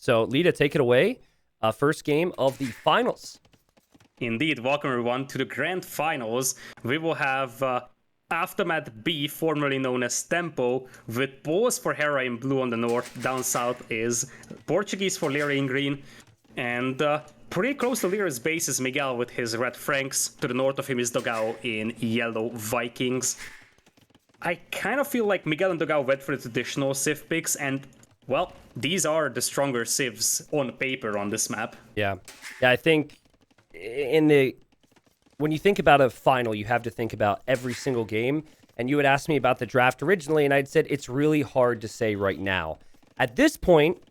So, Lita, take it away. First game of the finals. Indeed, welcome everyone to the grand finals. We will have Aftermath B, formerly known as Tempo, with Pause for Hera in blue on the north. Down south is Portuguese for Lyria in green. And pretty close to Lyria's base is Miguel with his red Franks. To the north of him is Dogao in yellow Vikings. I kind of feel like Miguel and Dogao went for the traditional Civ picks, and well, these are the stronger Civs on paper on this map. Yeah, I think when you think about a final, you have to think about every single game. And you had asked me about the draft originally, and I'd said it's really hard to say right now. At this point,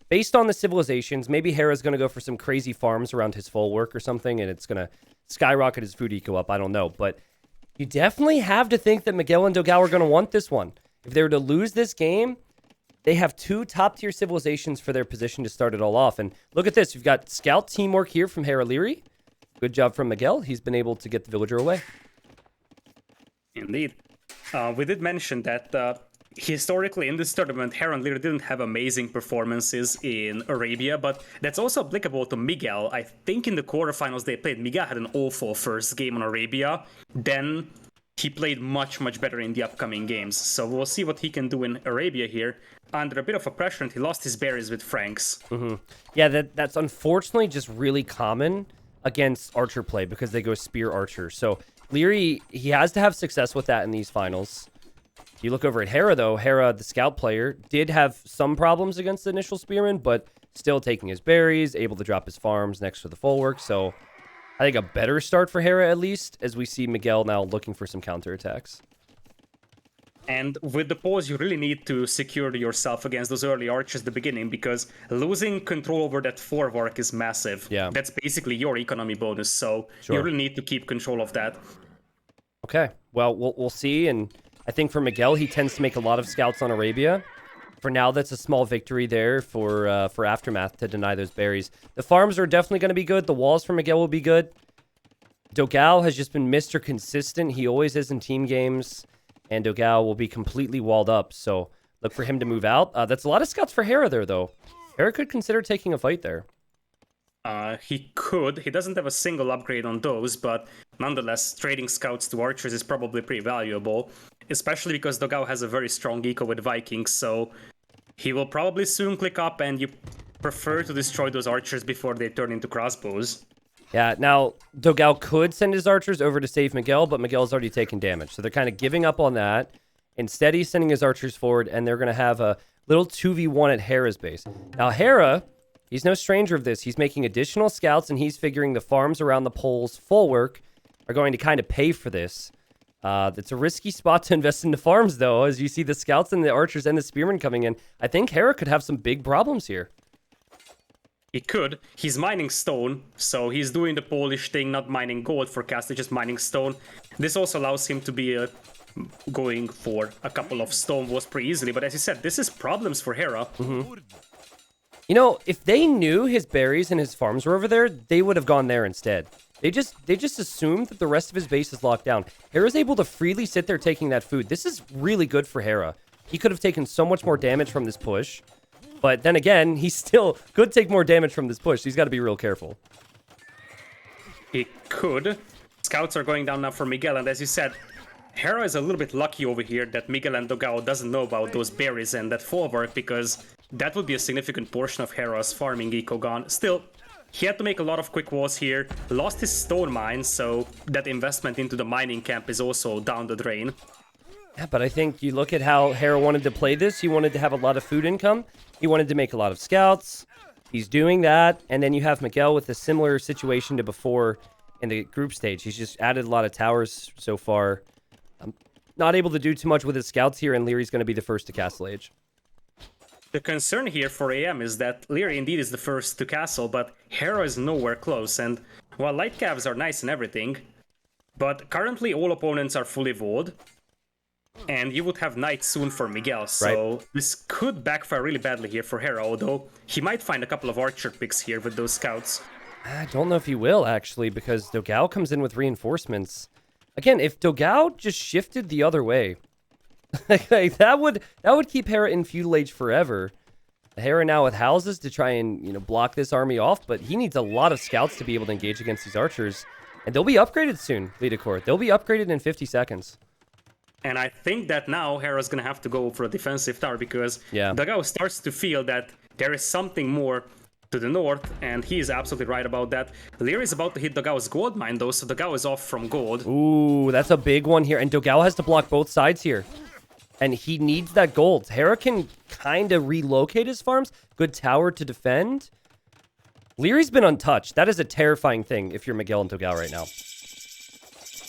based on the civilizations, maybe Hera's going to go for some crazy farms around his full work or something, and it's going to skyrocket his food eco up. I don't know, but you definitely have to think that Miguel and Dogao are going to want this one. If they were to lose this game, they have two top-tier civilizations for their position to start it all off. And look at this. You've got scout teamwork here from Hera Lyri. Good job from Miguel. He's been able to get the villager away. Indeed. We did mention that historically in this tournament, Hera and Lyri didn't have amazing performances in Arabia, but that's also applicable to Miguel. I think in the quarterfinals they played, Miguel had an awful first game on Arabia. Then he played much, much better in the upcoming games. So we'll see what he can do in Arabia here. Under a bit of a pressure, and he lost his berries with Franks. Mm-hmm. Yeah, that's unfortunately just really common against archer play because they go spear archer. So Lyri, he has to have success with that in these finals. You look over at Hera, though. Hera, the scout player, did have some problems against the initial spearman, but still taking his berries, able to drop his farms next to the full work. So I think a better start for Hera, at least, as we see Miguel now looking for some counterattacks. And with the pause, you really need to secure yourself against those early archers at the beginning, because losing control over that forework is massive. Yeah. That's basically your economy bonus, so Sure. you really need to keep control of that. Okay, well, we'll see, and I think for Miguel, he tends to make a lot of scouts on Arabia. For now, that's a small victory there for Aftermath to deny those berries. The farms are definitely going to be good. The walls for Miguel will be good. Dogao has just been Mr. Consistent. He always is in team games, and Dogao will be completely walled up, so look for him to move out. That's a lot of scouts for Hera there, though. Hera could consider taking a fight there. He could. He doesn't have a single upgrade on those, but nonetheless, trading scouts to archers is probably pretty valuable, especially because Dogao has a very strong eco with Vikings, so he will probably soon click up, and you prefer to destroy those archers before they turn into crossbows. Yeah, now, Dogao could send his archers over to save Miguel, but Miguel's already taken damage, so they're kind of giving up on that. Instead, he's sending his archers forward, and they're going to have a little 2v1 at Hera's base. Now, Hera, he's no stranger of this. He's making additional scouts, and he's figuring the farms around the pole's full work are going to kind of pay for this. It's a risky spot to invest in the farms, though, as you see the scouts and the archers and the spearmen coming in. I think Hera could have some big problems here. He could. He's mining stone, so he's doing the Polish thing, not mining gold for casting, just mining stone. This also allows him to be going for a couple of stone walls pretty easily, but as you said, this is problems for Hera. Mm-hmm. You know, if they knew his berries and his farms were over there, they would have gone there instead. They just assumed that the rest of his base is locked down. Hera's able to freely sit there taking that food. This is really good for Hera. He could have taken so much more damage from this push. But then again, he still could take more damage from this push. He's got to be real careful. He could. Scouts are going down now for Miguel, and as you said, Hera is a little bit lucky over here that Miguel and Dogao doesn't know about those berries and that forward, because that would be a significant portion of Hera's farming eco gone. Still, he had to make a lot of quick walls here, lost his stone mine, so that investment into the mining camp is also down the drain. Yeah, but I think you look at how Hera wanted to play this. He wanted to have a lot of food income. He wanted to make a lot of scouts. He's doing that. And then you have Miguel with a similar situation to before in the group stage. He's just added a lot of towers so far. Not able to do too much with his scouts here, and Lyri's going to be the first to Castle Age. The concern here for AM is that Lyri indeed is the first to castle, but Hera is nowhere close. And while light calves are nice and everything, but currently all opponents are fully walled. And you would have knights soon for Miguel, so right. This could backfire really badly here for Hera, although he might find a couple of archer picks here with those scouts. I don't know if he will, actually, because Dogao comes in with reinforcements. Again, if Dogao just shifted the other way, like, that would keep Hera in feudal age forever. Hera now with houses to try and, block this army off, but he needs a lot of scouts to be able to engage against these archers. And they'll be upgraded soon, Lidakor. They'll be upgraded in 50 seconds. And I think that now Hera's gonna have to go for a defensive tower because Yeah. Dogao starts to feel that there is something more to the north, and he is absolutely right about that. Lear is about to hit Dogao's gold mine though, so Dogao is off from gold. Ooh, that's a big one here. And Dogao has to block both sides here. And he needs that gold. Hera can kind of relocate his farms. Good tower to defend. Leary's been untouched. That is a terrifying thing if you're Miguel and Dogao right now.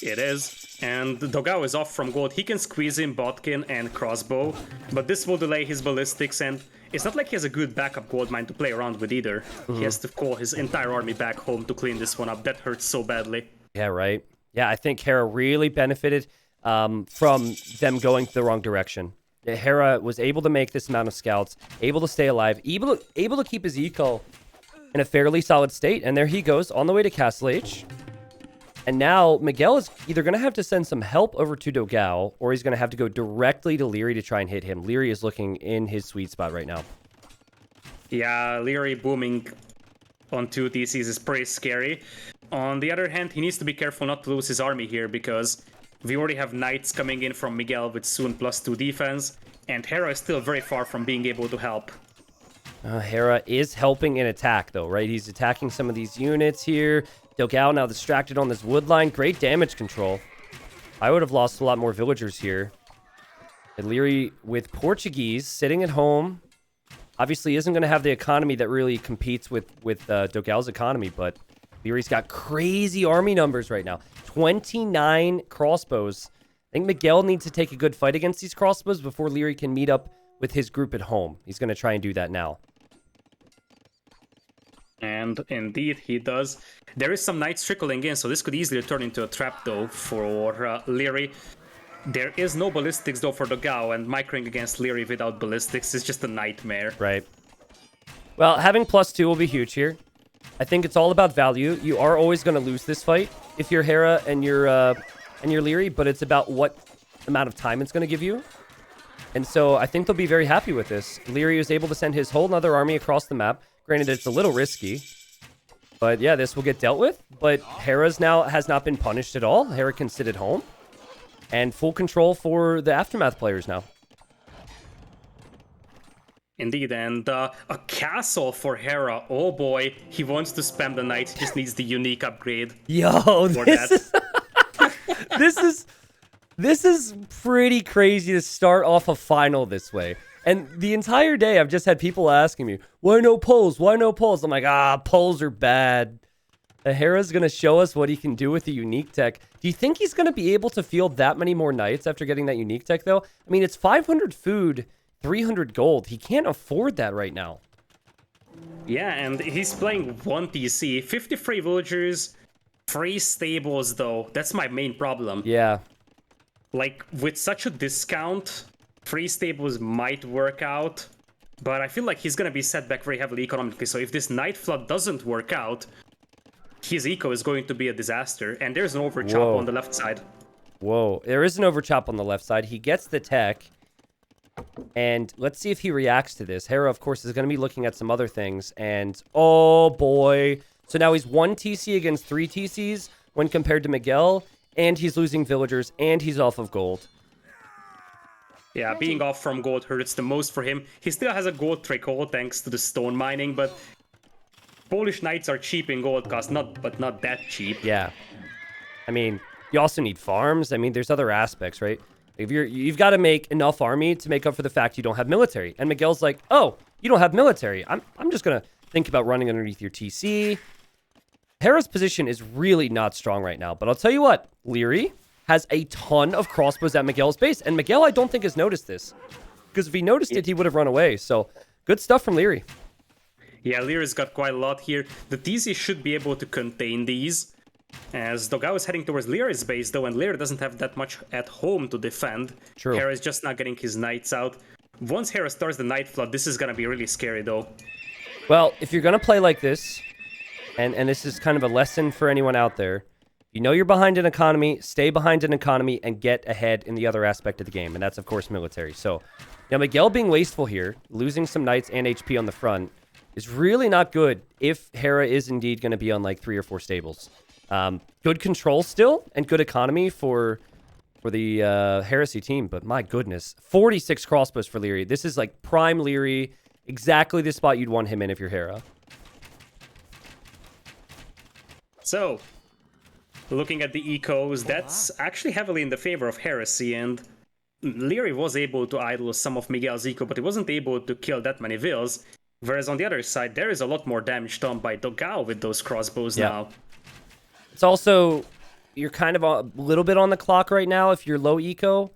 It is. And Dogao is off from gold. He can squeeze in Botkin and Crossbow, but this will delay his ballistics, and it's not like he has a good backup gold mine to play around with either. He has to call his entire army back home to clean this one up. That hurts so badly. Yeah, right. Yeah, I think Hera really benefited from them going the wrong direction. Hera was able to make this amount of scouts, able to stay alive, able to keep his eco in a fairly solid state, and there he goes on the way to Castle H. And now Miguel is either going to have to send some help over to Dogao, or he's going to have to go directly to Leary to try and hit him. Leary is looking in his sweet spot right now. Yeah, Leary booming on 2 TCs is pretty scary. On the other hand, he needs to be careful not to lose his army here, because we already have knights coming in from Miguel with soon +2 defense, and Hera is still very far from being able to help. Hera is helping in attack, though, right? He's attacking some of these units here. Dogao now distracted on this wood line. Great damage control. I would have lost a lot more villagers here. Leary with Portuguese sitting at home. Obviously isn't going to have the economy that really competes with Dogao's economy, but Leary's got crazy army numbers right now. 29 crossbows. I think Miguel needs to take a good fight against these crossbows before Leary can meet up with his group at home. He's going to try and do that now. And indeed, he does. There is some knights trickling in, so this could easily turn into a trap, though, for Leary. There is no ballistics, though, for Dogao, and microing against Leary without ballistics is just a nightmare. Right. Well, having +2 will be huge here. I think it's all about value. You are always going to lose this fight if you're Hera and you're Leary, but it's about what amount of time it's going to give you. And so I think they'll be very happy with this. Leary was able to send his whole other army across the map. Granted, it's a little risky. But yeah, this will get dealt with. But Hera's now has not been punished at all. Hera can sit at home. And full control for the Aftermath players now. Indeed, and a castle for Hera. Oh boy, he wants to spam the knights. He just needs the unique upgrade. Yo, this is pretty crazy to start off a final this way. And the entire day, I've just had people asking me, why no pulls? Why no pulls? I'm like, pulls are bad. Hera's going to show us what he can do with the unique tech. Do you think he's going to be able to field that many more knights after getting that unique tech, though? I mean, it's 500 food, 300 gold. He can't afford that right now. Yeah, and he's playing 1 TC, 53 villagers, 3 stables, though. That's my main problem. Yeah. Like, with such a discount, 3 stables might work out, but I feel like he's going to be set back very heavily economically. So if this Night Flood doesn't work out, his eco is going to be a disaster. And there's an overchop on the left side. Whoa, there is an overchop on the left side. He gets the tech. And let's see if he reacts to this. Hera, of course, is going to be looking at some other things. And, oh boy. So now he's 1 TC against 3 TCs when compared to Miguel. And he's losing villagers. And he's off of gold. Yeah, being off from gold hurts the most for him. He still has a gold trickle thanks to the stone mining, but Polish knights are cheap in gold cost, but not that cheap. Yeah. I mean, you also need farms. I mean, there's other aspects, right? If you've got to make enough army to make up for the fact you don't have military. And Miguel's like, oh, you don't have military. I'm just going to think about running underneath your TC. Hera's position is really not strong right now, but I'll tell you what, Leary has a ton of crossbows at Miguel's base, and Miguel, I don't think, has noticed this. Because if he noticed it, he would have run away. So, good stuff from Leary. Yeah, Leary's got quite a lot here. The TC should be able to contain these. As Dogao is heading towards Leary's base, though, and Leary doesn't have that much at home to defend. True. Hera is just not getting his knights out. Once Hera starts the Night Flood, this is going to be really scary, though. Well, if you're going to play like this, and this is kind of a lesson for anyone out there, You know you're behind an economy, stay behind an economy, and get ahead in the other aspect of the game, and that's, of course, military. So, now Miguel being wasteful here, losing some knights and HP on the front, is really not good if Hera is indeed going to be on, like, 3 or 4 stables. Good control still, and good economy for the Heresy team, but my goodness. 46 crossbows for Leary. This is, like, prime Leary, exactly the spot you'd want him in if you're Hera. So, looking at the ecos, that's actually heavily in the favor of Heresy, and Leary was able to idle some of Miguel's eco, but he wasn't able to kill that many vills. Whereas on the other side, there is a lot more damage done by Dogao with those crossbows now. It's also, you're kind of a little bit on the clock right now if you're low eco.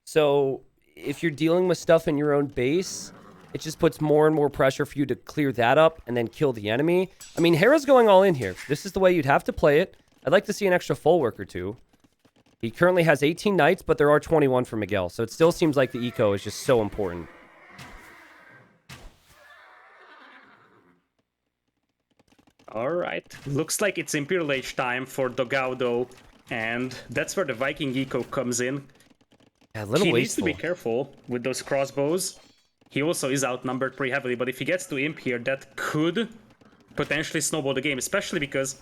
So if you're dealing with stuff in your own base, it just puts more and more pressure for you to clear that up and then kill the enemy. I mean, Hera's going all in here. This is the way you'd have to play it. I'd like to see an extra full work or two. He currently has 18 knights, but there are 21 for Miguel. So it still seems like the eco is just so important. Alright, looks like it's Imperial Age time for Dogao though, and that's where the Viking eco comes in. Yeah, a little he wasteful. needs to be careful with those crossbows. He also is outnumbered pretty heavily, but if he gets to Imp here, that could potentially snowball the game, especially because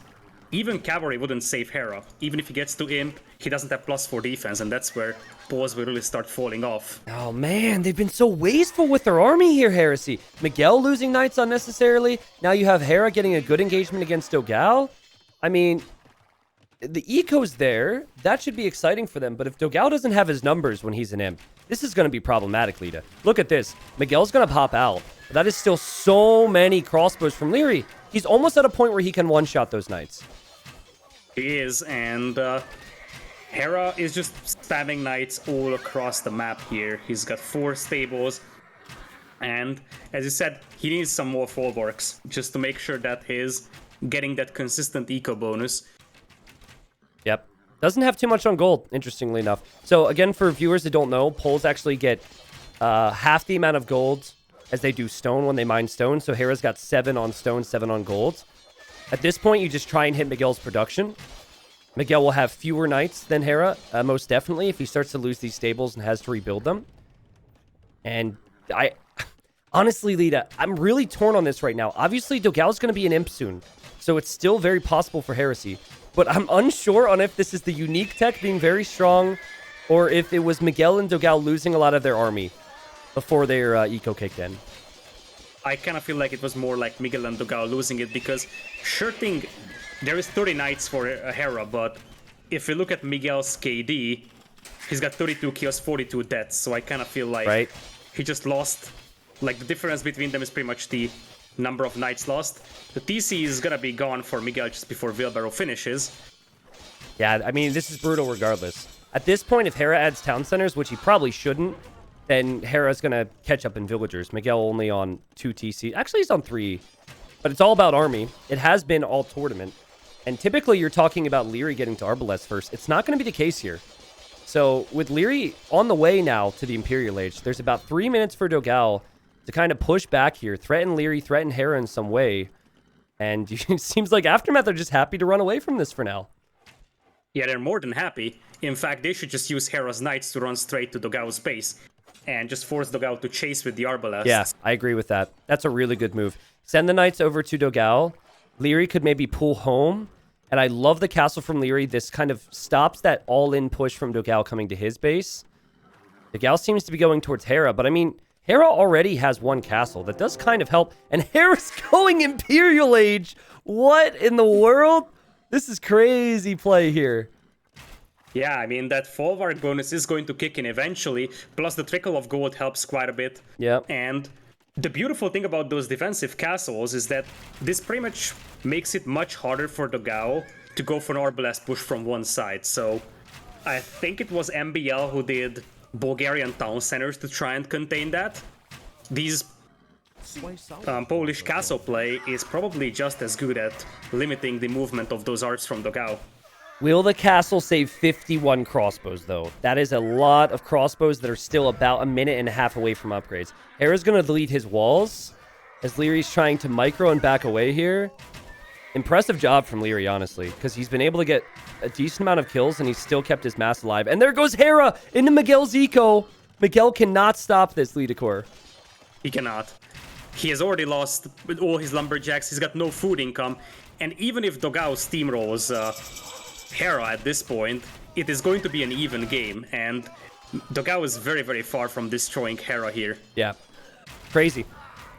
even cavalry wouldn't save Hera. Even if he gets to Imp, he doesn't have +4 defense, and that's where balls will really start falling off. Oh man, they've been so wasteful with their army here, Heresy. Miguel losing knights unnecessarily. Now you have Hera getting a good engagement against Dogao. I mean, the eco's there. That should be exciting for them. But if Dogao doesn't have his numbers when he's an Imp, this is going to be problematic, Lita. Look at this. Miguel's going to pop out. But that is still so many crossbows from Leary. He's almost at a point where he can one-shot those knights. He is, and Hera is just spamming knights all across the map here. He's got 4 stables, and as you said, he needs some more folwarks just to make sure that he's getting that consistent eco bonus. Yep. Doesn't have too much on gold, interestingly enough. So again, for viewers that don't know, Poles actually get half the amount of gold as they do stone when they mine stone. So Hera's got 7 on stone, 7 on gold. At this point, you just try and hit Miguel's production. Miguel will have fewer knights than Hera, most definitely, if he starts to lose these stables and has to rebuild them. And honestly, Lita, I'm really torn on this right now. Obviously, Dogao's going to be an Imp soon, so it's still very possible for Heresy. But I'm unsure on if this is the unique tech being very strong, or if it was Miguel and Dogao losing a lot of their army before their eco kicked in. I kind of feel like it was more like Miguel and Dogao losing it, because sure thing, there is 30 knights for Hera, but if you look at Miguel's KD, he's got 32 kills, 42 deaths, so I kind of feel like he just lost. Like, the difference between them is pretty much the number of knights lost. The TC is gonna be gone for Miguel just before Wheelbarrow finishes. Yeah, I mean, this is brutal regardless. At this point, if Hera adds town centers, which he probably shouldn't, then Hera's going to catch up in villagers. Miguel only on 2 TC. Actually, he's on 3. But it's all about army. It has been all tournament. And typically, you're talking about Leary getting to Arbalest first. It's not going to be the case here. So, with Leary on the way now to the Imperial Age, there's about 3 minutes for Dogao to kind of push back here. Threaten Leary, threaten Hera in some way. And it seems like Aftermath are just happy to run away from this for now. Yeah, they're more than happy. In fact, they should just use Hera's knights to run straight to Dogao's base and just force Dogao to chase with the Arbalest. Yeah, I agree with that. That's a really good move. Send the knights over to Dogao. Leary could maybe pull home. And I love the castle from Leary. This kind of stops that all-in push from Dogao coming to his base. Dogao seems to be going towards Hera, but I mean, Hera already has 1 castle. That does kind of help. And Hera's going Imperial Age. What in the world? This is crazy play here. Yeah, I mean, that folwark bonus is going to kick in eventually, plus the trickle of gold helps quite a bit. Yeah. And the beautiful thing about those defensive castles is that this pretty much makes it much harder for Dogao to go for an Arbalest push from one side. So I think it was MBL who did Bulgarian town centers to try and contain that. These Polish castle play is probably just as good at limiting the movement of those arcs from Dogao. Will the castle save 51 crossbows, though? That is a lot of crossbows that are still about a minute and a half away from upgrades. Hera's going to delete his walls as Leary's trying to micro and back away here. Impressive job from Leary, honestly, because he's been able to get a decent amount of kills, and he's still kept his mass alive. And there goes Hera into Miguel's eco. Miguel cannot stop this, Lidakor. He cannot. He has already lost all his lumberjacks. He's got no food income. And even if Dogao steamrolls Hera at this point, it is going to be an even game. And Dogao is very, very far from destroying Hera here. Yeah. Crazy.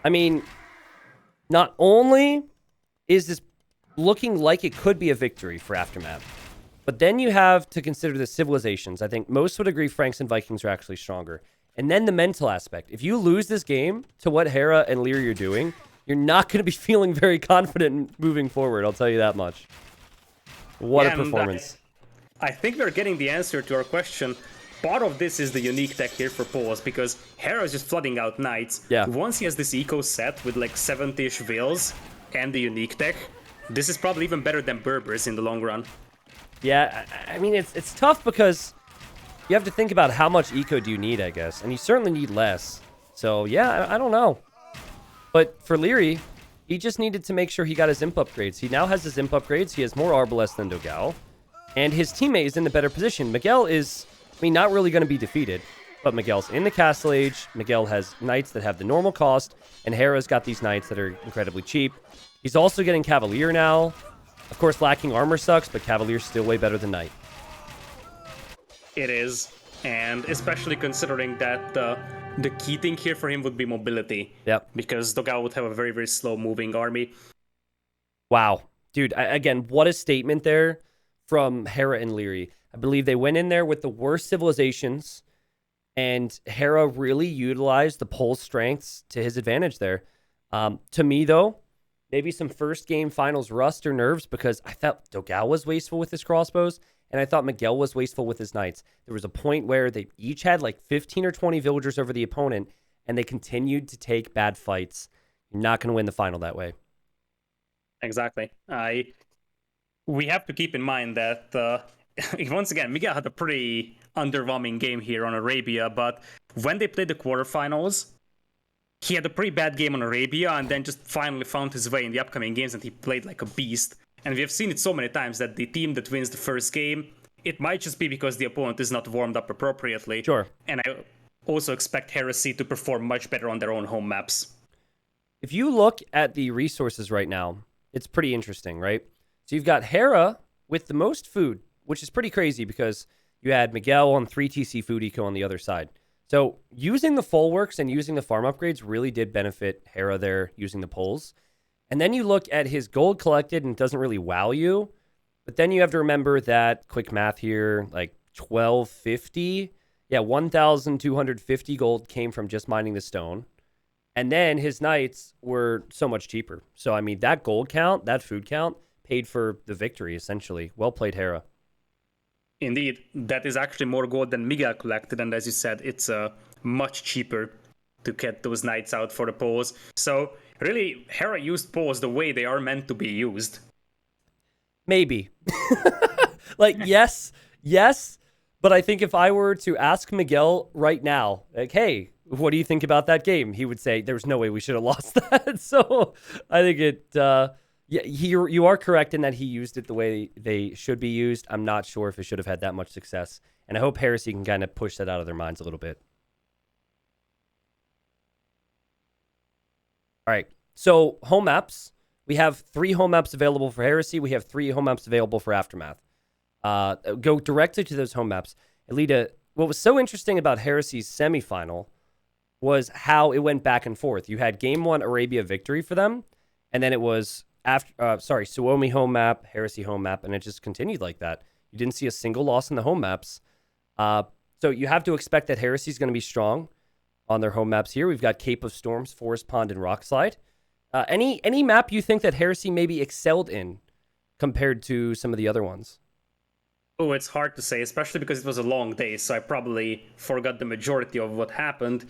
I mean, not only is this looking like it could be a victory for Aftermath, but then you have to consider the civilizations. I think most would agree Franks and Vikings are actually stronger. And then the mental aspect. If you lose this game to what Hera and Leary are doing, you're not going to be feeling very confident moving forward. I'll tell you that much. What a performance. I think we're getting the answer to our question. Part of this is the unique tech here for Pause, because Hera is just flooding out knights. Yeah. Once he has this eco set with like 70-ish Veils and the unique tech, this is probably even better than Berbers in the long run. Yeah, I mean, it's tough because you have to think about how much eco do you need, I guess. And you certainly need less. So, yeah, I don't know. But for Leary, he just needed to make sure he got his imp upgrades. He now has his imp upgrades. He has more Arbalest than Dogao. And his teammate is in the better position. Miguel is, I mean, not really going to be defeated. But Miguel's in the Castle Age. Miguel has knights that have the normal cost. And Hera's got these knights that are incredibly cheap. He's also getting Cavalier now. Of course, lacking armor sucks, but Cavalier's still way better than Knight. It is, and especially considering that the key thing here for him would be mobility. Yep. Because Dogao would have a very, very slow-moving army. Wow. Dude, again, what a statement there from Hera and Leary. I believe they went in there with the worst civilizations, and Hera really utilized the Pole's strengths to his advantage there. To me, though, maybe some first game finals rust or nerves, because I thought Dogao was wasteful with his crossbows, and I thought Miguel was wasteful with his knights. There was a point where they each had like 15 or 20 villagers over the opponent, and they continued to take bad fights. You're not going to win the final that way. Exactly. We have to keep in mind that, once again, Miguel had a pretty underwhelming game here on Arabia, but when they played the quarterfinals, he had a pretty bad game on Arabia and then just finally found his way in the upcoming games, and he played like a beast. And we have seen it so many times that the team that wins the first game, it might just be because the opponent is not warmed up appropriately. Sure. And I also expect Heresy to perform much better on their own home maps. If you look at the resources right now, it's pretty interesting, right? So you've got Hera with the most food, which is pretty crazy because you had Miguel on 3 TC food eco on the other side. So using the full works and using the farm upgrades really did benefit Hera there using the poles. And then you look at his gold collected and it doesn't really wow you. But then you have to remember that, quick math here, like 1250. Yeah, 1,250 gold came from just mining the stone. And then his knights were so much cheaper. So, I mean, that gold count, that food count, paid for the victory, essentially. Well played, Hera. Indeed, that is actually more gold than Miguel collected, and as you said, it's much cheaper to get those knights out for the poles. So, really, Hera used poles the way they are meant to be used. Maybe. Like, yes, but I think if I were to ask Miguel right now, like, hey, what do you think about that game? He would say, there's no way we should have lost that. So, I think you are correct in that he used it the way they should be used. I'm not sure if it should have had that much success. And I hope Heresy can kind of push that out of their minds a little bit. All right. So home maps. We have 3 home maps available for Heresy. We have 3 home maps available for Aftermath. Go directly to those home maps. Elita, what was so interesting about Heresy's semifinal was how it went back and forth. You had game 1 Arabia victory for them, and then it was Suomi home map, Heresy home map, and it just continued like that. You didn't see a single loss in the home maps. So you have to expect that Heresy is going to be strong on their home maps here. We've got Cape of Storms, Forest Pond, and Rockslide. Any map you think that Heresy maybe excelled in compared to some of the other ones? Oh, it's hard to say, especially because it was a long day, so I probably forgot the majority of what happened.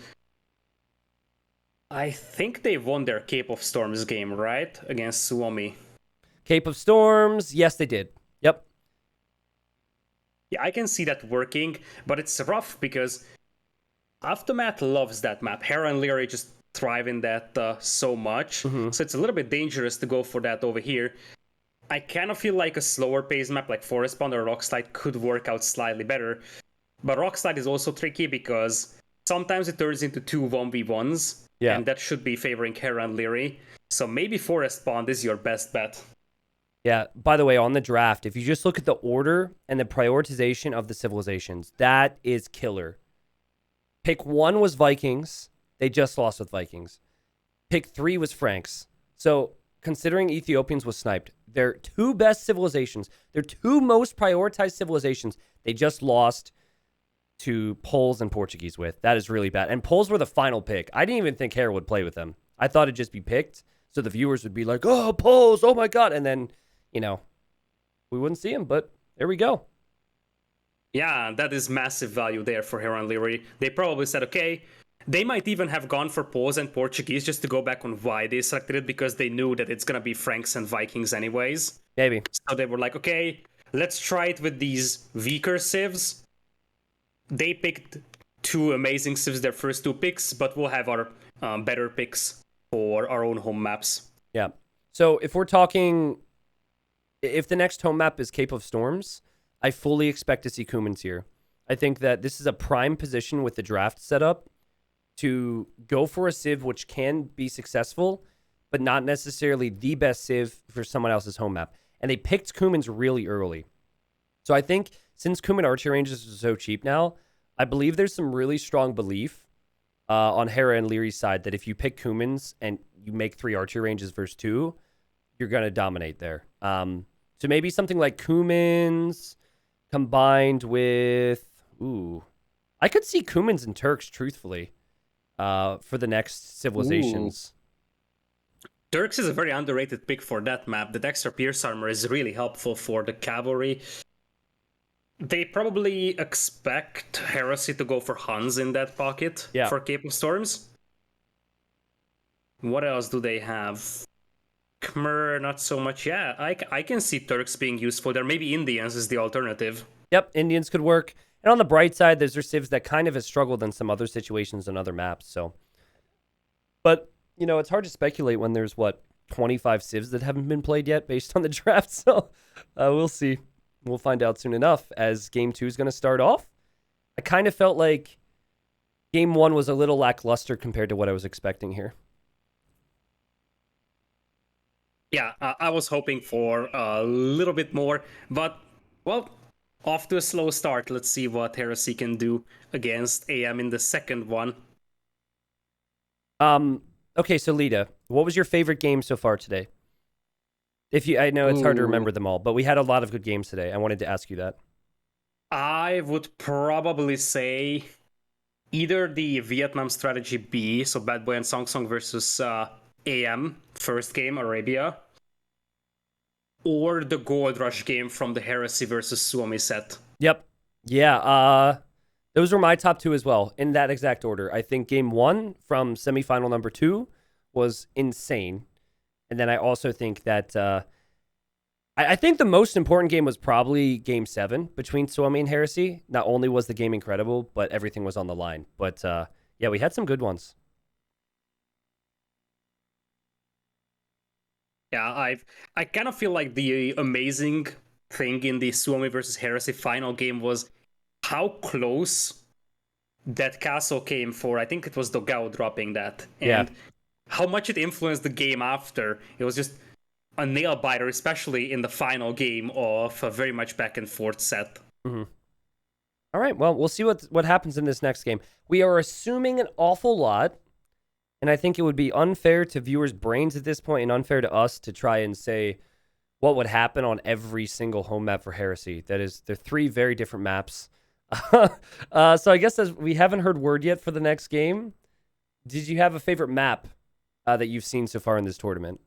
I think they won their Cape of Storms game, right? Against Suomi. Cape of Storms, yes, they did. Yep. Yeah, I can see that working, but it's rough because Aftermath loves that map. Hera and Leary just thrive in that so much. Mm-hmm. So it's a little bit dangerous to go for that over here. I kind of feel like a slower pace map like Forest Pond or Rockslide could work out slightly better. But Rockslide is also tricky because sometimes it turns into two 1v1s, Yeah. and that should be favoring Hera and Leary. So maybe Forest Pond is your best bet. Yeah. By the way, on the draft, if you just look at the order and the prioritization of the civilizations, that is killer. Pick 1 was Vikings. They just lost with Vikings. Pick 3 was Franks. So considering Ethiopians was sniped, their 2 best civilizations, their 2 most prioritized civilizations, they just lost to Poles and Portuguese with. That is really bad. And Poles were the final pick. I didn't even think Hera would play with them. I thought it'd just be picked, so the viewers would be like, oh, Poles, oh my God. And then, we wouldn't see him, but there we go. Yeah, that is massive value there for Hera and Leary. They probably said, okay, they might even have gone for Poles and Portuguese just to go back on why they selected it, because they knew that it's going to be Franks and Vikings anyways. Maybe. So they were like, okay, let's try it with these weaker civs. They picked 2 amazing civs, their first 2 picks, but we'll have our better picks for our own home maps. Yeah. So if we're talking, if the next home map is Cape of Storms, I fully expect to see Kumans here. I think that this is a prime position with the draft setup to go for a civ which can be successful, but not necessarily the best civ for someone else's home map. And they picked Kumans really early. So I think since Kuman archery ranges are so cheap now, I believe there's some really strong belief on Hera and Leary's side that if you pick Kumans and you make 3 archery ranges versus 2, you're going to dominate there. So maybe something like Kumans combined with... I could see Kumans and Turks, truthfully, for the next civilizations. Turks is a very underrated pick for that map. That extra pierce armor is really helpful for the cavalry. They probably expect Heresy to go for Huns in that pocket for Cape of Storms. What else do they have? Khmer, not so much. Yeah, I can see Turks being useful there. Maybe Indians is the alternative. Yep, Indians could work. And on the bright side, there's civs that kind of have struggled in some other situations and other maps. So, but, it's hard to speculate when there's, 25 civs that haven't been played yet based on the draft. So, we'll see. We'll find out soon enough as Game 2 is going to start off. I kind of felt like Game 1 was a little lackluster compared to what I was expecting here. Yeah, I was hoping for a little bit more, but, well, off to a slow start. Let's see what Heresy can do against AM in the second one. Okay, so Lita, what was your favorite game so far today? I know it's hard to remember them all, but we had a lot of good games today. I wanted to ask you that. I would probably say either the Vietnam Strategy B, so Bad Boy and Song Song versus AM, first game, Arabia, or the Gold Rush game from the Heresy versus Suomi set. Yep. Yeah, those were my top 2 as well, in that exact order. I think Game 1 from semifinal number 2 was insane. And then I also think that I think the most important game was probably Game 7 between Suomi and Heresy. Not only was the game incredible, but everything was on the line. But yeah, we had some good ones. Yeah, I kind of feel like the amazing thing in the Suomi versus Heresy final game was how close that castle came for. I think it was Dogao dropping that. And how much it influenced the game after. It was just a nail biter, especially in the final game of a very much back and forth set. Mm-hmm. All right, well, we'll see what happens in this next game. We are assuming an awful lot, and I think it would be unfair to viewers' brains at this point and unfair to us to try and say what would happen on every single home map for Heresy. They're 3 very different maps. So I guess as we haven't heard word yet for the next game, did you have a favorite map that you've seen so far in this tournament?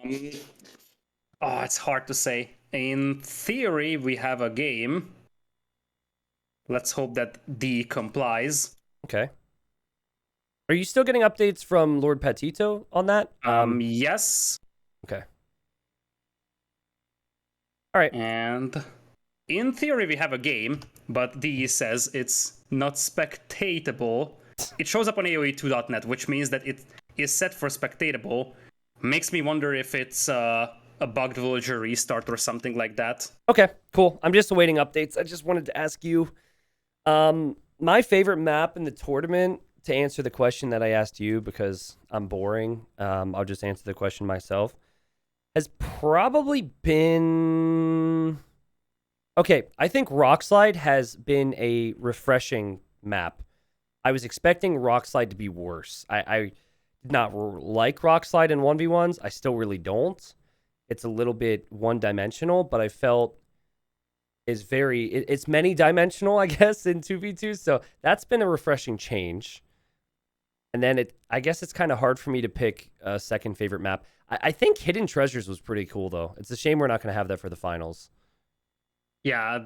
It's hard to say. In theory, we have a game. Let's hope that D complies. Okay. Are you still getting updates from Lord Patito on that? Yes. Okay. All right. And in theory, we have a game, but D says it's not spectatable. It shows up on AoE2.net, which means that it is set for spectatable. Makes me wonder if it's a a bugged villager restart or something like that. Okay, cool. I'm just awaiting updates. I just wanted to ask you, my favorite map in the tournament, to answer the question that I asked you because I'm boring. I'll just answer the question myself. Has probably been... Okay, I think Rockslide has been a refreshing map. I was expecting Rockslide to be worse. I did not like Rockslide in 1v1s. I still really don't. It's a little bit one-dimensional, but I felt it's many-dimensional, I guess, in 2v2. So that's been a refreshing change. And then I guess it's kind of hard for me to pick a second favorite map. I think Hidden Treasures was pretty cool, though. It's a shame we're not going to have that for the finals. Yeah,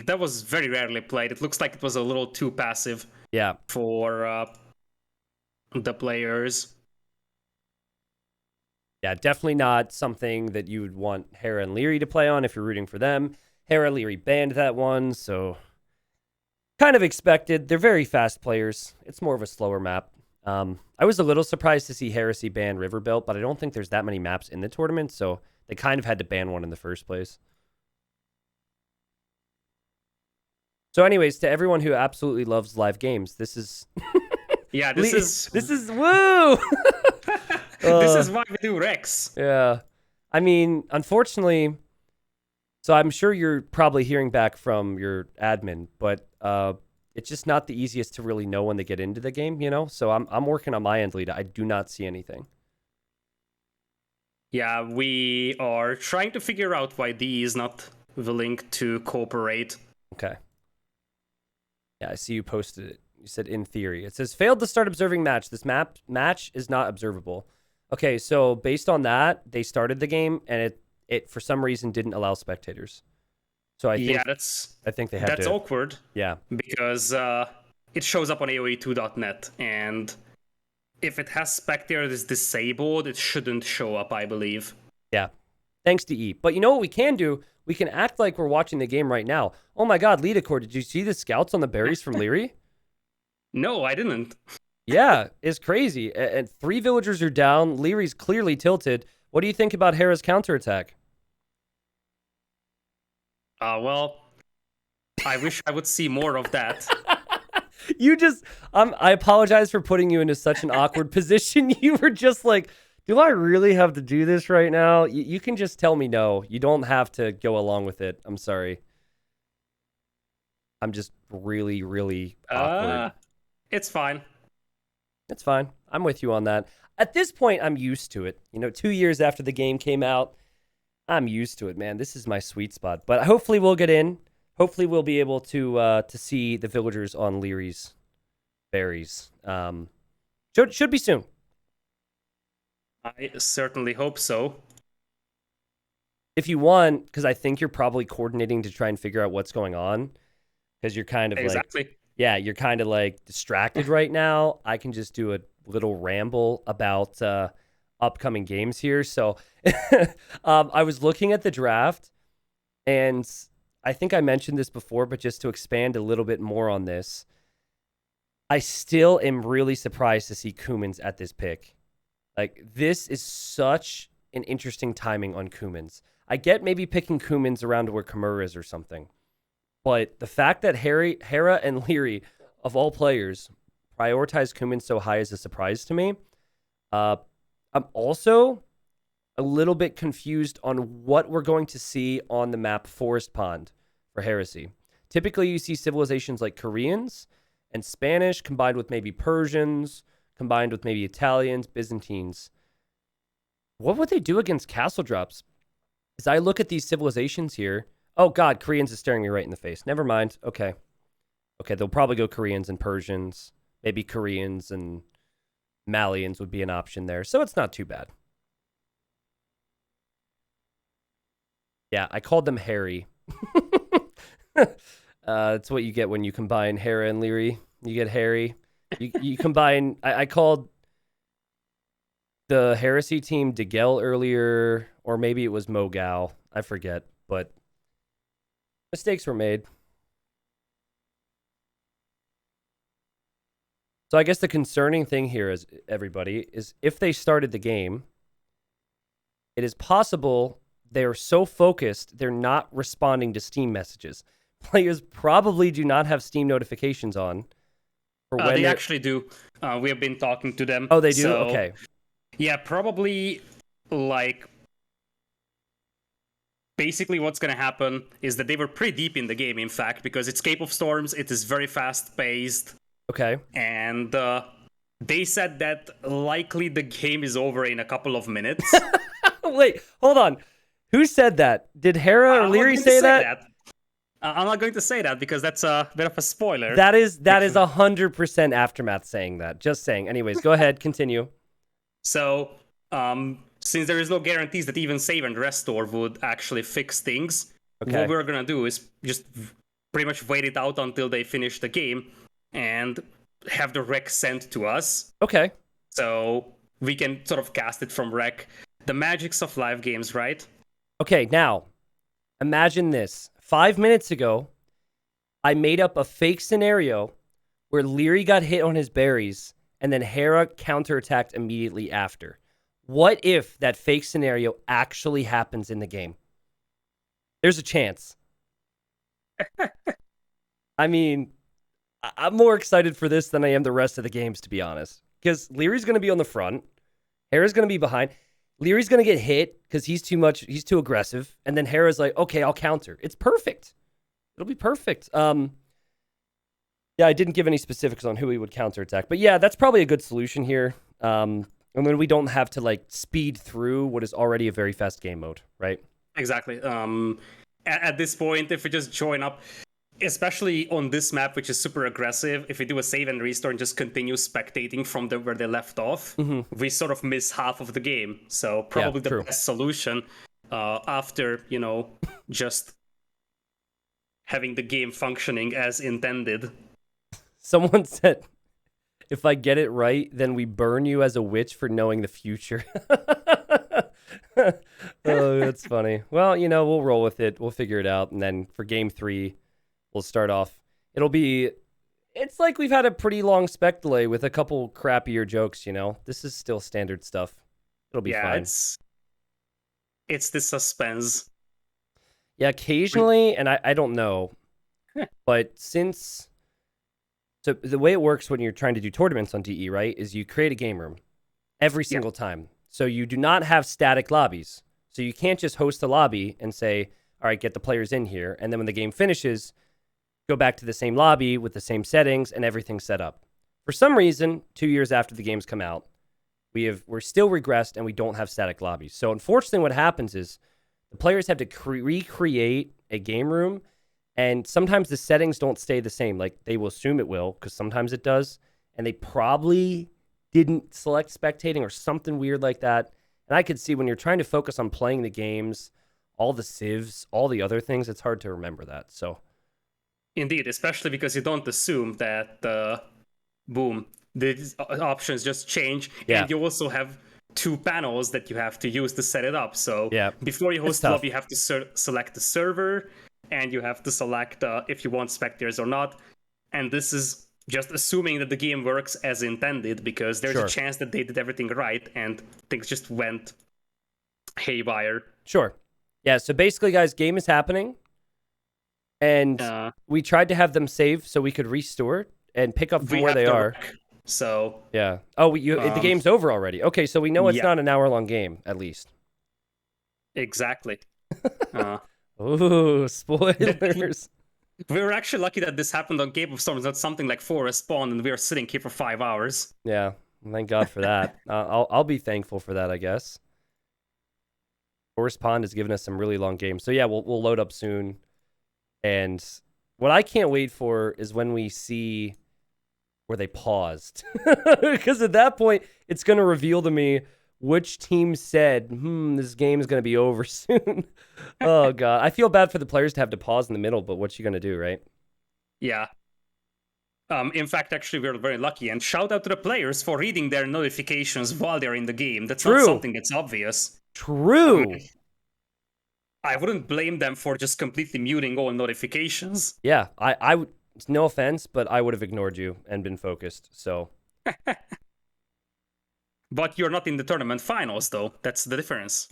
that was very rarely played. It looks like it was a little too passive. Yeah. For the players. Yeah, definitely not something that you would want Hera and Leary to play on if you're rooting for them. Hera, Leary banned that one, so kind of expected. They're very fast players. It's more of a slower map. I was a little surprised to see Heresy ban Riverbelt, but I don't think there's that many maps in the tournament, so they kind of had to ban one in the first place. So anyways, to everyone who absolutely loves live games, this is... Yeah, this is... Woo! This is why we do Rex. Yeah. I mean, unfortunately... So I'm sure you're probably hearing back from your admin, but it's just not the easiest to really know when they get into the game, you know? So I'm working on my end, Lita. I do not see anything. Yeah, we are trying to figure out why D is not willing to cooperate. Okay. Yeah, I see you posted it. You said in theory. It says failed to start observing match. This match is not observable. Okay, so based on that, they started the game and it for some reason didn't allow spectators. So I think they have that's to. awkward. Yeah. Because it shows up on AOE2.net, and if it has spectators disabled, it shouldn't show up, I believe. Yeah. Thanks to E. But you know what we can do? We can act like we're watching the game right now. Oh my god, Lidacor, did you see the scouts on the berries from Leary? No, I didn't. Yeah, it's crazy. And 3 villagers are down. Leary's clearly tilted. What do you think about Hera's counterattack? Well, I wish I would see more of that. You just, I apologize for putting you into such an awkward position. You were just like, do I really have to do this right now? You can just tell me no. You don't have to go along with it. I'm sorry. I'm just really, really awkward. It's fine. It's fine. I'm with you on that. At this point, I'm used to it. You know, 2 years after the game came out, I'm used to it, man. This is my sweet spot. But hopefully we'll get in. Hopefully we'll be able to see the villagers on Leary's berries. Should be soon. I certainly hope so. If you want, because I think you're probably coordinating to try and figure out what's going on, because you're kind of exactly. Yeah, you're kind of like distracted right now. I can just do a little ramble about upcoming games here. So I was looking at the draft, and I think I mentioned this before, but just to expand a little bit more on this, I still am really surprised to see Kumans at this pick. Like, this is such an interesting timing on Kumans. I get maybe picking Kumans around where Kimura is or something. But the fact that Hera and Leary, of all players, prioritize Kumans so high is a surprise to me. I'm also a little bit confused on what we're going to see on the map Forest Pond for Heresy. Typically, you see civilizations like Koreans and Spanish combined with maybe Persians, combined with maybe Italians, Byzantines. What would they do against castle drops? As I look at these civilizations here, oh god, Koreans is staring me right in the face. Never mind. Okay. Okay, they'll probably go Koreans and Persians. Maybe Koreans and Malians would be an option there. So it's not too bad. Yeah, I called them Harry. That's what you get when you combine Hera and Leary. You get Harry. You combine... I called the Heresy team Degel earlier, or maybe it was Mogao. I forget, but mistakes were made. So I guess the concerning thing here is, everybody, is if they started the game, it is possible they're so focused, they're not responding to Steam messages. Players probably do not have Steam notifications on for when They actually do. We have been talking to them. Oh, they do? So, Okay. yeah, probably like basically what's going to happen is that they were pretty deep in the game, in fact, because it's Cape of Storms. It is very fast paced. Okay. And they said that likely the game is over in a couple of minutes. Wait, hold on. Who said that? Did Hera or Leary say that? I'm not going to say that because that's a bit of a spoiler. That is 100% Aftermath saying that. Just saying. Anyways, go ahead. Continue. So, since there is no guarantees that even save and restore would actually fix things, Okay. what we're gonna do is just pretty much wait it out until they finish the game and have the rec sent to us. Okay. So we can sort of cast it from rec. The magics of live games, right? Okay, now, imagine this. 5 minutes ago, I made up a fake scenario where Leary got hit on his berries and then Hera counterattacked immediately after. What if that fake scenario actually happens in the game? There's a chance. I mean, I'm more excited for this than I am the rest of the games, to be honest. Because Leary's going to be on the front. Hera's going to be behind. Leary's going to get hit because he's too aggressive. And then Hera's like, okay, I'll counter. It's perfect. It'll be perfect. Yeah, I didn't give any specifics on who he would counterattack. But yeah, that's probably a good solution here. And then we don't have to like speed through what is already a very fast game mode, right? Exactly. At this point, if we just join up, especially on this map, which is super aggressive, if we do a save and restore and just continue spectating from where they left off, we sort of miss half of the game. So probably the best solution after, just having the game functioning as intended. Someone said, if I get it right, then we burn you as a witch for knowing the future. Oh, that's funny. Well, we'll roll with it. We'll figure it out. And then for game 3, we'll start off. It's like we've had a pretty long spec delay with a couple crappier jokes, This is still standard stuff. It'll be fine. It's the suspense. Yeah, occasionally, and I don't know, but So the way it works when you're trying to do tournaments on DE, right, is you create a game room every single time. So you do not have static lobbies. So you can't just host a lobby and say, all right, get the players in here. And then when the game finishes, go back to the same lobby with the same settings and everything set up. For some reason, 2 years after the games come out, we're still regressed and we don't have static lobbies. So unfortunately what happens is the players have to recreate a game room. And sometimes the settings don't stay the same. Like, they will assume it will, because sometimes it does. And they probably didn't select spectating or something weird like that. And I could see when you're trying to focus on playing the games, all the civs, all the other things, it's hard to remember that. So, indeed, especially because you don't assume that, the options just change. Yeah. And you also have 2 panels that you have to use to set it up. So, before you host the lobby, you have to select the server. And you have to select if you want spectators or not. And this is just assuming that the game works as intended, because there's a chance that they did everything right and things just went haywire. Sure. Yeah, so basically, guys, game is happening. And we tried to have them save so we could restore and pick up from where they are. So yeah. Oh, the game's over already. Okay, so we know it's not an hour-long game, at least. Exactly. Ooh, spoilers. We were actually lucky that this happened on Cape of Storms, not something like Forest Spawn, and we were sitting here for 5 hours. Yeah, thank God for that. I'll be thankful for that, I guess. Forest Pond has given us some really long games. So yeah, we'll load up soon. And what I can't wait for is when we see where they paused. Because at that point, it's going to reveal to me which team said, this game is going to be over soon. Oh, God. I feel bad for the players to have to pause in the middle, but what you going to do, right? Yeah. In fact, actually, we're very lucky. And shout out to the players for reading their notifications while they're in the game. That's not something that's obvious. True. I wouldn't blame them for just completely muting all notifications. Yeah, I would. No offense, but I would have ignored you and been focused. So But you're not in the tournament finals, though. That's the difference.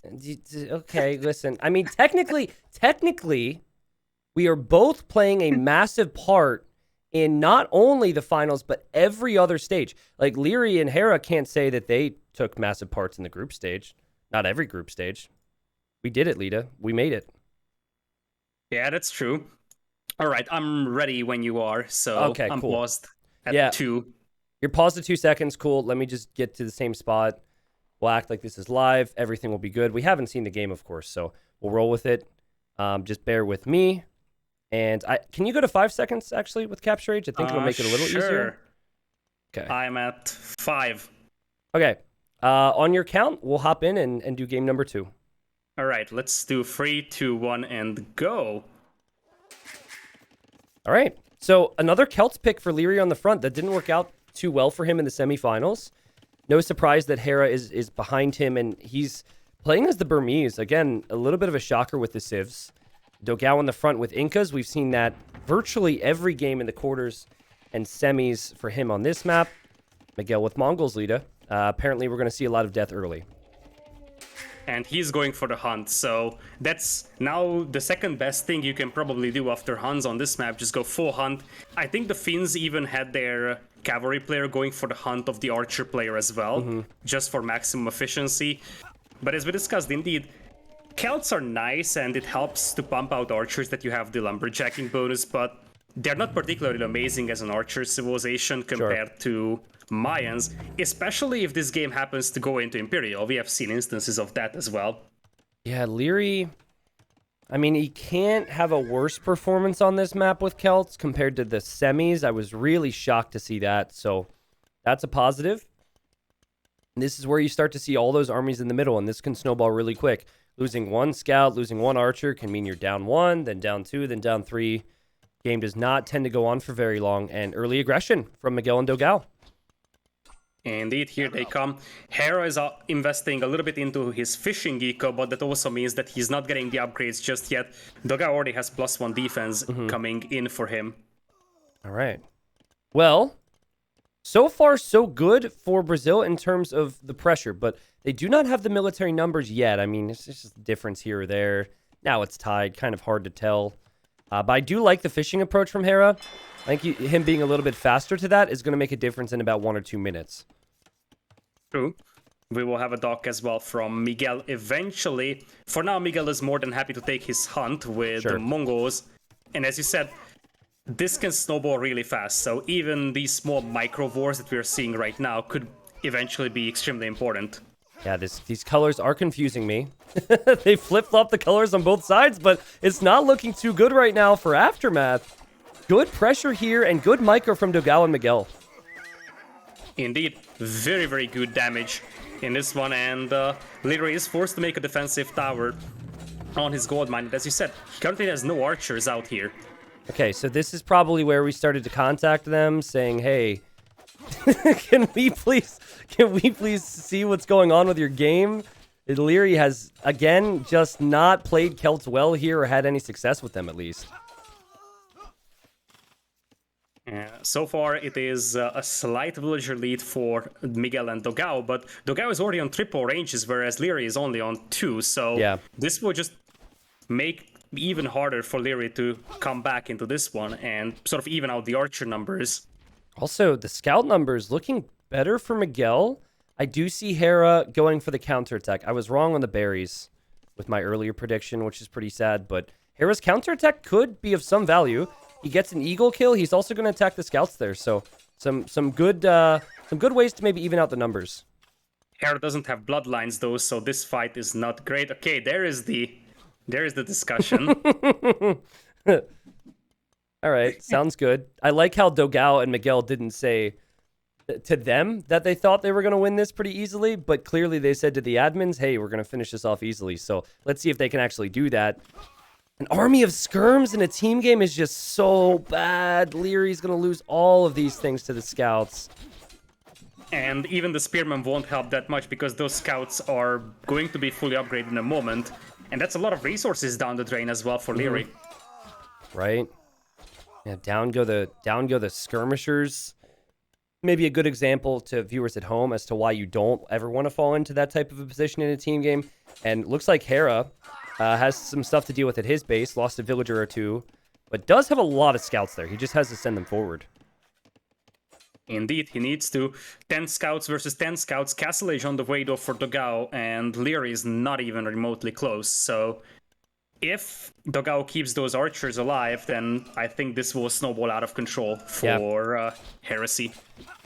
Okay, listen. I mean, technically, we are both playing a massive part in not only the finals, but every other stage. Like, Leary and Hera can't say that they took massive parts in the group stage. Not every group stage. We did it, Lita. We made it. Yeah, that's true. All right, I'm ready when you are. So Okay, I'm cool. paused at 2. You're paused at 2 seconds. Cool. Let me just get to the same spot. We'll act like this is live. Everything will be good. We haven't seen the game, of course, so we'll roll with it. Just bear with me. And can you go to 5 seconds, actually, with Capture Age? I think it'll make it a little easier. Okay. I'm at 5. Okay. On your count, we'll hop in and do game number 2. All right, let's do 3, 2, 1, and go. All right. So another Celts pick for Leary on the front. That didn't work out too well for him in the semifinals. No surprise that Hera is behind him, and he's playing as the Burmese. Again, a little bit of a shocker with the Civs. Dogao in the front with Incas. We've seen that virtually every game in the quarters and semis for him on this map. Miguel with Mongols, Lita. Apparently, we're going to see a lot of death early. And he's going for the hunt, so that's now the second best thing you can probably do after hunts on this map. Just go full hunt. I think the Finns even had their cavalry player going for the hunt of the archer player as well, just for maximum efficiency. But as we discussed, indeed, Celts are nice and it helps to pump out archers that you have the lumberjacking bonus, but they're not particularly amazing as an archer civilization compared to Mayans, especially if this game happens to go into Imperial. We have seen instances of that as well. Yeah, Leary, I mean, he can't have a worse performance on this map with Celts compared to the semis. I was really shocked to see that, so that's a positive. And this is where you start to see all those armies in the middle, and this can snowball really quick. Losing one scout, losing one archer can mean you're down 1, then down 2, then down 3. Game does not tend to go on for very long, and early aggression from Miguel and Dogao. Indeed, here they come. Hera is investing a little bit into his fishing eco, but that also means that he's not getting the upgrades just yet. Dogao already has +1 defense coming in for him. All right. Well, so far so good for Brazil in terms of the pressure, but they do not have the military numbers yet. I mean, it's just a difference here or there. Now it's tied, kind of hard to tell. But I do like the fishing approach from Hera. I think him being a little bit faster to that is going to make a difference in about 1 or 2 minutes. True. We will have a dock as well from Miguel eventually. For now, Miguel is more than happy to take his hunt with the Mongols. And as you said, this can snowball really fast. So even these small micro wars that we're seeing right now could eventually be extremely important. Yeah, these colors are confusing me. They flip-flop the colors on both sides, but it's not looking too good right now for Aftermath. Good pressure here and good micro from Dogao and Miguel. Indeed, very, very good damage in this one, and Leary is forced to make a defensive tower on his gold mine. As you said, he currently has no archers out here. Okay, so this is probably where we started to contact them, saying, hey, can we please see what's going on with your game? Leary has, again, just not played Celts well here or had any success with them, at least. So far, it is a slight villager lead for Miguel and Dogao, but Dogao is already on triple ranges, whereas Leary is only on 2, so this will just make it even harder for Leary to come back into this one and sort of even out the archer numbers. Also, the scout numbers looking better for Miguel. I do see Hera going for the counterattack. I was wrong on the berries with my earlier prediction, which is pretty sad, but Hera's counterattack could be of some value. He gets an eagle kill. He's also going to attack the scouts there. So some good ways to maybe even out the numbers. Hera doesn't have bloodlines though, so this fight is not great. Okay, there is the discussion. All right, sounds good. I like how Dogao and Miguel didn't say to them that they thought they were going to win this pretty easily, but clearly they said to the admins, hey, we're going to finish this off easily. So let's see if they can actually do that. An army of skirms in a team game is just so bad. Leary's going to lose all of these things to the scouts. And even the spearmen won't help that much because those scouts are going to be fully upgraded in a moment. And that's a lot of resources down the drain as well for Leary. Right. Yeah, down go the skirmishers. maybe a good example to viewers at home as to why you don't ever want to fall into that type of a position in a team game. And looks like Hera has some stuff to deal with at his base, lost a villager or two, but does have a lot of scouts there. He just has to send them forward. Indeed, he needs to. 10 scouts versus 10 scouts. Castle Age on the way though for Dogao, and Leary is not even remotely close. So if Dogao keeps those archers alive, then I think this will snowball out of control for Heresy.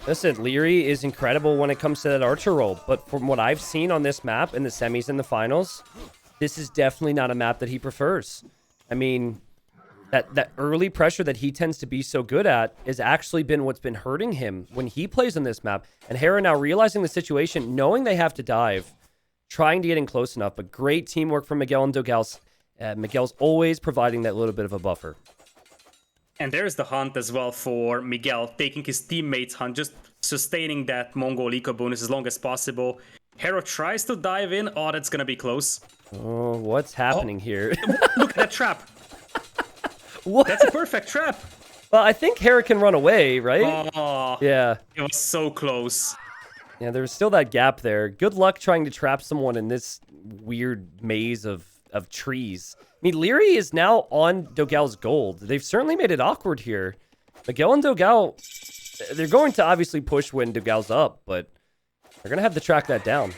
Listen, Leary is incredible when it comes to that archer role, but from what I've seen on this map in the semis and the finals, this is definitely not a map that he prefers. I mean, that early pressure that he tends to be so good at has actually been what's been hurting him when he plays on this map. And Hera now realizing the situation, knowing they have to dive, trying to get in close enough, but great teamwork from Miguel and Dogal's. Miguel's always providing that little bit of a buffer. And there's the hunt as well for Miguel, taking his teammates' hunt, just sustaining that Mongol eco bonus as long as possible. Hera tries to dive in. Oh, that's gonna be close. Oh, what's happening here? Look at that trap. What? That's a perfect trap. Well, I think Hera can run away, right? Oh, Yeah. it was so close. Yeah, there's still that gap there. Good luck trying to trap someone in this weird maze of trees. I mean, Leary is now on Dogal's gold. They've certainly made it awkward here. Miguel and Dogal, they're going to obviously push when Dogal's up, but they're going to have to track that down.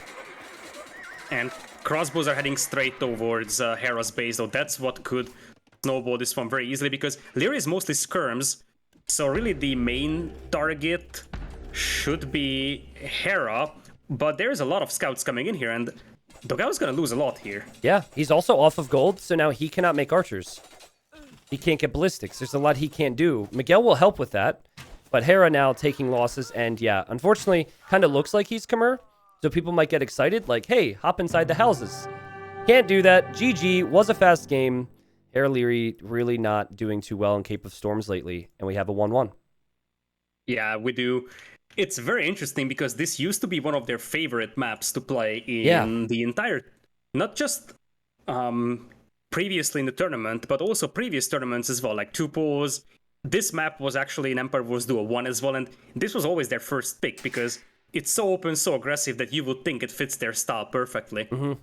And crossbows are heading straight towards Hera's base, though that's what could snowball this one very easily, because Leary is mostly skirms, so really the main target should be Hera, but there's a lot of scouts coming in here, and Dogal's gonna lose a lot here. Yeah, he's also off of gold, so now he cannot make archers. He can't get ballistics. There's a lot he can't do. Miguel will help with that, but Hera now taking losses, and yeah, unfortunately, kind of looks like he's Khmer, so people might get excited, like, hey, hop inside the houses. Can't do that. GG, was a fast game. Hera Leary really not doing too well in Cape of Storms lately, and we have a 1-1. Yeah, we do. It's very interesting because this used to be one of their favorite maps to play in the entire, not just previously in the tournament, but also previous tournaments as well, like Tupos. This map was actually in Empire Wars Duel 1 as well, and this was always their first pick because it's so open, so aggressive that you would think it fits their style perfectly. Mm-hmm.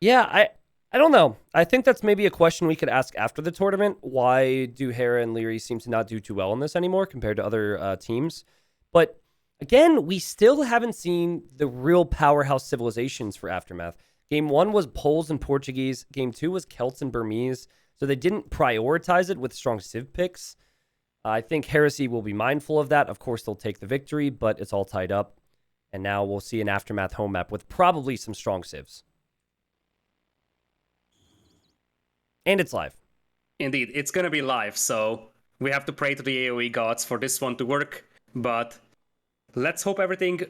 Yeah, I don't know. I think that's maybe a question we could ask after the tournament. Why do Hera and Leary seem to not do too well in this anymore compared to other teams? But again, we still haven't seen the real powerhouse civilizations for Aftermath. Game 1 was Poles and Portuguese. Game 2 was Celts and Burmese. So they didn't prioritize it with strong civ picks. I think Heresy will be mindful of that. Of course, they'll take the victory, but it's all tied up. And now we'll see an Aftermath home map with probably some strong civs. And it's live. Indeed, it's going to be live, so we have to pray to the AoE gods for this one to work. But let's hope everything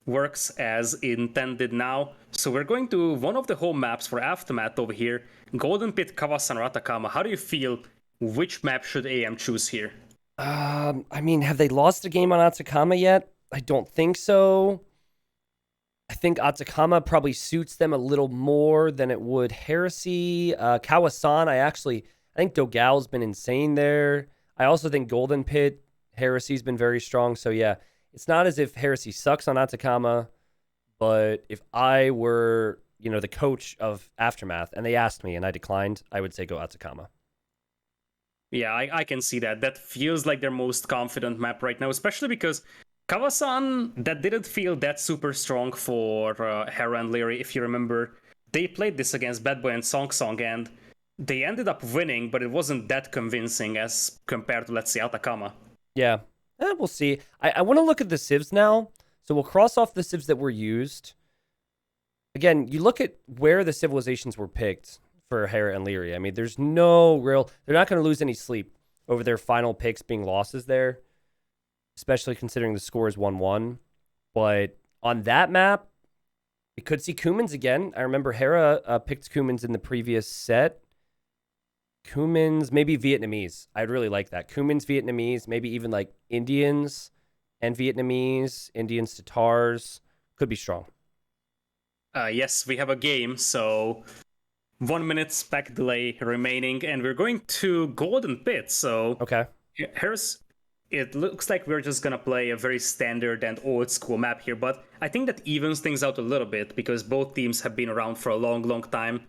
works as intended now. So we're going to one of the home maps for Aftermath over here. Golden Pit, Kawasan, or Atacama. How do you feel? Which map should AM choose here? I mean, have they lost a game on Atacama yet? I don't think so. I think Atacama probably suits them a little more than it would Heresy. Kawasan, I think Dogal's been insane there. I also think Golden Pit, Heresy's been very strong. So yeah, it's not as if Heresy sucks on Atacama, but if I were, the coach of Aftermath and they asked me and I declined, I would say go Atacama. Yeah, I can see that. That feels like their most confident map right now, especially because Kawasan, that didn't feel that super strong for Hera and Leary, if you remember. They played this against Bad Boy and Song Song, and they ended up winning, but it wasn't that convincing as compared to, let's say, Atacama. Yeah, we'll see. I want to look at the civs now. So we'll cross off the civs that were used. Again, you look at where the civilizations were picked for Hera and Leary. I mean, there's no real... They're not going to lose any sleep over their final picks being losses there, especially considering the score is 1-1. But on that map, we could see Cumans again. I remember Hera picked Cumans in the previous set. Cumans, maybe Vietnamese. I'd really like that. Cumans, Vietnamese, maybe even like Indians and Vietnamese, Indians, Tatars. Could be strong. Yes, we have a game, so 1 minute spec delay remaining, and we're going to Golden Pit, so... Okay. it looks like we're just gonna play a very standard and old school map here, but I think that evens things out a little bit because both teams have been around for a long, long time.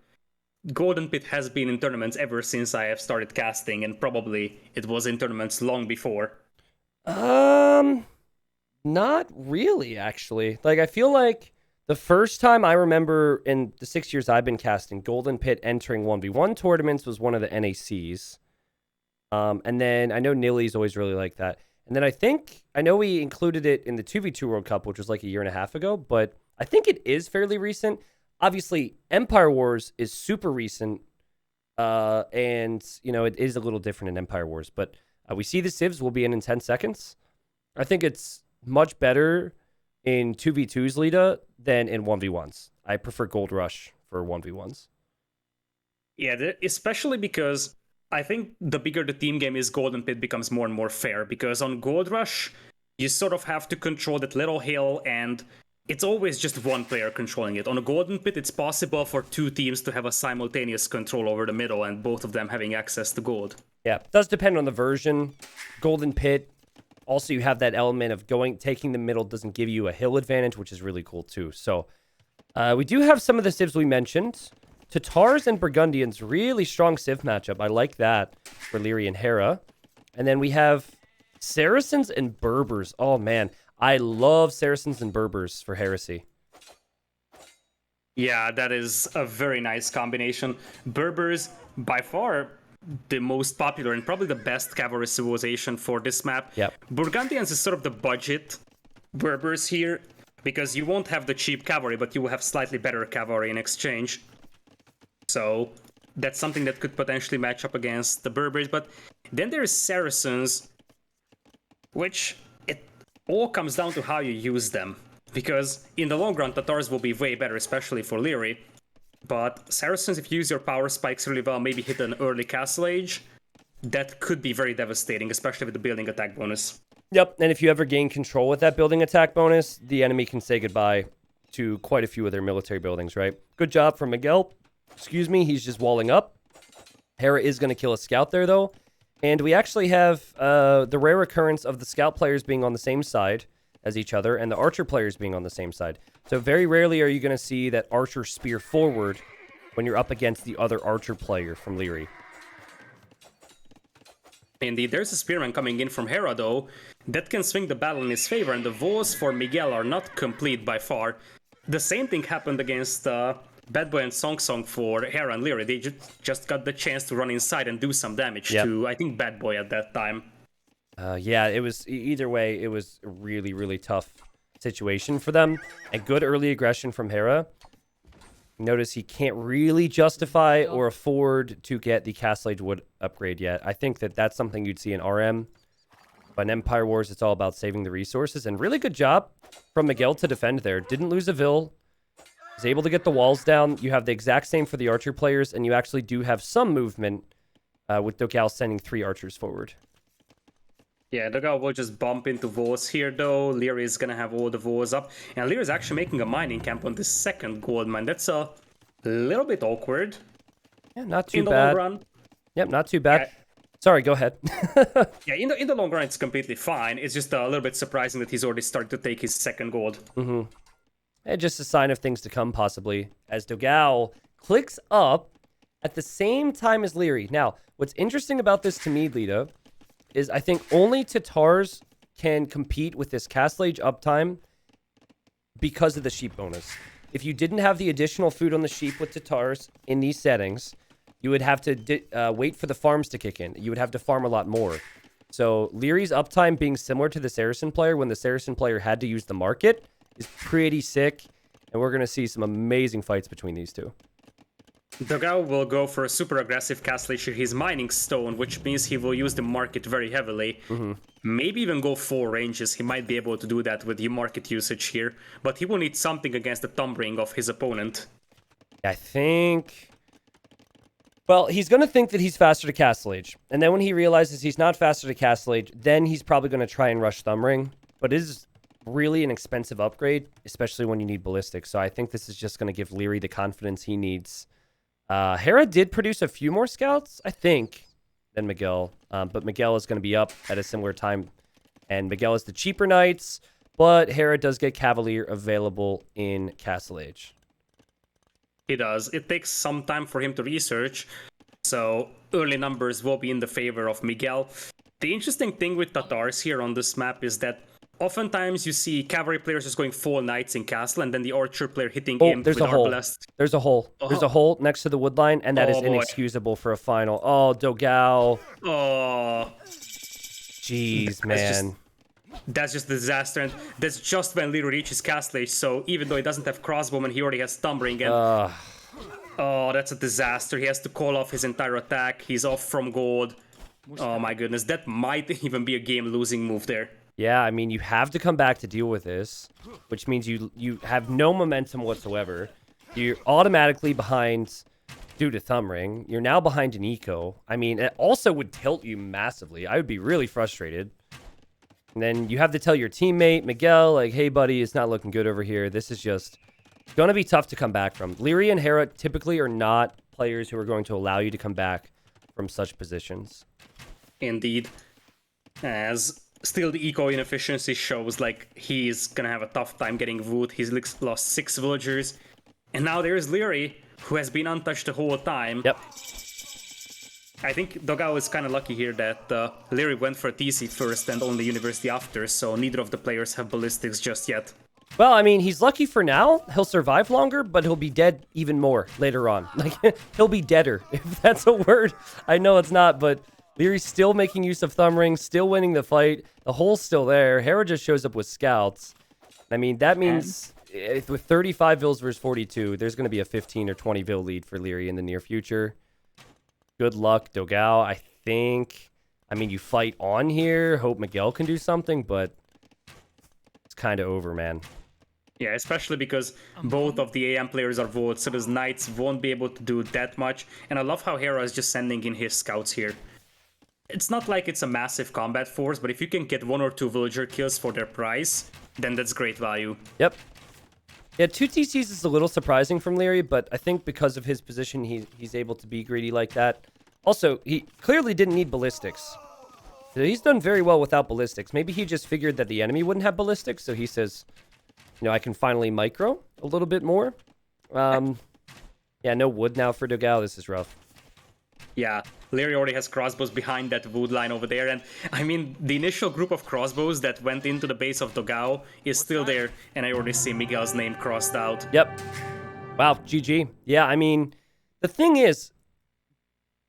Golden Pit has been in tournaments ever since I have started casting, and probably it was in tournaments long before. Not really, actually. Like, I feel like the first time I remember in the 6 years I've been casting, Golden Pit entering 1v1 tournaments was one of the NACs. And then I know Nilly's always really like that. And then I know we included it in the 2v2 World Cup, which was like a year and a half ago, but I think it is fairly recent. Obviously, Empire Wars is super recent. And, it is a little different in Empire Wars, but we see the civs will be in 10 seconds. I think it's much better in 2v2s, Lita, than in 1v1s. I prefer Gold Rush for 1v1s. Yeah, especially because I think the bigger the team game is, Golden Pit becomes more and more fair, because on Gold Rush, you sort of have to control that little hill, and it's always just one player controlling it. On a Golden Pit, it's possible for two teams to have a simultaneous control over the middle, and both of them having access to gold. Yeah, it does depend on the version. Golden Pit, also you have that element of taking the middle doesn't give you a hill advantage, which is really cool too. So we do have some of the civs we mentioned. Tatars and Burgundians, really strong civ matchup. I like that for Leary and Hera. And then we have Saracens and Berbers. Oh man, I love Saracens and Berbers for Heresy. Yeah, that is a very nice combination. Berbers, by far the most popular and probably the best cavalry civilization for this map. Yep. Burgundians is sort of the budget Berbers here, because you won't have the cheap cavalry, but you will have slightly better cavalry in exchange. So that's something that could potentially match up against the Berbers. But then there's Saracens, which it all comes down to how you use them. Because in the long run, Tatars will be way better, especially for Leary. But Saracens, if you use your power spikes really well, maybe hit an early castle age, that could be very devastating, especially with the building attack bonus. Yep, and if you ever gain control with that building attack bonus, the enemy can say goodbye to quite a few of their military buildings, right? Good job from Miguel. Excuse me, he's just walling up. Hera is going to kill a scout there, though. And we actually have the rare occurrence of the scout players being on the same side as each other and the archer players being on the same side. So very rarely are you going to see that archer spear forward when you're up against the other archer player from Leary. Indeed, there's a spearman coming in from Hera, though. That can swing the battle in his favor, and the walls for Miguel are not complete by far. The same thing happened against Bad Boy and Song Song for Hera and Leary. They just got the chance to run inside and do some damage to, I think, Bad Boy at that time. Yeah, it was either way, it was a really, really tough situation for them. And good early aggression from Hera. Notice he can't really justify or afford to get the Castle Age Wood upgrade yet. I think that that's something you'd see in RM. But in Empire Wars, it's all about saving the resources. And really good job from Miguel to defend there. Didn't lose a Vil. Was able to get the walls down. You have the exact same for the archer players. And you actually do have some movement with Dogal sending 3 archers forward. Yeah, Dogal will just bump into walls here, though. Leary is gonna have all the walls up. And Leary is actually making a mining camp on the second gold mine. That's a little bit awkward. Yeah, not too in the bad. long run. Yep, not too bad. Sorry, go ahead. Yeah, in the long run, it's completely fine. It's just a little bit surprising that he's already started to take his second gold. Mm-hmm. And just a sign of things to come, possibly, as Dogal clicks up at the same time as Leary. Now, what's interesting about this to me, Lita, is I think only Tatars can compete with this Castle Age uptime because of the sheep bonus. If you didn't have the additional food on the sheep with Tatars in these settings, you would have to wait for the farms to kick in. You would have to farm a lot more. So Leary's uptime being similar to the Saracen player when the Saracen player had to use the market is pretty sick. And we're going to see some amazing fights between these two. Dogal will go for a super aggressive castle issue. He's mining stone, which means he will use the market very heavily. Mm-hmm. Maybe even go 4 ranges. He might be able to do that with the market usage here. But he will need something against the thumb ring of his opponent. I think... Well, he's going to think that he's faster to Castle Age. And then when he realizes he's not faster to Castle Age, then he's probably going to try and rush Thumb Ring. But it is really an expensive upgrade, especially when you need Ballistic. So I think this is just going to give Leary the confidence he needs. Hera did produce a few more scouts, I think, than Miguel. But Miguel is going to be up at a similar time And Miguel is the cheaper Knights, but Hera does get Cavalier available in Castle Age. He does. It takes some time for him to research, so early numbers will be in the favor of Miguel. The interesting thing with Tatars here on this map is that oftentimes you see cavalry players just going full knights in castle, and then the archer player hitting imp there's with a hole. Arbalest. There's a hole. There's a hole next to the wood line, and that is boy. inexcusable for a final. Oh, Dogao. Oh, Jeez, man. that's just disaster, and that's just when Leary reaches Castle Age, so even though he doesn't have crossbowman, he already has Thumbring, and oh, that's a disaster. He has to call off his entire attack. He's off from gold. Oh my goodness, that might even be a game-losing move there. Yeah, I mean, you have to come back to deal with this, which means you have no momentum whatsoever. You're automatically behind due to Thumbring. You're now behind an eco. I mean, it also would tilt you massively. I would be really frustrated. And then you have to tell your teammate, Miguel, like, hey, buddy, it's not looking good over here. This is just going to be tough to come back from. Leary and Hera typically are not players who are going to allow you to come back from such positions. Indeed. As still the eco inefficiency shows like he's gonna have a tough time getting wood. He's lost 6 villagers. And now there's Leary, who has been untouched the whole time. Yep. I think Dogao is kind of lucky here that Leary went for TC first and only University after, so neither of the players have ballistics just yet. Well, I mean, he's lucky for now. He'll survive longer, but he'll be dead even more later on. Like, he'll be deader, if that's a word. I know it's not, but Leary's still making use of Thumbring, still winning the fight. The hole's still there. Hera just shows up with scouts. I mean, that means with 35 vills versus 42, there's going to be a 15 or 20 vill lead for Leary in the near future. Good luck, Dogao. I think, I mean, you fight on here. Hope Miguel can do something, but it's kind of over, man. Yeah, especially because both of the AM players are votes, so his knights won't be able to do that much. And I love how Hera is just sending in his scouts here. It's not like it's a massive combat force, but if you can get 1 or 2 villager kills for their price, then that's great value. Yep. Yeah, 2 TCs is a little surprising from Leary, but I think because of his position, he's able to be greedy like that. Also, he clearly didn't need ballistics. So he's done very well without ballistics. Maybe he just figured that the enemy wouldn't have ballistics, so he says, you know, I can finally micro a little bit more. Yeah, no wood now for Dogao. This is rough. Yeah, Leary already has crossbows behind that wood line over there, and I mean, the initial group of crossbows that went into the base of Dogao is still there, and I already see Miguel's name crossed out. Yep. Wow, GG. Yeah, I mean, the thing is,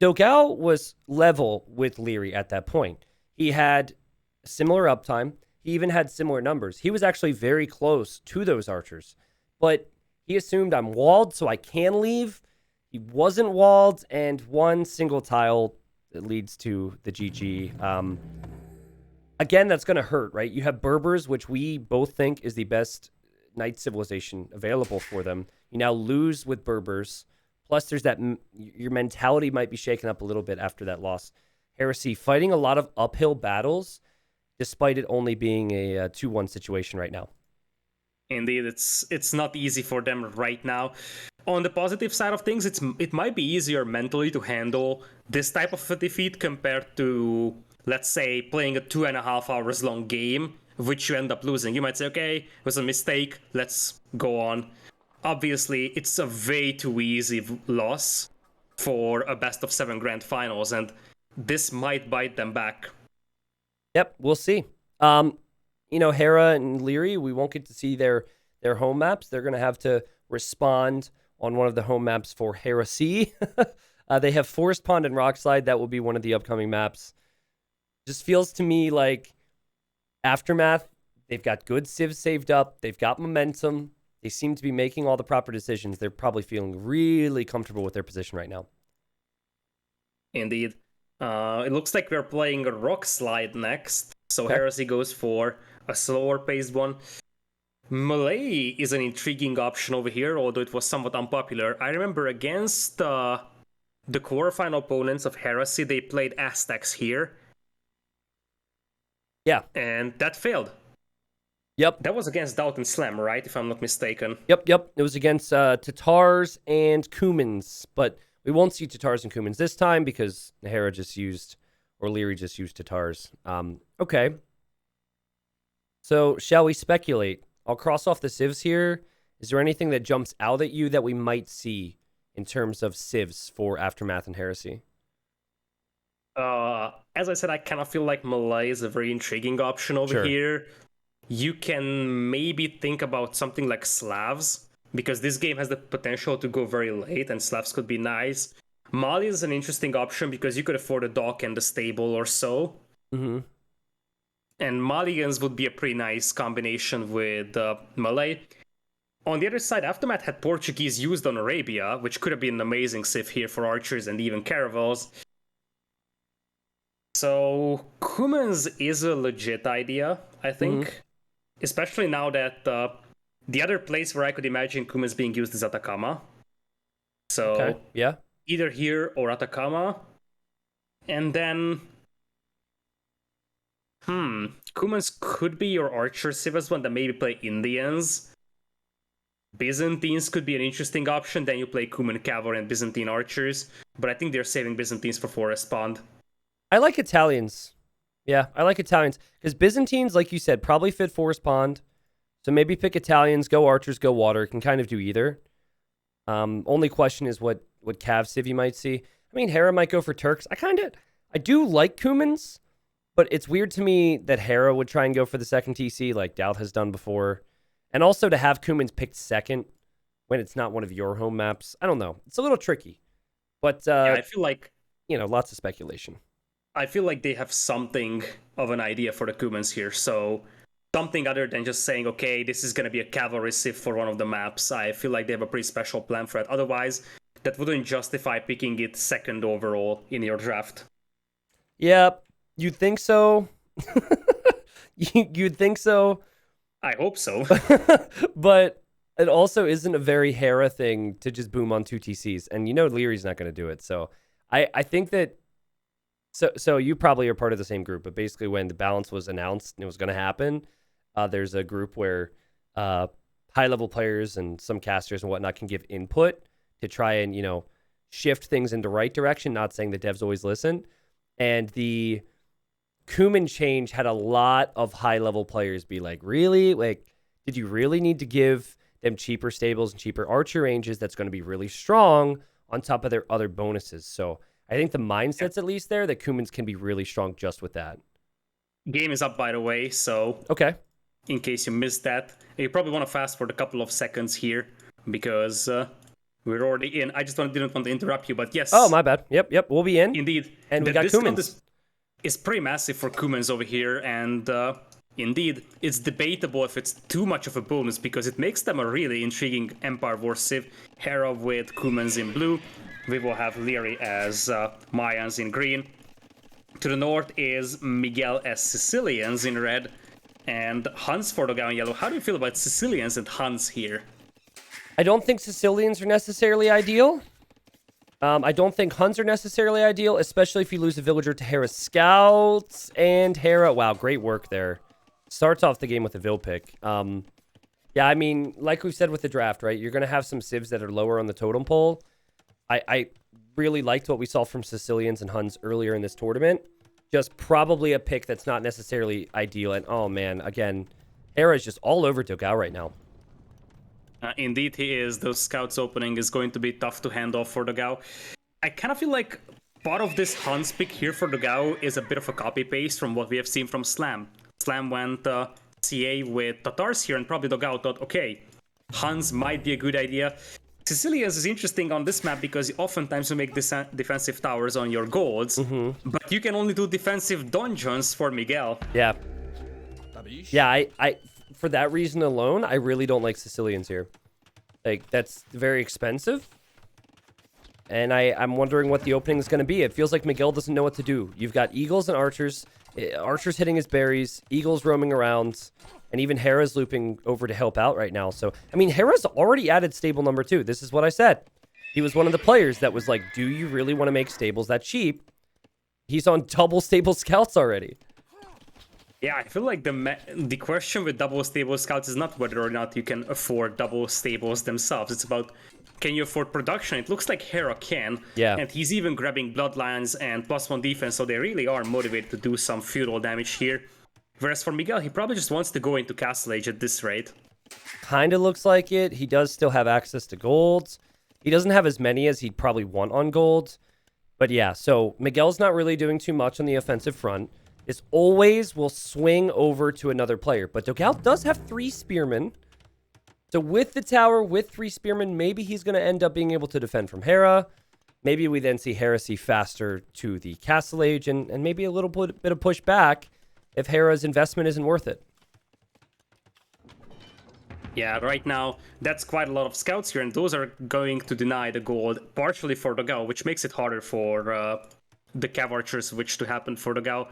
Dogao was level with Leary at that point. He had similar uptime. He even had similar numbers. He was actually very close to those archers, but he assumed I'm walled, so I can leave. He wasn't walled, and one single tile leads to the GG. Again, that's going to hurt, right? You have Berbers, which we both think is the best knight civilization available for them. You now lose with Berbers. Plus, there's that your mentality might be shaken up a little bit after that loss. Heresy fighting a lot of uphill battles, despite it only being a 2-1 situation right now. Indeed, it's not easy for them right now. On the positive side of things, it might be easier mentally to handle this type of a defeat compared to, let's say, playing a 2.5 hours long game, which you end up losing. You might say, okay, it was a mistake, let's go on. Obviously, it's a way too easy loss for a best of 7 grand finals, and this might bite them back. Yep, we'll see. You know, Hera and Leary, we won't get to see their home maps. They're going to have to respond on one of the home maps for Heresy. They have Forest Pond and Rockslide. That will be one of the upcoming maps. Just feels to me like Aftermath, they've got good civs saved up. They've got momentum. They seem to be making all the proper decisions. They're probably feeling really comfortable with their position right now. Indeed. It looks like we're playing a Rockslide next. So Okay. Heresy goes for a slower paced one. Melee is an intriguing option over here, although it was somewhat unpopular. I remember against the quarterfinal opponents of Heresy, they played Aztecs here. Yeah. And that failed. Yep. That was against Dalton Slam, right? If I'm not mistaken. Yep. It was against Tatars and Cumans, but we won't see Tatars and Cumans this time because Hera just used, or Leary just used Tatars. Okay. So, shall we speculate? I'll cross off the civs here. Is there anything that jumps out at you that we might see in terms of civs for Aftermath and Heresy? As I said, I kind of feel like Malay is a very intriguing option over Sure. here. You can maybe think about something like Slavs, because this game has the potential to go very late, and Slavs could be nice. Mali is an interesting option because you could afford a dock and a stable or so. Mm-hmm. And Maligans would be a pretty nice combination with Malay. On the other side, Aftermath had Portuguese used on Arabia, which could have been an amazing civ here for archers and even caravels. So Cumans is a legit idea, I think. Especially now that the other place where I could imagine Cumans being used is Atacama. So Okay. Yeah. either here or Atacama. And then Cumans could be your archer civ one that maybe play Indians. Byzantines could be an interesting option. Then you play Cuman cavalry and Byzantine archers. But I think they're saving Byzantines for Forest Pond. I like Italians. Yeah, I like Italians. Because Byzantines, like you said, probably fit Forest Pond. So maybe pick Italians, go archers, go water. Can kind of do either. Only question is what Cav civ you might see. I mean, Hera might go for Turks. I do like Cumans, but it's weird to me that Hera would try and go for the second TC like Doubt has done before. And also to have Cumans picked second when it's not one of your home maps. I don't know. It's a little tricky. But, Yeah, I feel like lots of speculation. they have something of an idea for the Cumans here. So something other than just saying, okay, this is going to be a cavalry civ for one of the maps. I feel like they have a pretty special plan for it. Otherwise, that wouldn't justify picking it second overall in your draft. Yeah, you'd think so. You'd think so. I hope so. But it also isn't a very Hera thing to just boom on 2 TCs. And Leary's not going to do it. So I think that... So you probably are part of the same group, but basically when the balance was announced and it was going to happen, there's a group where high-level players and some casters and whatnot can give input to try and, shift things in the right direction, not saying that devs always listen. And the Cuman change had a lot of high-level players be like, really? Like, did you really need to give them cheaper stables and cheaper archer ranges that's going to be really strong on top of their other bonuses? So I think the mindset's at least there that Cumans can be really strong just with that. Game is up, by the way, so Okay. in case you missed that, you probably want to fast forward a couple of seconds here because we're already in. I just didn't want to interrupt you, but yes. Oh, my bad. Yep. We'll be in. Indeed. And we the got discount Cumans. is pretty massive for Cumans over here, and indeed, it's debatable if it's too much of a bonus because it makes them a really intriguing Empire War civ. Hera with Cumans in blue. We will have Leary as Mayans in green. To the north is Miguel as Sicilians in red, and Huns for Dogao in yellow. How do you feel about Sicilians and Huns here? I don't think Sicilians are necessarily ideal. I don't think Huns are necessarily ideal, especially if you lose a villager to Hera Scouts and Hera. Wow, great work there. Starts off the game with a Vil pick. Yeah, I mean, like we said with the draft, right? You're going to have some civs that are lower on the totem pole. I really liked what we saw from Sicilians and Huns earlier in this tournament. Just probably a pick that's not necessarily ideal. And, oh, man, again, Hera is just all over Dogao right now. Indeed, he is. The Scouts opening is going to be tough to hand off for Dogao. I kind of feel like part of this Huns pick here for Dogao is a bit of a copy-paste from what we have seen from Slam. Slam went CA with Tatars here, and probably Dogao thought, okay, Huns might be a good idea. Sicilians is interesting on this map because oftentimes you make defensive towers on your golds, but you can only do defensive dungeons for Miguel. Yeah. Yeah, I for that reason alone, I really don't like Sicilians here. Like, that's very expensive. And I'm wondering what the opening is going to be. It feels like Miguel doesn't know what to do. You've got Eagles and Archers. Archers hitting his berries. Eagles roaming around. And even Hera's looping over to help out right now. So, I mean, Hera's already added stable number 2. This is what I said. He was one of the players that was like, do you really want to make stables that cheap? He's on double stable scouts already. Yeah, I feel like the question with double stable scouts is not whether or not you can afford double stables themselves. It's about, can you afford production? It looks like Hera can. Yeah. And he's even grabbing Bloodlines and +1 defense, so they really are motivated to do some feudal damage here. Whereas for Miguel, he probably just wants to go into Castle Age at this rate. Kind of looks like it. He does still have access to golds. He doesn't have as many as he'd probably want on gold. But yeah, so Miguel's not really doing too much on the offensive front. This always will swing over to another player. But Dogal does have 3 spearmen. So with the tower, with 3 spearmen, maybe he's going to end up being able to defend from Hera. Maybe we then see Heresy faster to the Castle Age and maybe a little bit of pushback if Hera's investment isn't worth it. Yeah, right now, that's quite a lot of scouts here, and those are going to deny the gold, partially for Dogal, which makes it harder for the Cav Archer switch to happen for Dogal.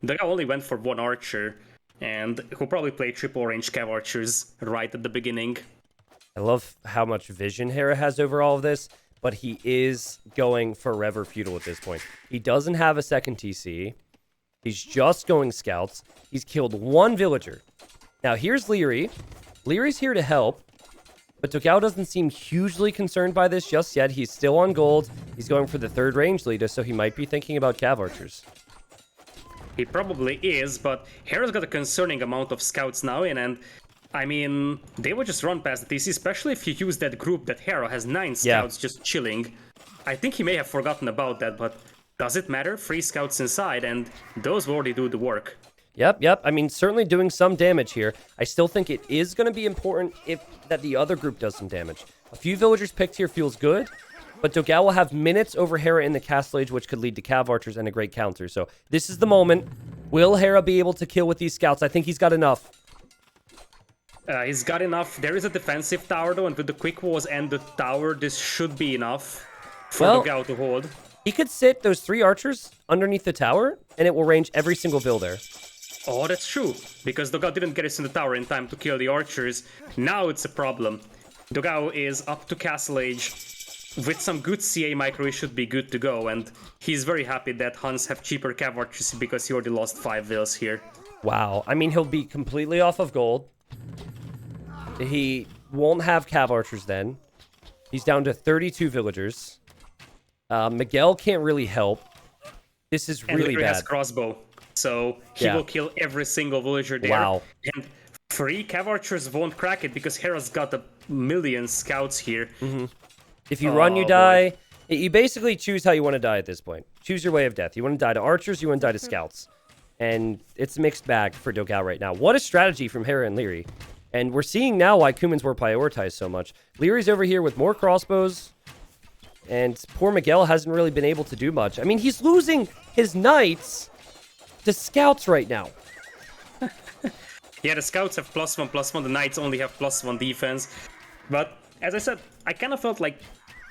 Dogal only went for 1 Archer, and he'll probably play triple range Cav Archers right at the beginning. I love how much vision Hera has over all of this, but he is going forever feudal at this point. He doesn't have a second TC. He's just going scouts. He's killed 1 villager. Now here's Leary. Leary's here to help, but Dogal doesn't seem hugely concerned by this just yet. He's still on gold. He's going for the 3rd range leader, so he might be thinking about Cav Archers. He probably is, but Hera's got a concerning amount of scouts now in, and I mean, they would just run past the TC, especially if you use that group that Hera has 9 scouts just chilling. I think he may have forgotten about that, but does it matter? 3 scouts inside, and those will already do the work. Yep. I mean, certainly doing some damage here. I still think it is going to be important that the other group does some damage. A few villagers picked here feels good, but Dogal will have minutes over Hera in the Castle Age, which could lead to Cav Archers and a great counter. So this is the moment. Will Hera be able to kill with these scouts? I think he's got enough. He's got enough. There is a defensive tower, though, and with the quick walls and the tower, this should be enough for Dogal to hold. He could sit those 3 archers underneath the tower, and it will range every single vill there. Oh, that's true, because Dogal didn't get us in the tower in time to kill the archers. Now it's a problem. Dogal is up to Castle Age. With some good CA micro, he should be good to go, and he's very happy that Huns have cheaper Cav Archers because he already lost 5 vills here. Wow. I mean, he'll be completely off of gold. He won't have Cav Archers then. He's down to 32 villagers. Miguel can't really help. This is really bad. He has crossbow, so he will kill every single villager there. Wow. And 3 Cav Archers won't crack it because Hera's got a million scouts here. If you run, you die. You basically choose how you want to die at this point. Choose your way of death. You want to die to archers, you want to die to scouts. And it's a mixed bag for Dogal right now. What a strategy from Hera and Leary. And we're seeing now why Cumans were prioritized so much. Leary's over here with more crossbows. And poor Miguel hasn't really been able to do much. I mean, he's losing his knights to scouts right now. Yeah, the scouts have +1/+1. The knights only have +1 defense. But as I said, I kind of felt like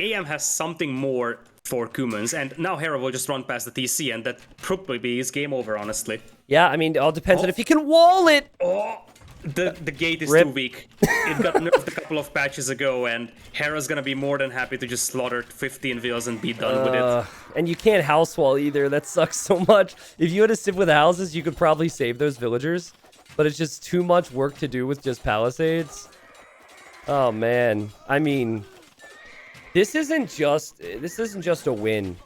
AM has something more for Cumans. And now Hera will just run past the TC, and that probably be his game over, honestly. Yeah, I mean, it all depends on if he can wall it. The gate is Rip. too weak. It got nerfed a couple of patches ago, and Hera's gonna be more than happy to just slaughter 15 vills and be done with it. And you can't house wall either. That sucks so much. If you had to sit with houses, you could probably save those villagers. But it's just too much work to do with just palisades. Oh, man. I mean, this isn't just a win.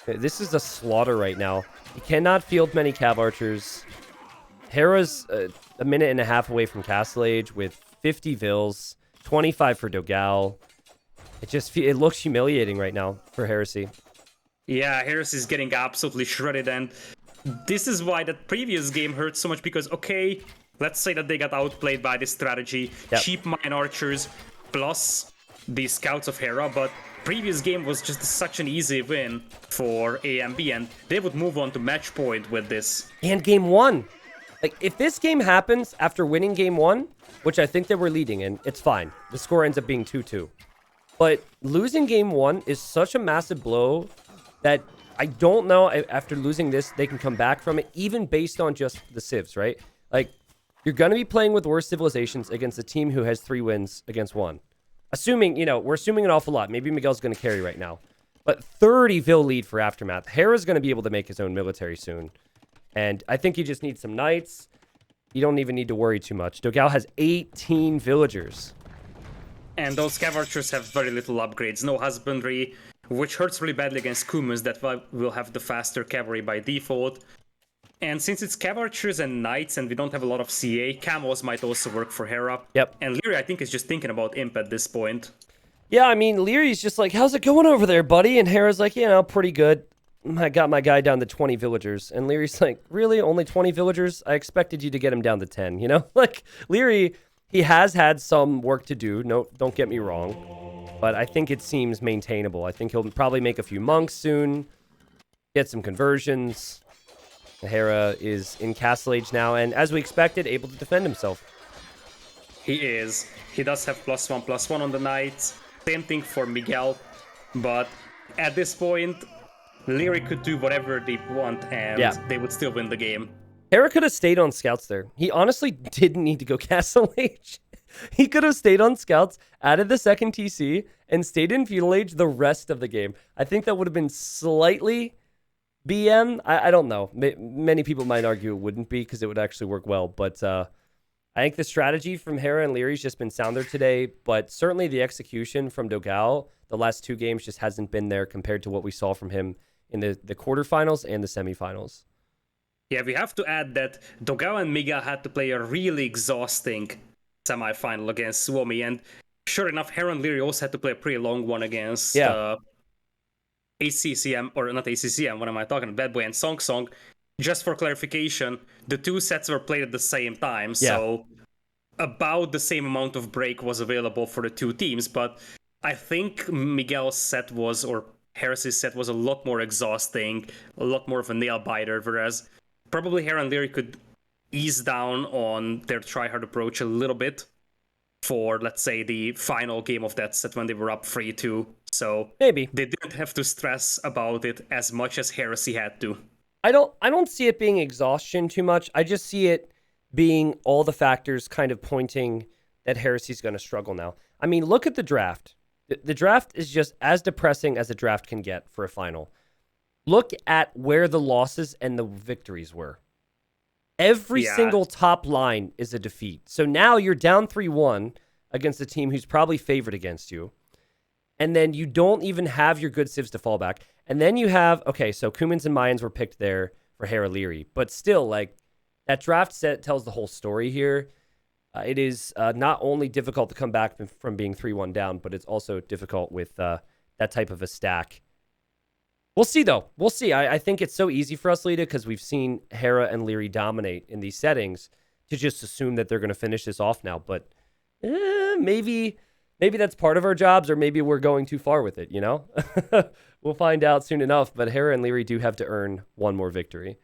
This is a slaughter right now. He cannot field many Cav Archers. Hera's a minute and a half away from Castle Age with 50 vills, 25 for Dogal. It looks humiliating right now for Heresy. Yeah, Heresy's getting absolutely shredded, and this is why that previous game hurt so much, because, okay, let's say that they got outplayed by this strategy. Yep. Cheap mine archers plus the scouts of Hera, but previous game was just such an easy win for AMB, and they would move on to match point with this. And game 1. Like, if this game happens after winning game 1, which I think they were leading in, it's fine. The score ends up being 2-2. But losing game 1 is such a massive blow that I don't know if after losing this, they can come back from it, even based on just the civs, right? Like, you're going to be playing with worse civilizations against a team who has 3 wins against 1. Assuming, we're assuming an awful lot. Maybe Miguel's going to carry right now. But 30 Vil lead for Aftermath. Hera's going to be able to make his own military soon. And I think he just needs some knights. You don't even need to worry too much. Dogal has 18 villagers. And those Cav Archers have very little upgrades. No husbandry, which hurts really badly against Cumans that will have the faster cavalry by default. And since it's Cav Archers and Knights and we don't have a lot of CA, Camels might also work for Hera. Yep. And Leary, I think, is just thinking about Imp at this point. Yeah, I mean, Leary's just like, how's it going over there, buddy? And Hera's like, pretty good. I got my guy down to 20 villagers. And Leary's like, really? Only 20 villagers? I expected you to get him down to 10, you know? Like, Leary, he has had some work to do. No, don't get me wrong. But I think it seems maintainable. I think he'll probably make a few monks soon, get some conversions. Hera is in Castle Age now, and as we expected, able to defend himself. He is. He does have +1/+1 on the Knights. Same thing for Miguel. But at this point, Leary could do whatever they want, and they would still win the game. Hera could have stayed on scouts there. He honestly didn't need to go Castle Age. He could have stayed on scouts, added the second TC, and stayed in Feudal Age the rest of the game. I think that would have been slightly BM. I don't know. Many people might argue it wouldn't be because it would actually work well. But I think the strategy from Hera and Leary's just been sounder today. But certainly the execution from Dogao the last 2 games just hasn't been there compared to what we saw from him in the quarterfinals and the semifinals. Yeah, we have to add that Dogao and Miguel had to play a really exhausting semifinal against Suomi. And sure enough, Hera and Leary also had to play a pretty long one against... ACCM, or not ACCM, what am I talking about? Bad Boy and Song Song. Just for clarification, the 2 sets were played at the same time, so about the same amount of break was available for the 2 teams, but I think Miguel's set was, or Heresy's set was a lot more exhausting, a lot more of a nail biter, whereas probably Hera and Leary could ease down on their tryhard approach a little bit for, let's say, the final game of that set when they were up 3-2. So maybe they didn't have to stress about it as much as Heresy had to. I don't see it being exhaustion too much. I just see it being all the factors kind of pointing that Heresy's going to struggle now. I mean, look at the draft. The draft is just as depressing as a draft can get for a final. Look at where the losses and the victories were. Every single top line is a defeat. So now you're down 3-1 against a team who's probably favored against you. And then you don't even have your good civs to fall back. And then you have, okay, so Kumans and Mayans were picked there for Hera Leary. But still, like, that draft set tells the whole story here. It is not only difficult to come back from being 3-1 down, but it's also difficult with that type of a stack. We'll see, though. We'll see. I think it's so easy for us, Lita, because we've seen Hera and Leary dominate in these settings to just assume that they're going to finish this off now. But maybe that's part of our jobs, or maybe we're going too far with it, you know? We'll find out soon enough, but Hera and Leary do have to earn one more victory.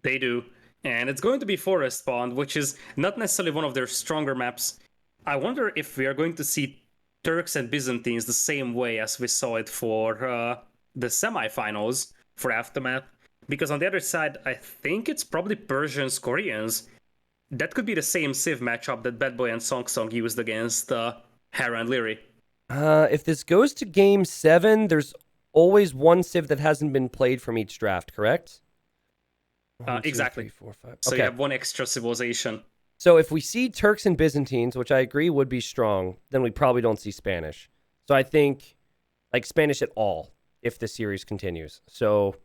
They do. And it's going to be Forest Pond, which is not necessarily one of their stronger maps. I wonder if we are going to see Turks and Byzantines the same way as we saw it for the semifinals for Aftermath. Because on the other side, I think it's probably Persians, Koreans. That could be the same Civ matchup that Bad Boy and Song Song used against Hera and Leary. If this goes to Game 7, there's always one Civ that hasn't been played from each draft, correct? 1, 2, exactly. 3, 4, 5. So okay. You have one extra civilization. So if we see Turks and Byzantines, which I agree would be strong, then we probably don't see Spanish. So I think, like, Spanish at all if the series continues. So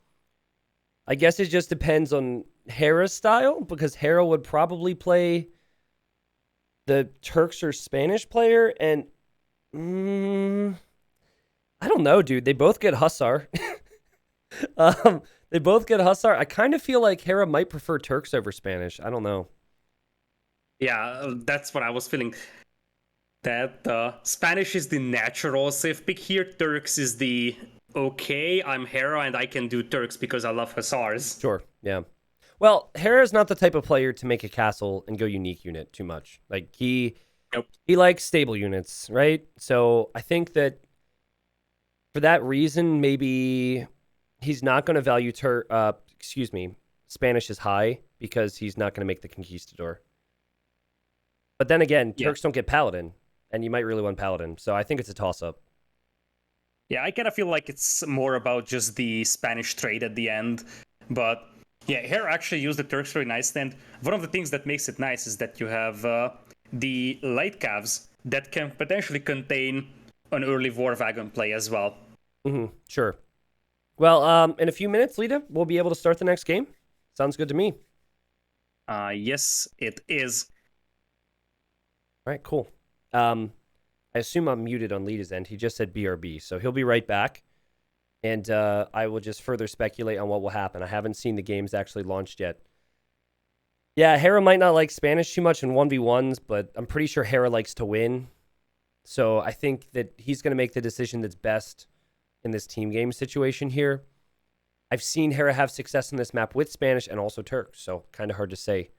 I guess it just depends on Hera's style, because Hera would probably play the Turks or Spanish player, and I don't know, dude. They both get Hussar. They both get Hussar. I kind of feel like Hera might prefer Turks over Spanish. I don't know. Yeah, that's what I was feeling. That Spanish is the natural safe pick here. Turks is the, okay, I'm Hera and I can do Turks because I love Hussars. Sure, yeah. Well, Hera's not the type of player to make a castle and go unique unit too much. Like, he likes stable units, right? So I think that for that reason, maybe he's not going to value Spanish as high, because he's not going to make the Conquistador. But then again, Turks don't get Paladin, and you might really want Paladin. So I think it's a toss-up. Yeah, I kind of feel like it's more about just the Spanish trade at the end. But yeah, Hera actually used the Turks very nicely. And one of the things that makes it nice is that you have the light calves that can potentially contain an early War Wagon play as well. Mm-hmm, sure. Well, in a few minutes, Lita, we'll be able to start the next game. Sounds good to me. Yes, it is. All right, cool. I assume I'm muted on Lita's end. He just said BRB, so he'll be right back. And I will just further speculate on what will happen. I haven't seen the games actually launched yet. Yeah, Hera might not like Spanish too much in 1v1s, but I'm pretty sure Hera likes to win. So I think that he's going to make the decision that's best in this team game situation here. I've seen Hera have success in this map with Spanish and also Turk, so kind of hard to say.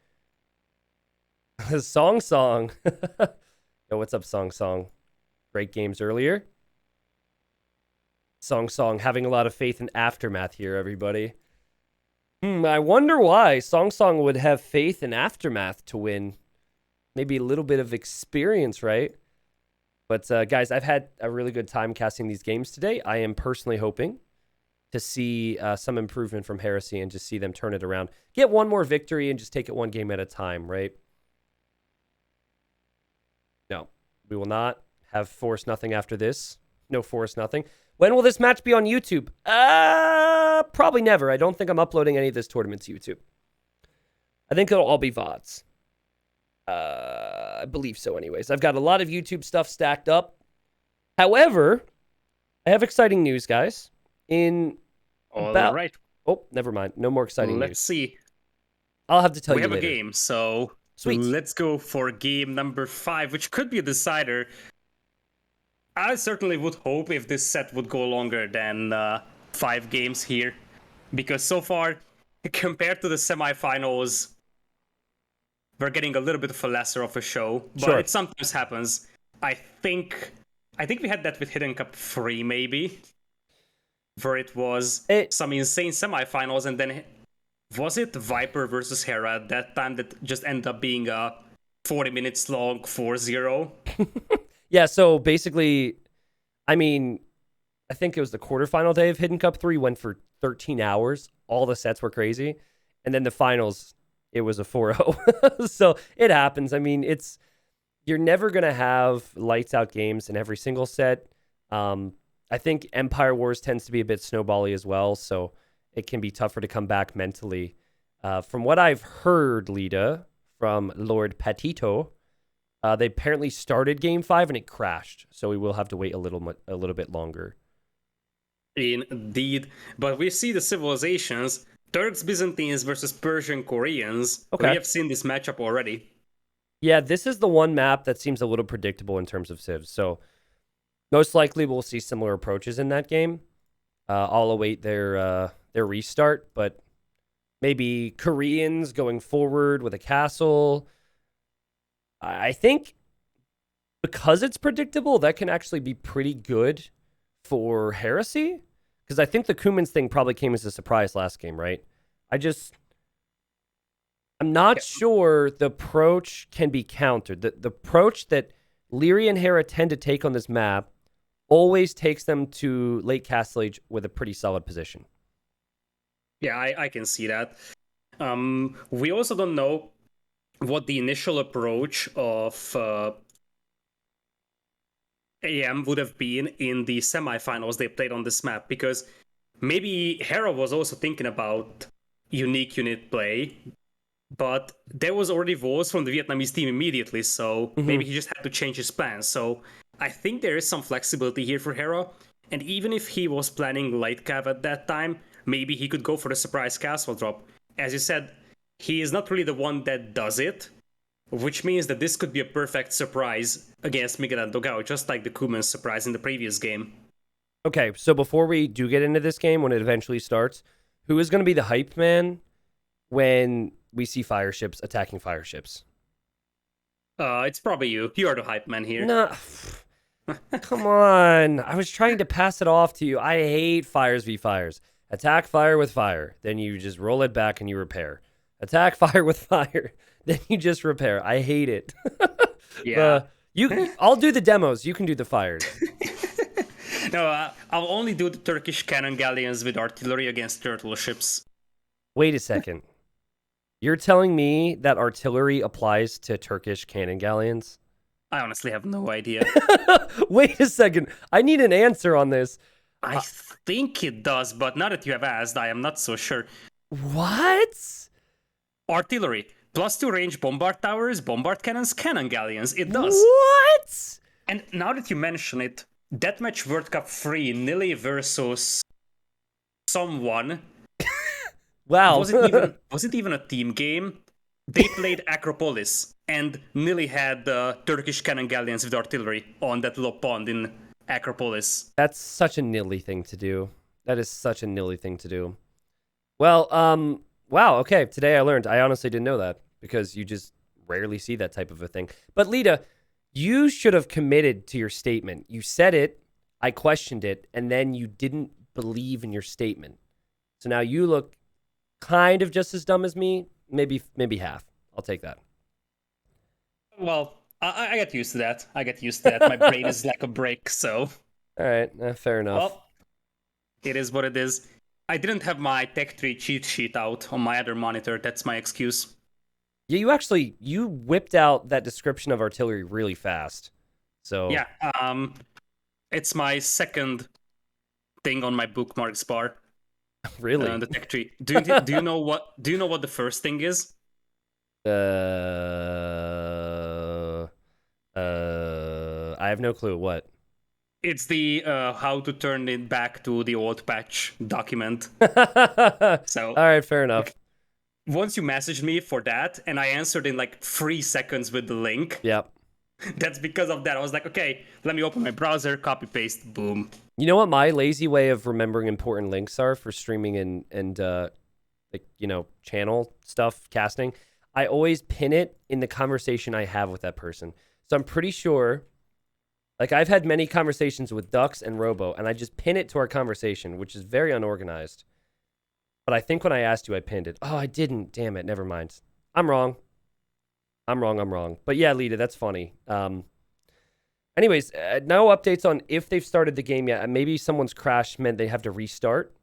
Song. Yo, what's up, Song? Great games earlier. Song, having a lot of faith in Aftermath here, everybody. I wonder why Song would have faith in Aftermath to win. Maybe a little bit of experience, right? But guys, I've had a really good time casting these games today. I am personally hoping to see some improvement from Heresy and just see them turn it around. Get one more victory and just take it one game at a time, right? No, we will not have Force Nothing after this. No Force Nothing. When will this match be on YouTube? Probably never. I don't think I'm uploading any of this tournament to YouTube. I think it'll all be VODs. I believe so anyways. I've got a lot of YouTube stuff stacked up. However, I have exciting news, guys. All right. Oh, never mind. No more exciting news. Let's see. I'll have to tell you later. We have a game, so Sweet. Let's go for game number 5, which could be a decider. I certainly would hope if this set would go longer than 5 games here, because so far, compared to the semifinals, we're getting a little bit of a lesser of a show, but Sure. It sometimes happens. I think we had that with Hidden Cup 3, maybe, where it was some insane semifinals, and then was it Viper versus Hera at that time that just ended up being a 40 minutes long 4-0? Yeah, so basically, I mean, I think it was the quarterfinal day of Hidden Cup 3, went for 13 hours. All the sets were crazy. And then the finals, it was a 4-0. So it happens. I mean, you're never going to have lights out games in every single set. I think Empire Wars tends to be a bit snowbally as well, so it can be tougher to come back mentally. From what I've heard, Lita, from Lord Patito, they apparently started Game 5 and it crashed, so we will have to wait a little bit longer. Indeed, but we see the civilizations, Turks, Byzantines versus Persian, Koreans. Okay. We have seen this matchup already. Yeah, this is the one map that seems a little predictable in terms of civs, so most likely we'll see similar approaches in that game. I'll await their restart, but maybe Koreans going forward with a castle. I think because it's predictable, that can actually be pretty good for Heresy. Because I think the Kumans thing probably came as a surprise last game, right? I'm not sure the approach can be countered. The approach that Leary and Hera tend to take on this map always takes them to late Castle Age with a pretty solid position. Yeah, I can see that. We also don't know what the initial approach of AM would have been in the semifinals they played on this map, because maybe Hera was also thinking about unique unit play, but there was already votes from the Vietnamese team immediately, so maybe he just had to change his plans. So I think there is some flexibility here for Hera, and even if he was planning light cav at that time, maybe he could go for the surprise castle drop. As you said, he is not really the one that does it, which means that this could be a perfect surprise against Miguel and Dogao, just like the Kumans surprise in the previous game. Okay, so before we do get into this game, when it eventually starts, who is going to be the hype man when we see fire ships attacking fire ships? It's probably you. You are the hype man here. Nah, come on. I was trying to pass it off to you. I hate fires v fires. Attack fire with fire. Then you just roll it back and you repair. Attack fire with fire. Then you just repair. I hate it. Yeah. I'll do the demos. You can do the fires. No, I'll only do the Turkish cannon galleons with artillery against turtle ships. Wait a second. You're telling me that artillery applies to Turkish cannon galleons? I honestly have no idea. Wait a second. I need an answer on this. I think it does, but now that you have asked, I am not so sure. What? artillery. +2 range bombard towers, bombard cannons, cannon galleons. It does. What? And now that you mention it, Deathmatch World Cup 3, Nilly versus someone. Wow. Was it even a team game? They played Acropolis, and Nilly had Turkish cannon galleons with artillery on that little pond in Acropolis. That's such a nilly thing to do. That is such a nilly thing to do. Well, wow, okay. Today I learned. I honestly didn't know that because you just rarely see that type of a thing. But Lita, you should have committed to your statement. You said it, I questioned it, and then you didn't believe in your statement. So now you look kind of just as dumb as me, maybe half. I'll take that. Well, I get used to that. My brain is like a brick, so... All right, fair enough. Well, it is what it is. I didn't have my Tech 3 cheat sheet out on my other monitor. That's my excuse. Yeah, you whipped out that description of artillery really fast. So yeah, it's my second thing on my bookmarks bar. Really? The Tech 3. Do you know what the first thing is? I have no clue. What? It's the how to turn it back to the old patch document. So all right, fair enough. Once you messaged me for that, and I answered in like 3 seconds with the link. Yep. That's because of that. I was like, okay, let me open my browser, copy paste, boom. You know what my lazy way of remembering important links are for streaming and like, you know, channel stuff, casting? I always pin it in the conversation I have with that person. So I'm pretty sure, like, I've had many conversations with Dux and Robo, and I just pin it to our conversation, which is very unorganized. But I think when I asked you, I pinned it. Oh, I didn't. Damn it. Never mind. I'm wrong. But yeah, Lita, that's funny. Anyways, no updates on if they've started the game yet. Maybe someone's crash meant they have to restart.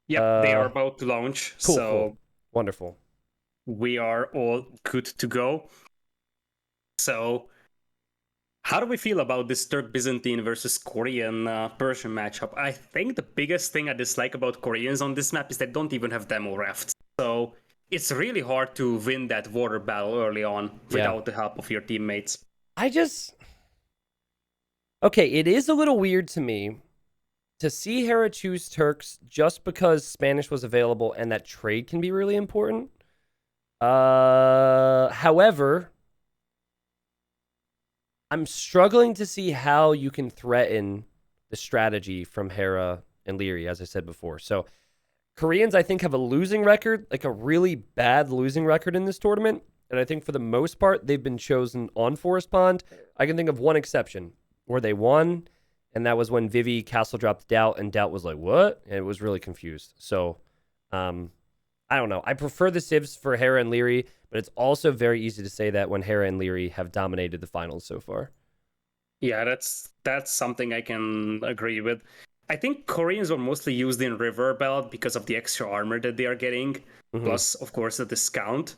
Yep, they are about to launch. Cool. Wonderful. We are all good to go. So, how do we feel about this Turk-Byzantine versus Korean-Persian matchup? I think the biggest thing I dislike about Koreans on this map is they don't even have demo rafts. So, it's really hard to win that water battle early on without the help of your teammates. Okay, it is a little weird to me to see Hera choose Turks just because Spanish was available and that trade can be really important. However, I'm struggling to see how you can threaten the strategy from Hera and Leary, as I said before. So, Koreans, I think, have a losing record, like a really bad losing record in this tournament. And I think for the most part, they've been chosen on Forest Pond. I can think of one exception where they won, and that was when Vivi castle dropped Doubt, and Doubt was like, what? And it was really confused. So, I don't know. I prefer the civs for Hera and Leary, but it's also very easy to say that when Hera and Leary have dominated the finals so far. Yeah, that's something I can agree with. I think Koreans were mostly used in River Belt because of the extra armor that they are getting, plus, of course, the discount.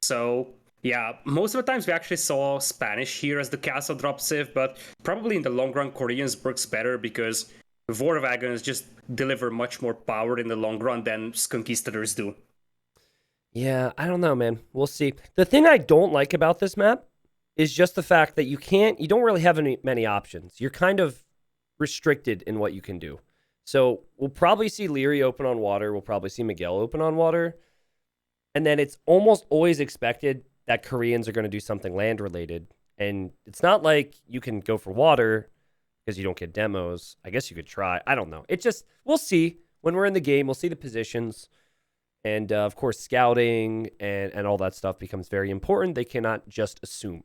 So, yeah, most of the times we actually saw Spanish here as the castle drop civ, but probably in the long run, Koreans works better because War Wagons just deliver much more power in the long run than Conquistadors do. Yeah, I don't know, man. We'll see. The thing I don't like about this map is just the fact that you don't really have many options. You're kind of restricted in what you can do. So we'll probably see Leary open on water. We'll probably see Miguel open on water. And then it's almost always expected that Koreans are going to do something land related. And it's not like you can go for water because you don't get demos. I guess you could try. I don't know. We'll see. When we're in the game, we'll see the positions. And of course, scouting and all that stuff becomes very important. They cannot just assume.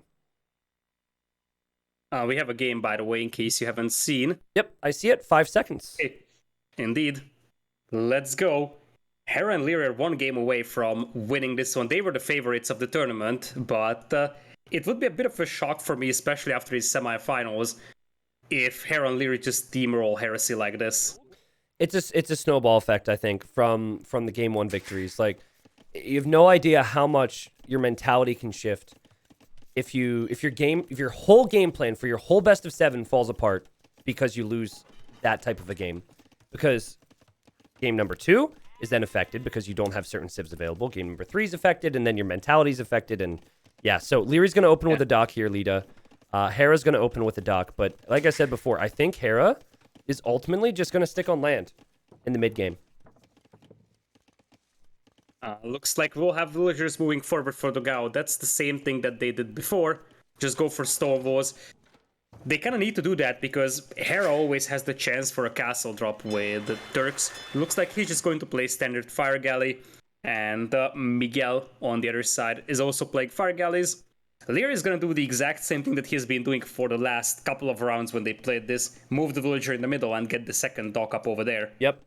We have a game, by the way, in case you haven't seen. Yep, I see it. 5 seconds. Indeed. Let's go. Hera and Leary are one game away from winning this one. They were the favorites of the tournament, but it would be a bit of a shock for me, especially after these semifinals, if Hera and Leary just steamroll Heresy like this. It's a snowball effect, I think, from the game one victories. Like, you have no idea how much your mentality can shift if your whole game plan for your whole best of 7 falls apart because you lose that type of a game. Because game number 2, is then affected because you don't have certain civs available. Game number 3 is affected, and then your mentality is affected. And yeah, so Leary's going to open with a dock here, Lita. Hera's going to open with a dock. But like I said before, I think Hera is ultimately just going to stick on land in the mid game. Looks like we'll have villagers moving forward for Dogao. That's the same thing that they did before. Just go for stone walls. They kind of need to do that because Hera always has the chance for a castle drop with the Turks. Looks like he's just going to play standard fire galley. And Miguel on the other side is also playing fire galleys. Leary is going to do the exact same thing that he's been doing for the last couple of rounds when they played this. Move the villager in the middle and get the second dock up over there. Yep.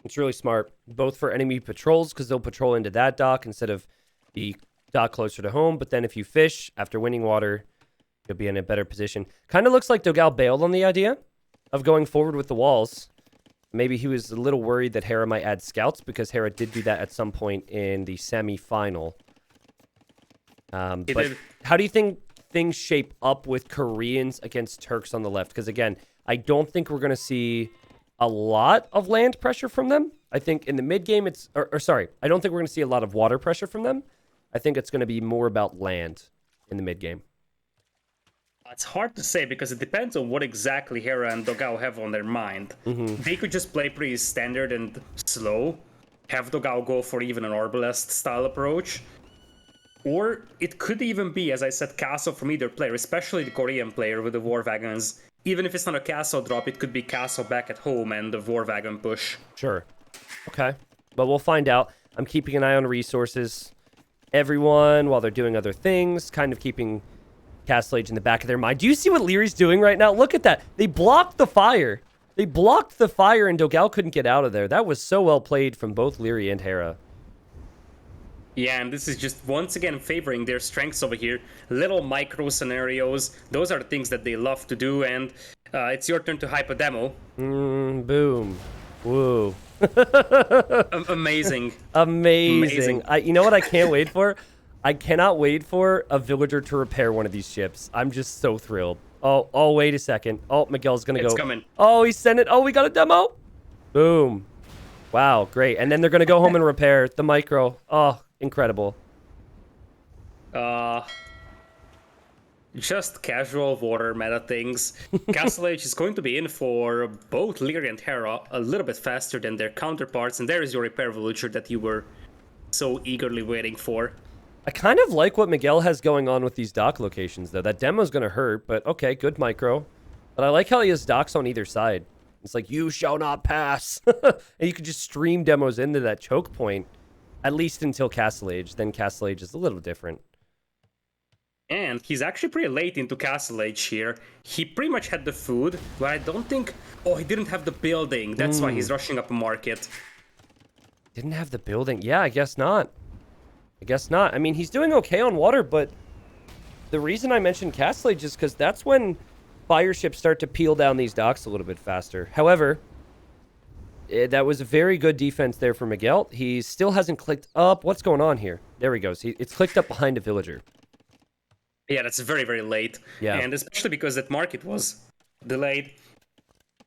It's really smart, both for enemy patrols, because they'll patrol into that dock instead of the dock closer to home. But then if you fish after winning water, you'll be in a better position. Kind of looks like Dogao bailed on the idea of going forward with the walls. Maybe he was a little worried that Hera might add scouts, because Hera did do that at some point in the semi-final. But how do you think things shape up with Koreans against Turks on the left? Because again, I don't think we're going to see a lot of land pressure from them. I think in the mid game, I don't think we're going to see a lot of water pressure from them. I think it's going to be more about land in the mid game. It's hard to say because it depends on what exactly Hera and Dogao have on their mind. They could just play pretty standard and slow, have Dogao go for even an Arbalest style approach. Or it could even be, as I said, castle from either player, especially the Korean player with the War Wagons. Even if it's not a castle drop, it could be castle back at home and the War Wagon push. Sure. Okay. But we'll find out. I'm keeping an eye on resources. Everyone, while they're doing other things, kind of keeping Castle Age in the back of their mind. Do you see what Leary's doing right now? Look at that. They blocked the fire. They blocked the fire and Dogao couldn't get out of there. That was so well played from both Leary and Hera. Yeah, and this is just once again favoring their strengths over here. Little micro scenarios. Those are the things that they love to do. And it's your turn to hype a demo. Boom. Woo. Amazing. Amazing. You know what I can't wait for? I cannot wait for a villager to repair one of these ships. I'm just so thrilled. Oh, wait a second. Oh, Miguel's going to go. It's coming. Oh, he sent it. Oh, we got a demo. Boom. Wow, great. And then they're going to go home and repair the micro. Oh, incredible. Just casual water meta things. Castle Age is going to be in for both Leary and Hera a little bit faster than their counterparts. And there is your repair villager that you were so eagerly waiting for. I kind of like what Miguel has going on with these dock locations, though. That demo's going to hurt, but okay, good micro. But I like how he has docks on either side. It's like, you shall not pass. And you could just stream demos into that choke point, at least until Castle Age. Then Castle Age is a little different. And he's actually pretty late into Castle Age here. He pretty much had the food, but I don't think... Oh, he didn't have the building. That's why he's rushing up a market. Didn't have the building. Yeah, I guess not. I guess not. I mean, he's doing okay on water, but the reason I mentioned Castle Age is because that's when fire ships start to peel down these docks a little bit faster. However, that was a very good defense there for Miguel. He still hasn't clicked up. What's going on here? There he goes. It's clicked up behind a villager. Yeah, that's very, very late. Yeah. And especially because that market was delayed.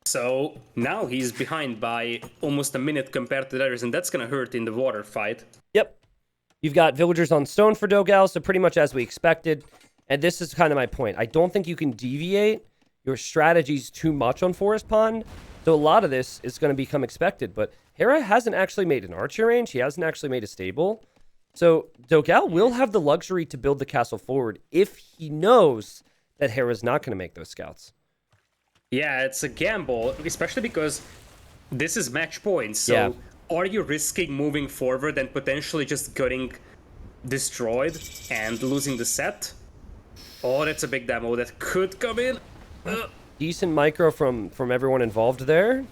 So now he's behind by almost a minute compared to the others, and that's going to hurt in the water fight. Yep. You've got villagers on stone for Dogao, so pretty much as we expected. And this is kind of my point. I don't think you can deviate your strategies too much on Forest Pond. So a lot of this is going to become expected. But Hera hasn't actually made an archer range. He hasn't actually made a stable. So Dogao will have the luxury to build the castle forward if he knows that Hera's not going to make those scouts. Yeah, it's a gamble, especially because this is match points. So Yeah. Are you risking moving forward and potentially just getting destroyed and losing the set? Oh, that's a big demo that could come in. Decent micro from everyone involved there.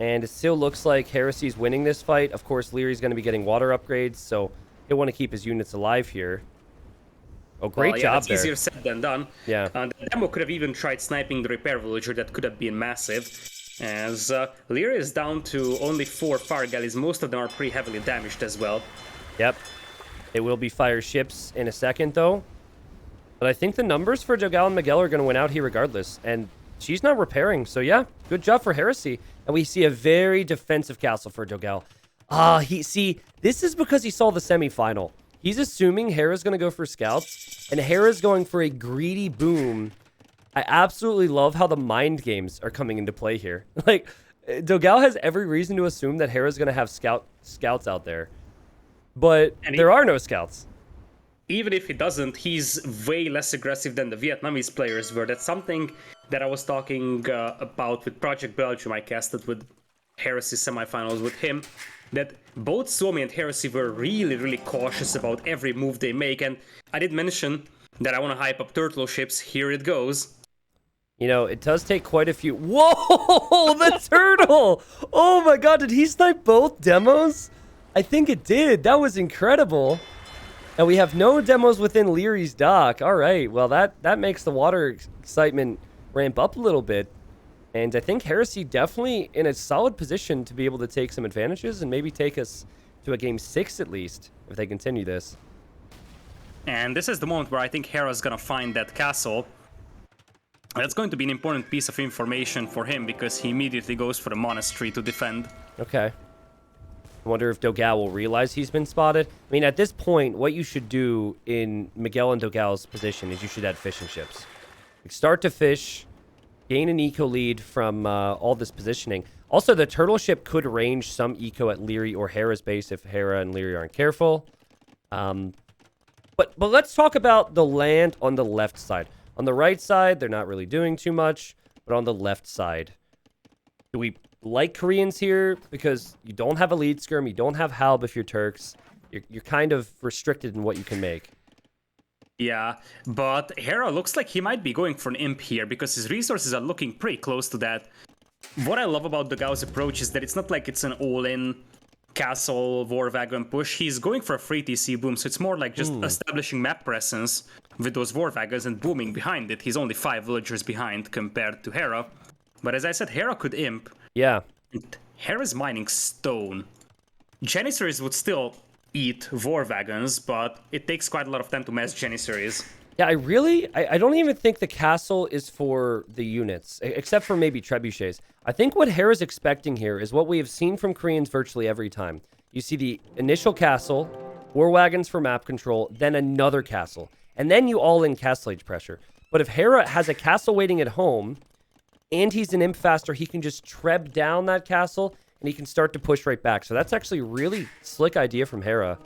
And it still looks like Heresy's winning this fight. Of course, Leary's going to be getting water upgrades, so he'll want to keep his units alive here. Oh, great job that's there. Easier said than done. Yeah. The demo could have even tried sniping the repair villager. That could have been massive. As Leary is down to only 4 fire galleys. Most of them are pretty heavily damaged as well. Yep. It will be fire ships in a second, though. But I think the numbers for Dogao and Miguel are going to win out here regardless. And she's not repairing. So, yeah, good job for Heresy. And we see a very defensive castle for Dogao. This is because he saw the semifinal. He's assuming Hera's going to go for scouts, and Hera's going for a greedy boom. I absolutely love how the mind games are coming into play here. Like, Dogal has every reason to assume that Hera's going to have scouts out there. But there are no scouts. Even if he doesn't, he's way less aggressive than the Vietnamese players were. That's something that I was talking about with Project Belgium. I casted with Heresy semifinals with him. That both Suomi and Heresy were really, really cautious about every move they make. And I did mention that I want to hype up turtle ships. Here it goes. You know, it does take quite a few. Whoa, the turtle! Oh my god, did he snipe both demos? I think it did. That was incredible. And we have no demos within Leary's dock. All right, well, that makes the water excitement ramp up a little bit. And I think Heresy definitely in a solid position to be able to take some advantages and maybe take us to a game 6 at least, if they continue this. And this is the moment where I think Hera's gonna find that castle. That's going to be an important piece of information for him because he immediately goes for the monastery to defend. Okay. I wonder if Dogal will realize he's been spotted. I mean, at this point, what you should do in Miguel and Dogal's position is you should add fishing ships. Like, start to fish, gain an eco lead from all this positioning. Also, the turtle ship could range some eco at Leary or Hera's base if Hera and Leary aren't careful. But let's talk about the land on the left side. On the right side, they're not really doing too much, but on the left side, do we like Koreans here? Because you don't have a lead skirm, you don't have Halb if you're Turks. You're kind of restricted in what you can make. Yeah, but Hera looks like he might be going for an imp here because his resources are looking pretty close to that. What I love about the Gauss approach is that it's not like it's an all-in castle war wagon push. He's going for a free TC boom, so it's more like just establishing map presence with those war wagons and booming behind it. He's only 5 villagers behind compared to Hera. But as I said, Hera could imp. Yeah. Hera's mining stone. Janissaries would still eat war wagons, but it takes quite a lot of time to mass Janissaries. Yeah, I don't even think the castle is for the units, except for maybe trebuchets. I think what Hera's expecting here is what we have seen from Koreans virtually every time. You see the initial castle, war wagons for map control, then another castle, and then you all in castle age pressure. But if Hera has a castle waiting at home, and he's an imp faster, he can just treb down that castle, and he can start to push right back. So that's actually a really slick idea from Hera.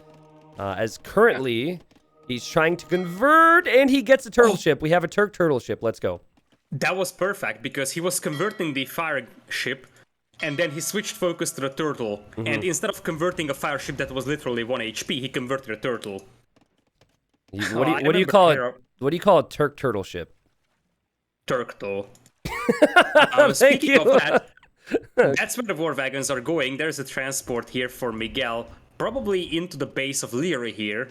As currently, he's trying to convert, and he gets a turtle ship. We have a Turk turtle ship. Let's go. That was perfect, because he was converting the fire ship, and then he switched focus to the turtle. And instead of converting a fire ship that was literally 1 HP, he converted a turtle. What do you call it? What do you call a Turk turtle ship? Turkle. Thank you. Of that, that's where the war wagons are going. There's a transport here for Miguel, probably into the base of Leary here.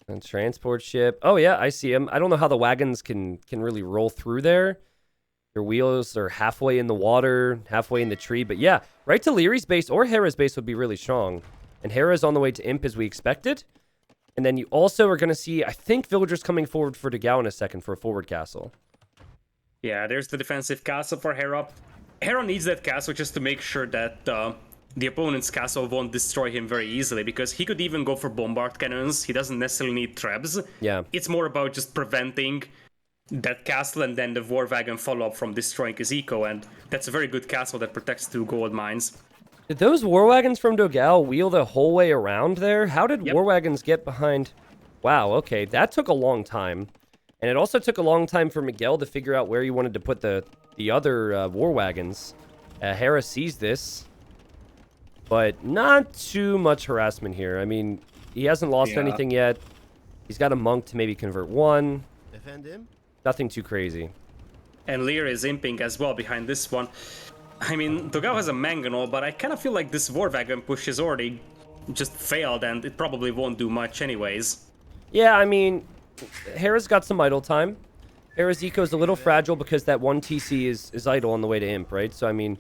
And transport ship. Oh yeah, I see him. I don't know how the wagons can really roll through there. Their wheels are halfway in the water, halfway in the tree. But yeah, right to Leary's base or Hera's base would be really strong. And Hera's on the way to Imp as we expected. And then you also are going to see, I think, villagers coming forward for Degao in a second for a forward castle. Yeah, there's the defensive castle for Hera. Hera needs that castle just to make sure that the opponent's castle won't destroy him very easily, because he could even go for bombard cannons. He doesn't necessarily need trebs. Yeah. It's more about just preventing that castle and then the war wagon follow-up from destroying his eco, and that's a very good castle that protects 2 gold mines. Did those war wagons from Dogal wheel the whole way around there? How did war wagons get behind? Wow, okay, that took a long time. And it also took a long time for Miguel to figure out where he wanted to put the other war wagons. Hera sees this, but not too much harassment here. I mean, he hasn't lost anything yet. He's got a monk to maybe convert 1. Defend him. Nothing too crazy. And Lear is imping as well behind this one. I mean, Dogao has a mangonel, but I kind of feel like this war wagon push is already just failed, and it probably won't do much anyways. Yeah, I mean, Hera's got some idle time. Hera's eco is a little fragile because that 1 TC is idle on the way to Imp, right? So, I mean,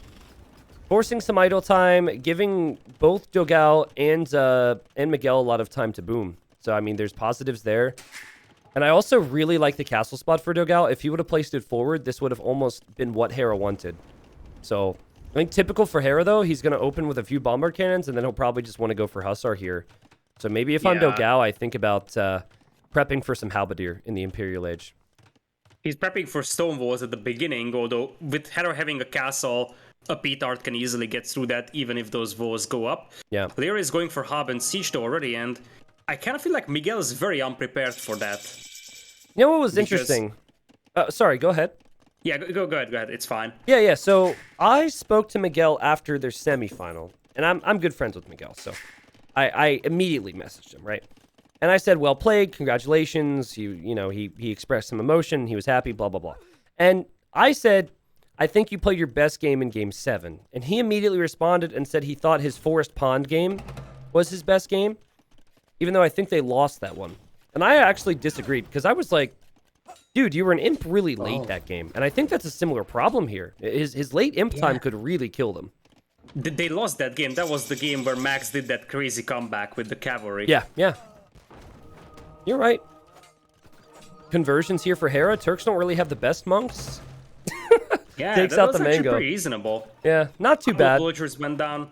forcing some idle time, giving both Dogao and Miguel a lot of time to boom. So, I mean, there's positives there. And I also really like the castle spot for Dogao. If he would have placed it forward, this would have almost been what Hera wanted. So, I think typical for Hera, though, he's going to open with a few bombard cannons, and then he'll probably just want to go for Hussar here. So maybe if I'm Dogao, I think about prepping for some Halberdier in the Imperial Age. He's prepping for stone walls at the beginning, although with Hera having a castle, a Petard can easily get through that, even if those walls go up. Yeah. Lyra is going for Hub and Siege though already, and I kind of feel like Miguel is very unprepared for that. You know what was interesting? Sorry, go ahead. Yeah, go ahead, it's fine. Yeah. So I spoke to Miguel after their semifinal, and I'm good friends with Miguel, so I immediately messaged him, right? And I said, well played, congratulations. He expressed some emotion, he was happy, blah, blah, blah. And I said, I think you played your best game in Game 7. And he immediately responded and said he thought his Forest Pond game was his best game, even though I think they lost that one. And I actually disagreed, because I was like, dude, you were an imp really late that game. And I think that's a similar problem here. His late imp time could really kill them. They lost that game. That was the game where Max did that crazy comeback with the cavalry. Yeah. You're right. Conversions here for Hera. Turks don't really have the best monks. Yeah, Takes that out was the actually mango. pretty reasonable. Yeah, not too bad. Villagers went down.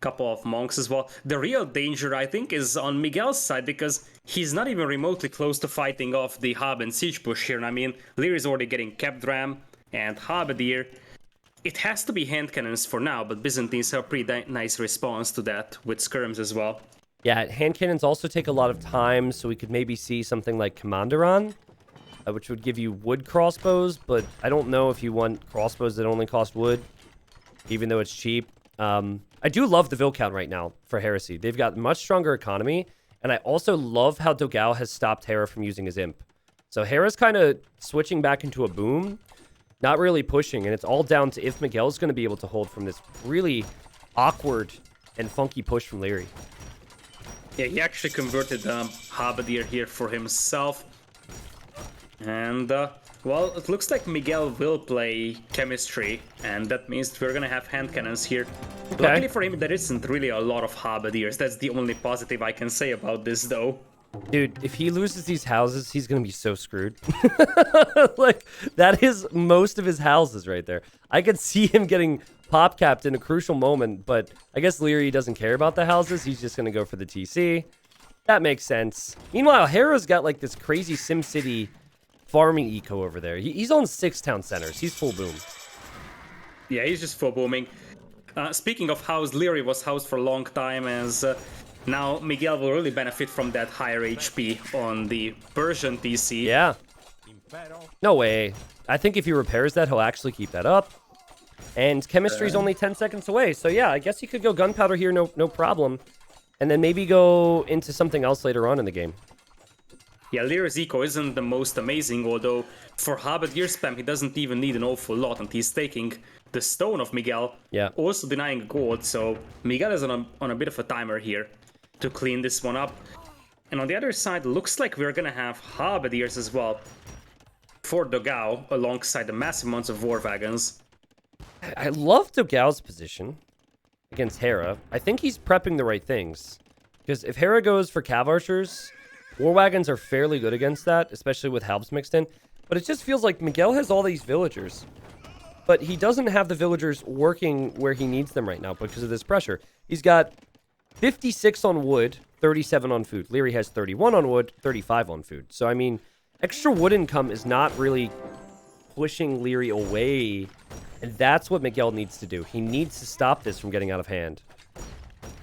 Couple of monks as well. The real danger, I think, is on Miguel's side, because he's not even remotely close to fighting off the Hub and Siege push here. And I mean, Lyra is already getting Kepdram and Halberdier. It has to be hand cannons for now, but Byzantines have a pretty nice response to that with skirms as well. Yeah, hand cannons also take a lot of time, so we could maybe see something like Commanderon, which would give you wood crossbows, but I don't know if you want crossbows that only cost wood, even though it's cheap. I do love the Vilcount right now for Heresy. They've got much stronger economy, and I also love how Dogao has stopped Hera from using his imp. So Hera's kind of switching back into a boom, not really pushing, and it's all down to if Miguel's going to be able to hold from this really awkward and funky push from Leary. Yeah, he actually converted Halberdier here for himself. And, well, it looks like Miguel will play Chemistry, and that means we're gonna have hand cannons here. Okay. Luckily for him, there isn't really a lot of Halberdiers. That's the only positive I can say about this, though. Dude, if he loses these houses, he's going to be so screwed. Like, that is most of his houses right there. I could see him getting pop-capped in a crucial moment, but I guess Leary doesn't care about the houses. He's just going to go for the TC. That makes sense. Meanwhile, Hera's got, like, this crazy SimCity farming eco over there. He's on 6 town centers. He's full boom. Yeah, he's just full booming. Speaking of house, Leary was housed for a long time, as now Miguel will really benefit from that higher HP on the Persian TC. Yeah. No way. I think if he repairs that, he'll actually keep that up. And Chemistry's only 10 seconds away. So yeah, I guess he could go Gunpowder here, no problem. And then maybe go into something else later on in the game. Yeah, Leary's eco isn't the most amazing, although for Halberdier spam he doesn't even need an awful lot, and he's taking the stone of Miguel, also denying gold, so Miguel is on a bit of a timer here to clean this one up. And on the other side, looks like we're gonna have Halberdiers as well for Dogao, alongside the massive amounts of war wagons. I love Dogao's position against Hera. I think he's prepping the right things. Because if Hera goes for Cav Archers, war wagons are fairly good against that, especially with Halbs mixed in. But it just feels like Miguel has all these villagers. But he doesn't have the villagers working where he needs them right now because of this pressure. He's got 56 on wood, 37 on food. Leary has 31 on wood, 35 on food. So, I mean, extra wood income is not really pushing Leary away. And that's what Miguel needs to do. He needs to stop this from getting out of hand.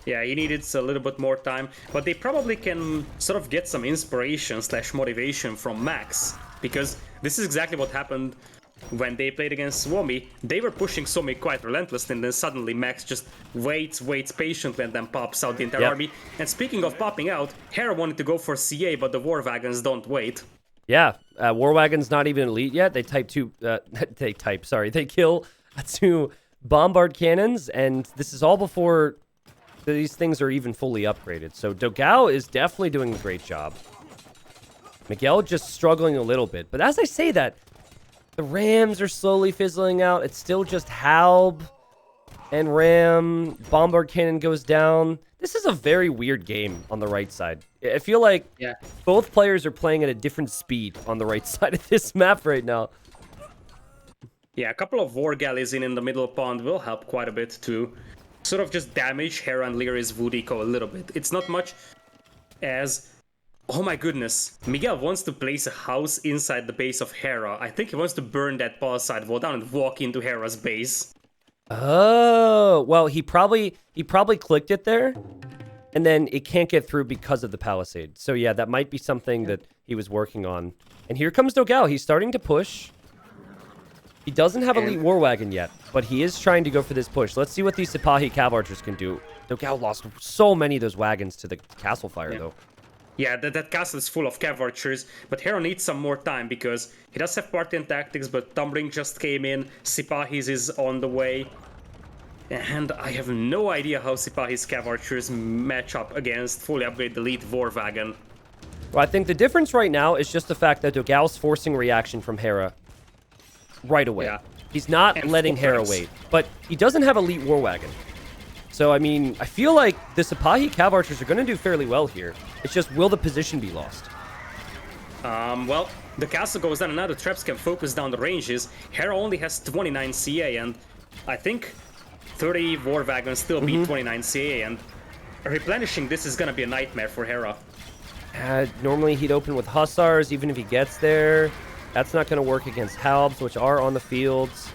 Yeah, he needed a little bit more time, but they probably can sort of get some inspiration / motivation from Max, because this is exactly what happened when they played against Suomi. They were pushing Suomi quite relentlessly, and then suddenly Max just waits patiently and then pops out the entire army. And speaking of popping out, Hera wanted to go for CA, but the war wagons don't wait. Yeah, war wagons not even elite yet. They they kill 2 bombard cannons, and this is all before these things are even fully upgraded. So Dogao is definitely doing a great job. Miguel just struggling a little bit. But as I say that, the Rams are slowly fizzling out. It's still just Halb and Ram. Bombard cannon goes down. This is a very weird game on the right side. I feel like both players are playing at a different speed on the right side of this map right now. Yeah, a couple of war galleys in the middle pond will help quite a bit to sort of just damage Hera and Lyri's Wood Eco a little bit. It's not much as... Oh my goodness, Miguel wants to place a house inside the base of Hera. I think he wants to burn that palisade wall down and walk into Hera's base. Oh, well, he probably clicked it there, and then it can't get through because of the palisade. So yeah, that might be something that he was working on. And here comes Dogao. He's starting to push. He doesn't have Elite War Wagon yet, but he is trying to go for this push. Let's see what these Sipahi Cav Archers can do. Dogao lost so many of those wagons to the castle fire, though. Yeah, that castle is full of Cav Archers, but Hera needs some more time because he does have Parthian tactics, but Tumbling just came in, Sipahis is on the way, and I have no idea how Sipahi's Cav Archers match up against fully upgraded Elite War Wagon. Well, I think the difference right now is just the fact that Dogao's forcing reaction from Hera right away. Yeah. He's not And letting Hera wait, but he doesn't have Elite War Wagon. So, I mean, I feel like the Sipahi Cav Archers are going to do fairly well here. It's just, will the position be lost? Well, the castle goes down and now the traps can focus down the ranges. Hera only has 29 CA, and I think 30 war wagons still beat 29 CA, and replenishing this is gonna be a nightmare for Hera. Normally he'd open with Hussars, even if he gets there. That's not going to work against Halbs, which are on the fields.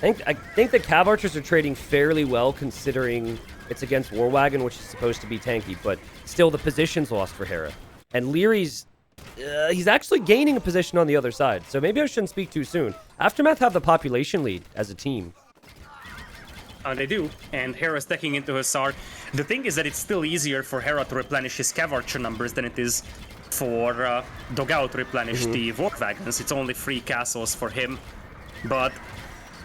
I think the Cav Archers are trading fairly well, considering it's against War Wagon, which is supposed to be tanky, but still the position's lost for Hera. And Lyri's... he's actually gaining a position on the other side, so maybe I shouldn't speak too soon. Aftermath have the population lead as a team. They do, and Hera stacking into Hussar. The thing is that it's still easier for Hera to replenish his Cav Archer numbers than it is for Dogao to replenish the War Wagons. It's only 3 castles for him, but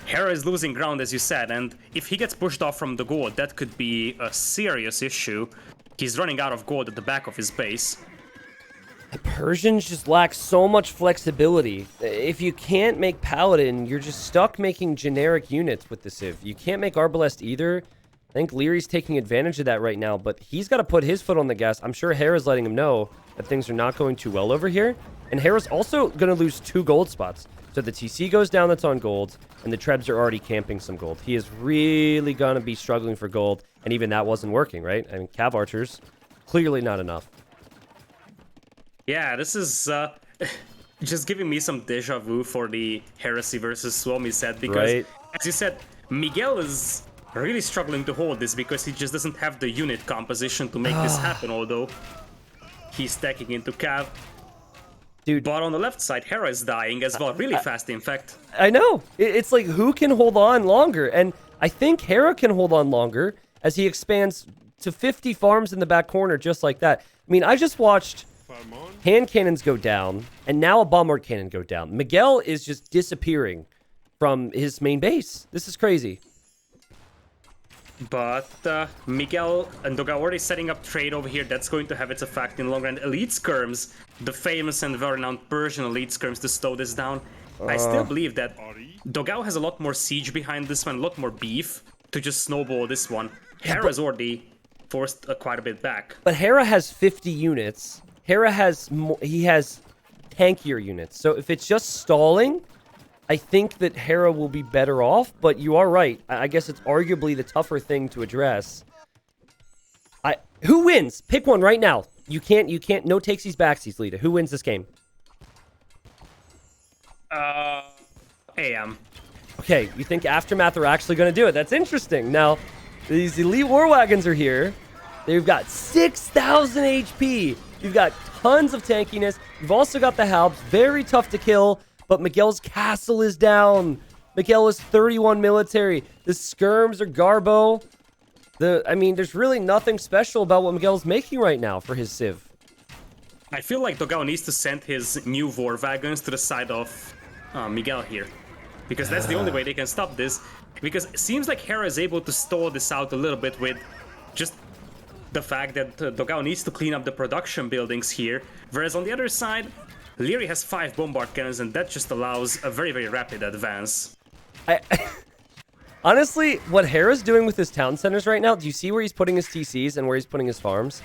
Hera is losing ground, as you said, and if he gets pushed off from the gold, that could be a serious issue. He's running out of gold at the back of his base. The Persians just lack so much flexibility. If you can't make Paladin, you're just stuck making generic units with the Civ. You can't make Arbalest either. I think Lyri's taking advantage of that right now, but he's got to put his foot on the gas. I'm sure Hera's letting him know that things are not going too well over here. And Hera's also going to lose 2 gold spots. So the TC goes down, that's on gold, and the Trebs are already camping some gold. He is really going to be struggling for gold, and even that wasn't working, right? I mean, Cav Archers, clearly not enough. Yeah, this is just giving me some deja vu for the Heresy versus Suomi set, because, as you said, Miguel is really struggling to hold this because he just doesn't have the unit composition to make this happen, although he's stacking into Cav. Dude. But on the left side, Hera is dying as well, really fast, in fact. I know. It's like, who can hold on longer? And I think Hera can hold on longer as he expands to 50 farms in the back corner just like that. I mean, I just watched hand cannons go down, and now a bombard cannon go down. Miguel is just disappearing from his main base. This is crazy. But Miguel and Dogao already setting up trade over here. That's going to have its effect in long run. Elite Skirms, the famous and very renowned Persian Elite Skirms to slow this down. I still believe that Dogao has a lot more siege behind this one, a lot more beef to just snowball this one. Hera's already forced quite a bit back. But Hera has 50 units. Hera has he has tankier units. So if it's just stalling, I think that Hera will be better off, but you are right. I guess it's arguably the tougher thing to address. Who wins? Pick one right now. You can't, no takesies, backsies, Lita. Who wins this game? AM. Okay, you think Aftermath are actually going to do it. That's interesting. Now, these Elite War Wagons are here. They've got 6,000 HP. You've got tons of tankiness. You've also got the Halbs. Very tough to kill. But Miguel's castle is down. Miguel is 31 military. The skirms are Garbo. I mean, there's really nothing special about what Miguel's making right now for his Civ. I feel like Dogao needs to send his new war wagons to the side of Miguel here. Because that's the only way they can stop this. Because it seems like Hera is able to stall this out a little bit with just the fact that Dogao needs to clean up the production buildings here. Whereas on the other side, Lyri has 5 bombard cannons, and that just allows a very, very rapid advance. Honestly, what Hera's doing with his town centers right now, do you see where he's putting his TCs and where he's putting his farms?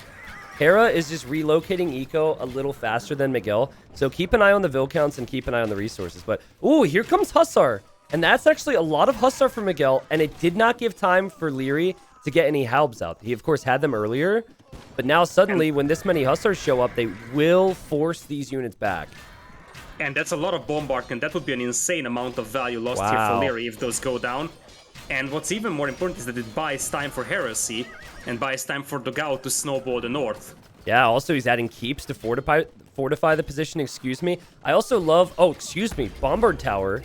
Hera is just relocating eco a little faster than Miguel, so keep an eye on the Vil counts and keep an eye on the resources. But, ooh, here comes Hussar. And that's actually a lot of Hussar for Miguel, and it did not give time for Leary to get any Halbs out. He, of course, had them earlier, but now suddenly, when this many Hussars show up, they will force these units back. And that's a lot of bombardment. That would be an insane amount of value lost here for Leary if those go down. And what's even more important is that it buys time for Heresy and buys time for Dogao to snowball the north. Yeah, also he's adding keeps to fortify the position, excuse me. I also love, Bombard Tower.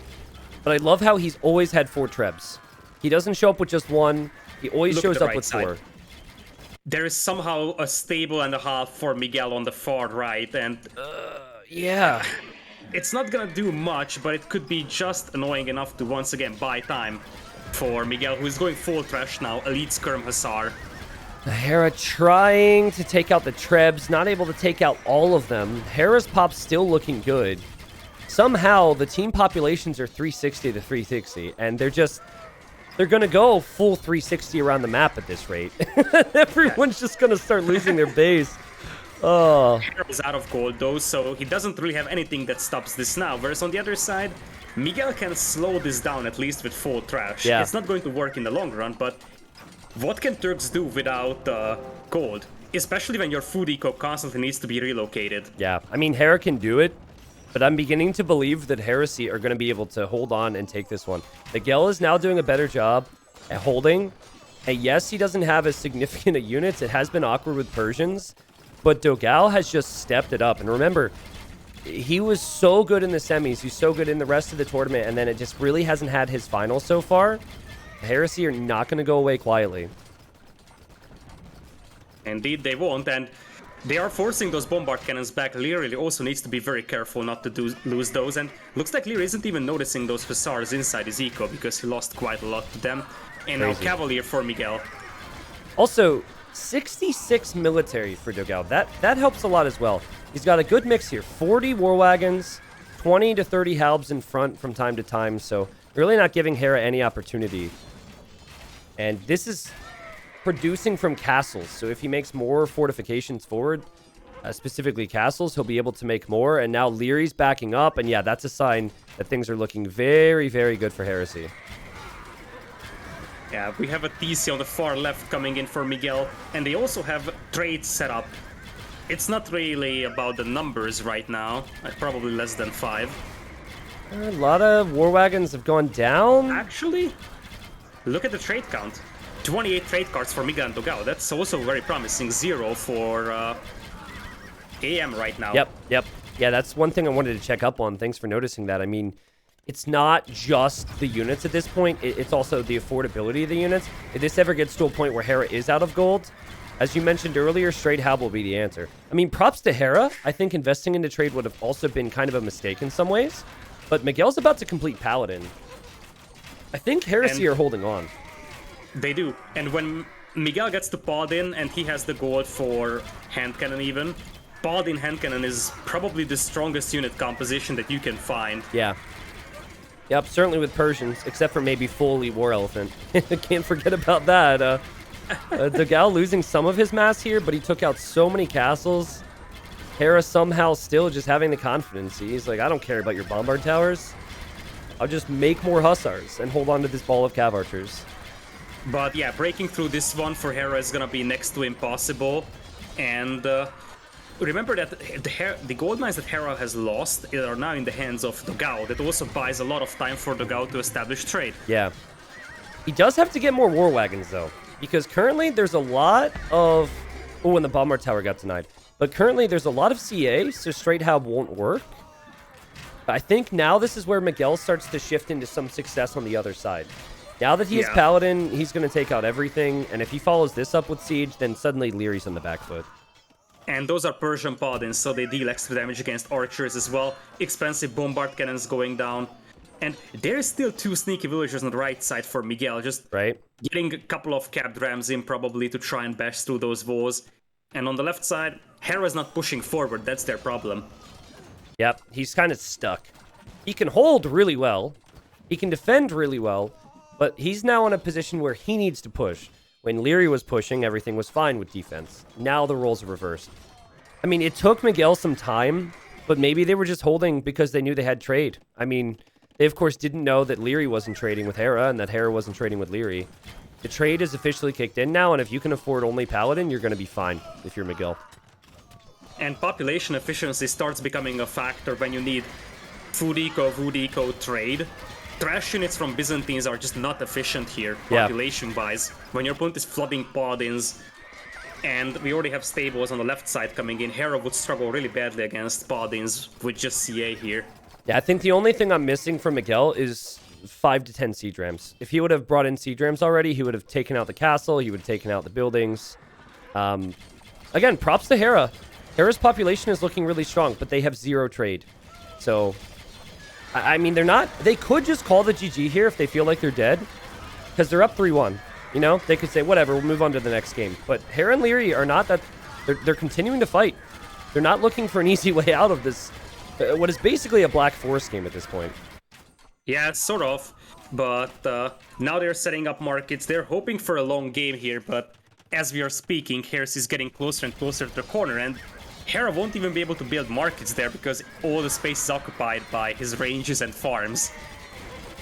But I love how he's always had 4 trebs. He doesn't show up with just 1. He always shows up with 4. There is somehow a stable and a half for Miguel on the far right, and... yeah. It's not gonna do much, but it could be just annoying enough to once again buy time for Miguel, who is going full trash now. Elite Skirm Hussar. Hera trying to take out the trebs, not able to take out all of them. Hera's pop's still looking good. Somehow, the team populations are 360 to 360, and they're going to go full 360 around the map at this rate. Everyone's just going to start losing their base. Oh. Hera is out of gold, though, so he doesn't really have anything that stops this now. Whereas on the other side, Miguel can slow this down, at least with full trash. Yeah. It's not going to work in the long run, but what can Turks do without gold? Especially when your food eco constantly needs to be relocated. Yeah, I mean, Hera can do it. But I'm beginning to believe that Heresy are going to be able to hold on and take this one. Miguel is now doing a better job at holding. And yes, he doesn't have as significant a units. It has been awkward with Persians. But Dogao has just stepped it up. And remember, he was so good in the semis. He's so good in the rest of the tournament. And then it just really hasn't had his final so far. Heresy are not going to go away quietly. Indeed, they won't. And they are forcing those bombard cannons back. Leary also needs to be very careful not to lose those, and looks like Leary isn't even noticing those Hussars inside his eco because he lost quite a lot to them. And now Cavalier for Miguel. Also, 66 military for Dogao. That helps a lot as well. He's got a good mix here. 40 war wagons, 20 to 30 halbs in front from time to time, so really not giving Hera any opportunity. And this is producing from castles, so if he makes more fortifications forward, specifically castles, he'll be able to make more. And now Leary's backing up, and yeah, that's a sign that things are looking very, very good for Heresy. Yeah, we have a TC on the far left coming in for Miguel, and they also have trades set up. It's not really about the numbers right now, probably less than 5. A lot of war wagons have gone down. Actually, look at the trade count. 28 trade cards for Miguel and Dogao. That's also very promising. 0 for AM right now. Yep. Yeah, that's one thing I wanted to check up on. Thanks for noticing that. I mean, it's not just the units at this point. It's also the affordability of the units. If this ever gets to a point where Hera is out of gold, as you mentioned earlier, straight Halb will be the answer. I mean, props to Hera. I think investing into trade would have also been kind of a mistake in some ways. But Miguel's about to complete Paladin. I think Heresy are holding on. They do. And when Miguel gets to Paladin and he has the gold for hand cannon even, Paladin hand cannon is probably the strongest unit composition that you can find. Yeah. Yep, certainly with Persians, except for maybe full Elite War Elephant. Can't forget about that. Dogao losing some of his mass here, but he took out so many castles. Hera somehow still just having the confidence. He's like, I don't care about your bombard towers. I'll just make more Hussars and hold on to this ball of Cav Archers. But yeah, breaking through this one for Hera is gonna be next to impossible. And remember that the gold mines that Hera has lost are now in the hands of Dogao. That also buys a lot of time for Dogao to establish trade. Yeah. He does have to get more war wagons, though. Because currently there's a lot of... Oh, and the Bombard Tower got denied. But currently there's a lot of CA, so straight Halb won't work. I think now this is where Miguel starts to shift into some success on the other side. Now that he is Paladin, he's going to take out everything. And if he follows this up with Siege, then suddenly Leary's on the back foot. And those are Persian Paladins, so they deal extra damage against archers as well. Expensive bombard cannons going down. And there is still 2 sneaky villagers on the right side for Miguel, just getting a couple of capped rams in probably to try and bash through those walls. And on the left side, Hera's not pushing forward, that's their problem. Yep, he's kind of stuck. He can hold really well. He can defend really well. But he's now in a position where he needs to push. When Leary was pushing, everything was fine with defense. Now the roles are reversed. I mean, it took Miguel some time, but maybe they were just holding because they knew they had trade. I mean, They, of course, didn't know that Leary wasn't trading with Hera and that Hera wasn't trading with Leary. The trade is officially kicked in now, and if you can afford only Paladin, you're going to be fine if you're Miguel. And population efficiency starts becoming a factor when you need food eco, wood eco trade. Trash units from Byzantines are just not efficient here, population-wise. When your opponent is flooding Paladins, and we already have stables on the left side coming in, Hera would struggle really badly against Paladins with just CA here. Yeah, I think the only thing I'm missing from Miguel is 5 to 10 siege rams. If he would have brought in siege rams already, he would have taken out the castle, he would have taken out the buildings. Again, props to Hera. Hera's population is looking really strong, but they have 0 trade. So, I mean, they could just call the GG here if they feel like they're dead, because they're up 3-1. You know, they could say, whatever, we'll move on to the next game. But Hera and Leary are not that, they're continuing to fight. They're not looking for an easy way out of this, what is basically a Black Forest game at this point. Yeah, sort of, but now they're setting up markets. They're hoping for a long game here, but as we are speaking, Heresy is getting closer and closer to the corner, and Hera won't even be able to build markets there because all the space is occupied by his ranges and farms.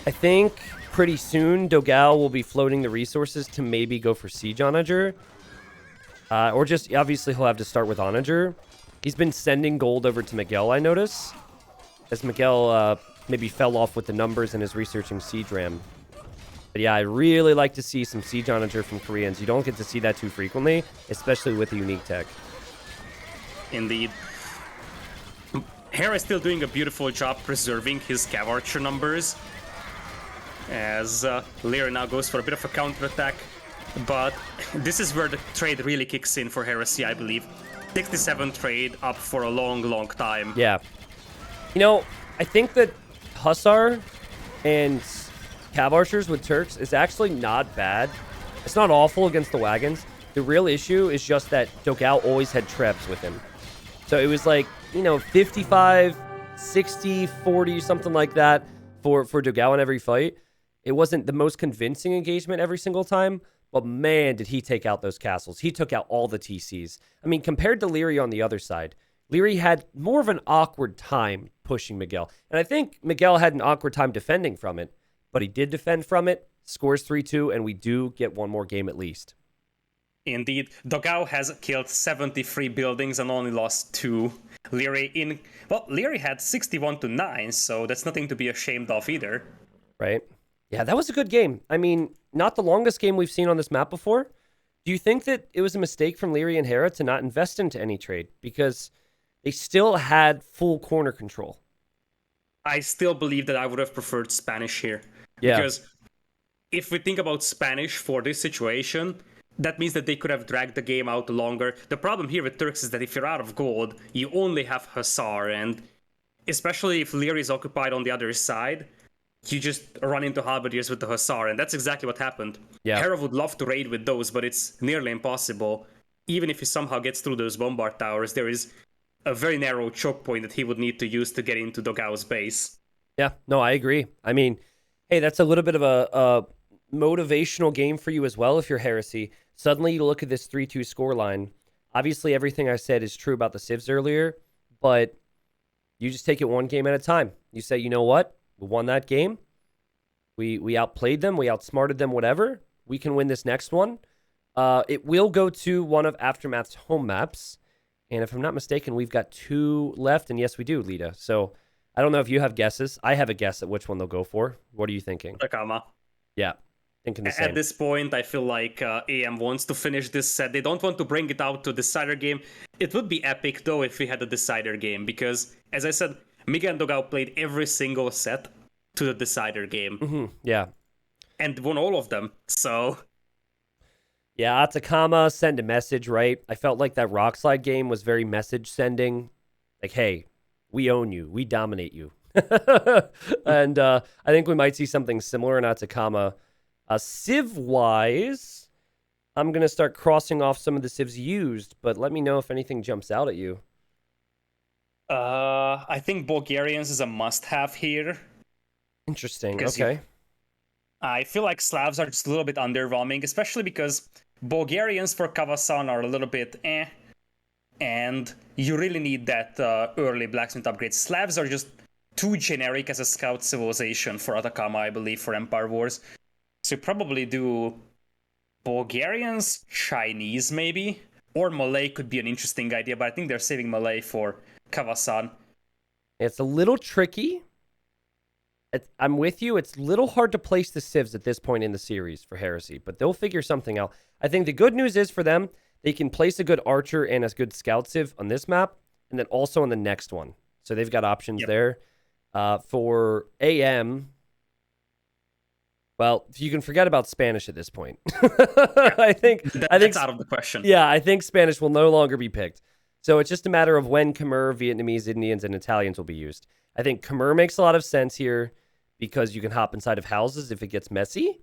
I think pretty soon Dogao will be floating the resources to maybe go for Siege Onager. Or just, obviously, he'll have to start with Onager. He's been sending gold over to Miguel, I notice. As Miguel maybe fell off with the numbers and is researching Siege Ram. But yeah, I really like to see some Siege Onager from Koreans. You don't get to see that too frequently, especially with the unique tech. Indeed. Hera is still doing a beautiful job preserving his Cav Archer numbers. As Lear now goes for a bit of a counterattack. But this is where the trade really kicks in for Heresy, I believe. 67 trade up for a long, long time. Yeah. You know, I think that Hussar and Cav Archers with Turks is actually not bad. It's not awful against the wagons. The real issue is just that Dogao always had Trebs with him. So it was like, you know, 55, 60, 40, something like that for Dogao in every fight. It wasn't the most convincing engagement every single time, but man, did he take out those castles. He took out all the TCs. I mean, compared to Leary on the other side, Leary had more of an awkward time pushing Miguel. And I think Miguel had an awkward time defending from it, but he did defend from it, scores 3-2, and we do get one more game at least. Indeed. Dogao has killed 73 buildings and only lost 2. Leary Leary had 61-9, so that's nothing to be ashamed of either. Right? Yeah, that was a good game. I mean, not the longest game we've seen on this map before. Do you think that it was a mistake from Leary and Hera to not invest into any trade? Because they still had full corner control. I still believe that I would have preferred Spanish here. Yeah. Because if we think about Spanish for this situation, that means that they could have dragged the game out longer. The problem here with Turks is that if you're out of gold, you only have Hussar, and especially if Leary is occupied on the other side, you just run into Halberdiers with the Hussar, and that's exactly what happened. Yeah. Hera would love to raid with those, but it's nearly impossible. Even if he somehow gets through those bombard towers, there is a very narrow choke point that he would need to use to get into Dogao's base. Yeah, no, I agree. I mean, hey, that's a little bit of a motivational game for you as well if you're Heresy. Suddenly you look at this 3-2 scoreline. Obviously, everything I said is true about the Civs earlier, but you just take it one game at a time. You say, you know what? We won that game. We outplayed them. We outsmarted them, whatever. We can win this next one. It will go to one of Aftermath's home maps. And if I'm not mistaken, we've got 2 left. And yes, we do, Lita. So I don't know if you have guesses. I have a guess at which one they'll go for. What are you thinking? Atacama. Yeah, thinking the same. At this point, I feel like AM wants to finish this set. They don't want to bring it out to Decider game. It would be epic, though, if we had a Decider game. Because, as I said, Miguel and Dogao played every single set to the Decider game. Mm-hmm. Yeah. And won all of them, so... Yeah, Atacama, send a message, right? I felt like that Rockslide game was very message sending. Like, hey, we own you. We dominate you. And I think we might see something similar in Atacama. Civ-wise, I'm going to start crossing off some of the civs used, but let me know if anything jumps out at you. I think Bulgarians is a must-have here. Interesting, Because okay. I feel like Slavs are just a little bit underwhelming, especially because Bulgarians for Kavasan are a little bit and you really need that early blacksmith upgrade. Slavs are just too generic as a scout civilization for Atacama, I believe, for Empire Wars. So probably do Bulgarians, Chinese maybe, or Malay could be an interesting idea, but I think they're saving Malay for Kavasan. It's a little tricky. I'm with you. It's a little hard to place the civs at this point in the series for Heresy, but they'll figure something out. I think the good news is for them, they can place a good archer and a good scout civ on this map, and then also on the next one. So they've got options there. For AM, well, you can forget about Spanish at this point. I think That's out of the question. Yeah, I think Spanish will no longer be picked. So it's just a matter of when Khmer, Vietnamese, Indians, and Italians will be used. I think Khmer makes a lot of sense here because you can hop inside of houses if it gets messy.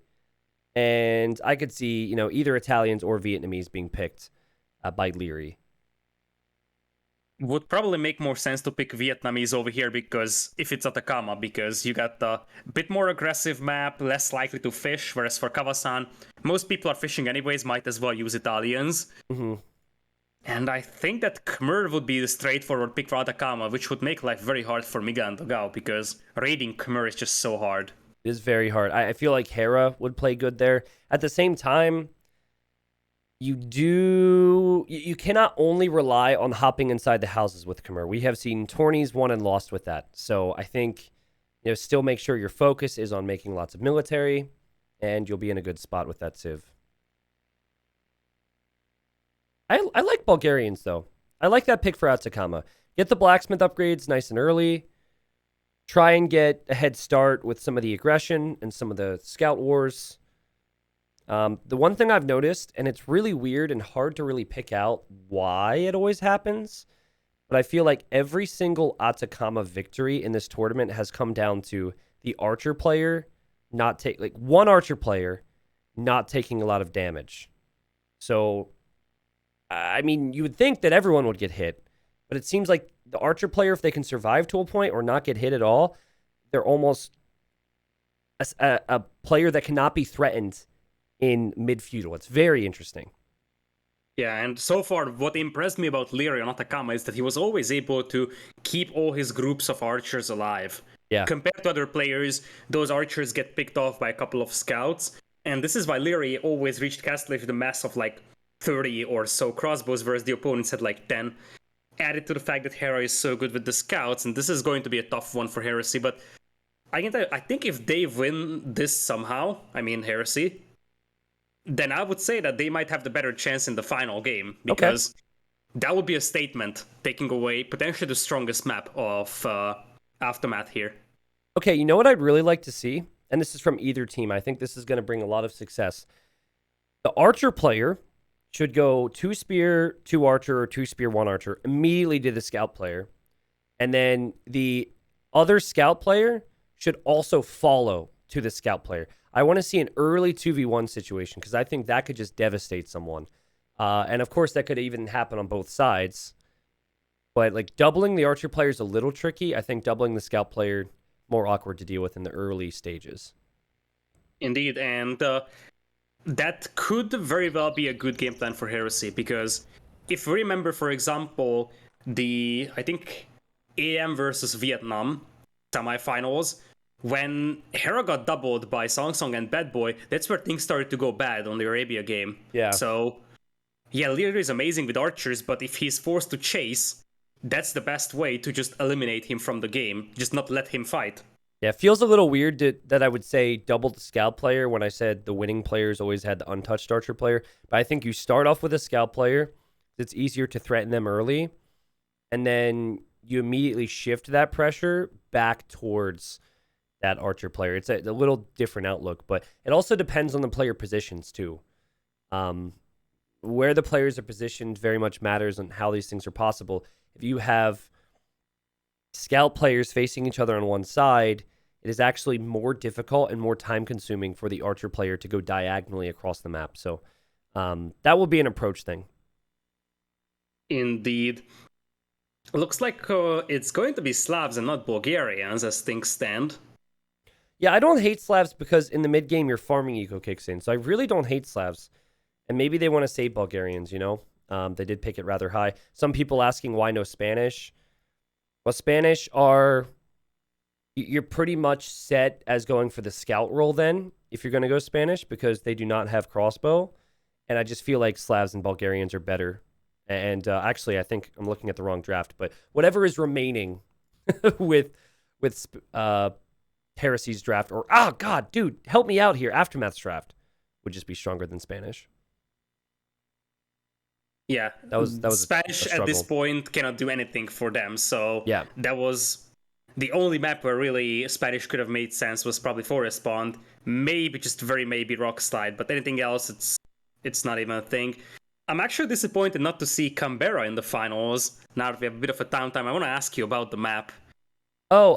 And I could see, either Italians or Vietnamese being picked by Leary. Would probably make more sense to pick Vietnamese over here because if it's Atacama, because you got a bit more aggressive map, less likely to fish, whereas for Kavasan, most people are fishing anyways, might as well use Italians. Mm-hmm. And I think that Khmer would be the straightforward pick for Atacama, which would make life very hard for Miga and Dogao because raiding Khmer is just so hard. It is very hard. I feel like Hera would play good there. At the same time, you cannot only rely on hopping inside the houses with Khmer. We have seen tourneys won and lost with that. So I think, still make sure your focus is on making lots of military, and you'll be in a good spot with that civ. I like Bulgarians, though. I like that pick for Atacama. Get the blacksmith upgrades nice and early. Try and get a head start with some of the aggression and some of the scout wars. The one thing I've noticed, and it's really weird and hard to really pick out why it always happens, but I feel like every single Atacama victory in this tournament has come down to the archer player one archer player not taking a lot of damage. So, I mean, you would think that everyone would get hit, but it seems like the archer player, if they can survive to a point or not get hit at all, they're almost a player that cannot be threatened in mid-feudal. It's very interesting. Yeah, and so far, what impressed me about Leary on Atacama is that he was always able to keep all his groups of archers alive. Yeah. Compared to other players, those archers get picked off by a couple of scouts, and this is why Leary always reached Castle with a mass of 30 or so crossbows, whereas the opponents had 10. Added to the fact that Hera is so good with the scouts, and this is going to be a tough one for Heresy, but I can tell you, I think if they win this somehow, Heresy, then I would say that they might have the better chance in the final game, because that would be a statement, taking away potentially the strongest map of Aftermath here. Okay, you know what I'd really like to see? And this is from either team. I think this is going to bring a lot of success. The archer player should go 2 spear, 2 archer, or 2 spear, 1 archer immediately to the scout player. And then the other scout player should also follow to the scout player. I want to see an early 2v1 situation because I think that could just devastate someone. And of course, that could even happen on both sides. But doubling the archer player is a little tricky. I think doubling the scout player more awkward to deal with in the early stages. Indeed, and that could very well be a good game plan for Heresy, because if we remember, for example, I think AM versus Vietnam semifinals, when Hera got doubled by Song Song and Bad Boy, that's where things started to go bad on the Arabia game. Yeah. So, yeah, Leary is amazing with archers, but if he's forced to chase, that's the best way to just eliminate him from the game, just not let him fight. Yeah, it feels a little weird that I would say double the scout player when I said the winning players always had the untouched archer player. But I think you start off with a scout player. It's easier to threaten them early. And then you immediately shift that pressure back towards that archer player. It's a little different outlook, but it also depends on the player positions too. Where the players are positioned very much matters on how these things are possible. If you have scout players facing each other on one side, it is actually more difficult and more time consuming for the archer player to go diagonally across the map. So that will be an approach thing. Indeed. Looks like it's going to be Slavs and not Bulgarians as things stand. Yeah, I don't hate Slavs because in the mid game your farming eco kicks in. So I really don't hate Slavs. And maybe they want to save Bulgarians, you know? They did pick it rather high. Some people asking why no Spanish. Well, Spanish are you're pretty much set as going for the scout role then, if you're going to go Spanish, because they do not have crossbow. And I just feel like Slavs and Bulgarians are better. And actually, I think I'm looking at the wrong draft, but whatever is remaining with Heresy's draft, or oh god, dude, help me out here. Aftermath's draft would just be stronger than Spanish. Yeah, that was Spanish at this point cannot do anything for them. So yeah, that was the only map where really Spanish could have made sense was probably Forest Pond, maybe just very maybe Rockslide, but anything else, it's not even a thing. I'm actually disappointed not to see Canberra in the finals. Now that we have a bit of a downtime, I want to ask you about the map. Oh,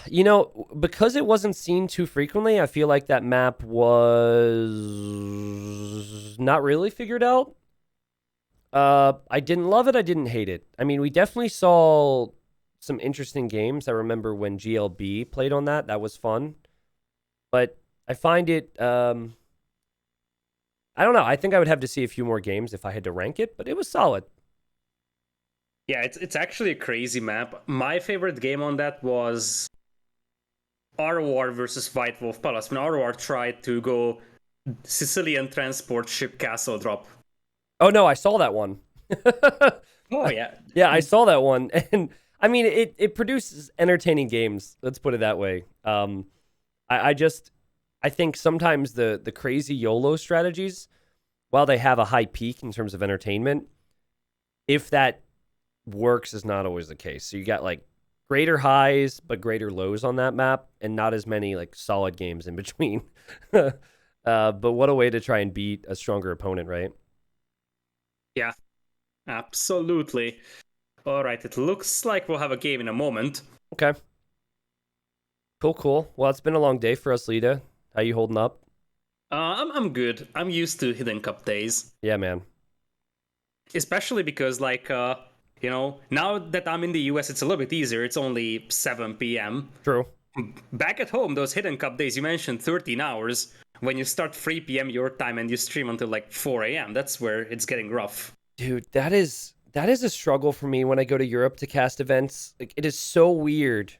you know, because it wasn't seen too frequently, I feel like that map was not really figured out. I didn't love it. I didn't hate it. I mean, we definitely saw some interesting games. I remember when GLB played on that. That was fun. But I find it, I don't know. I think I would have to see a few more games if I had to rank it, but it was solid. Yeah, it's actually a crazy map. My favorite game on that was ROR versus White Wolf Palace, when ROR tried to go Sicilian transport ship castle drop. Oh no, I saw that one. Oh yeah. Yeah, I saw that one. And I mean, it produces entertaining games. Let's put it that way. I think sometimes the crazy YOLO strategies, while they have a high peak in terms of entertainment, if that works is not always the case. So you got like greater highs but greater lows on that map, and not as many like solid games in between. But what a way to try and beat a stronger opponent, right? Yeah, absolutely. All right, it looks like we'll have a game in a moment. Okay. Cool. Well, it's been a long day for us, Lita. How you holding up? I'm good. I'm used to Hidden Cup days. Yeah, man. Especially because, like, you know, now that I'm in the US, it's a little bit easier. It's only 7 p.m. True. Back at home, those Hidden Cup days, you mentioned 13 hours. When you start 3 p.m. your time and you stream until like 4 a.m., that's where it's getting rough. Dude, that is a struggle for me when I go to Europe to cast events. Like, it is so weird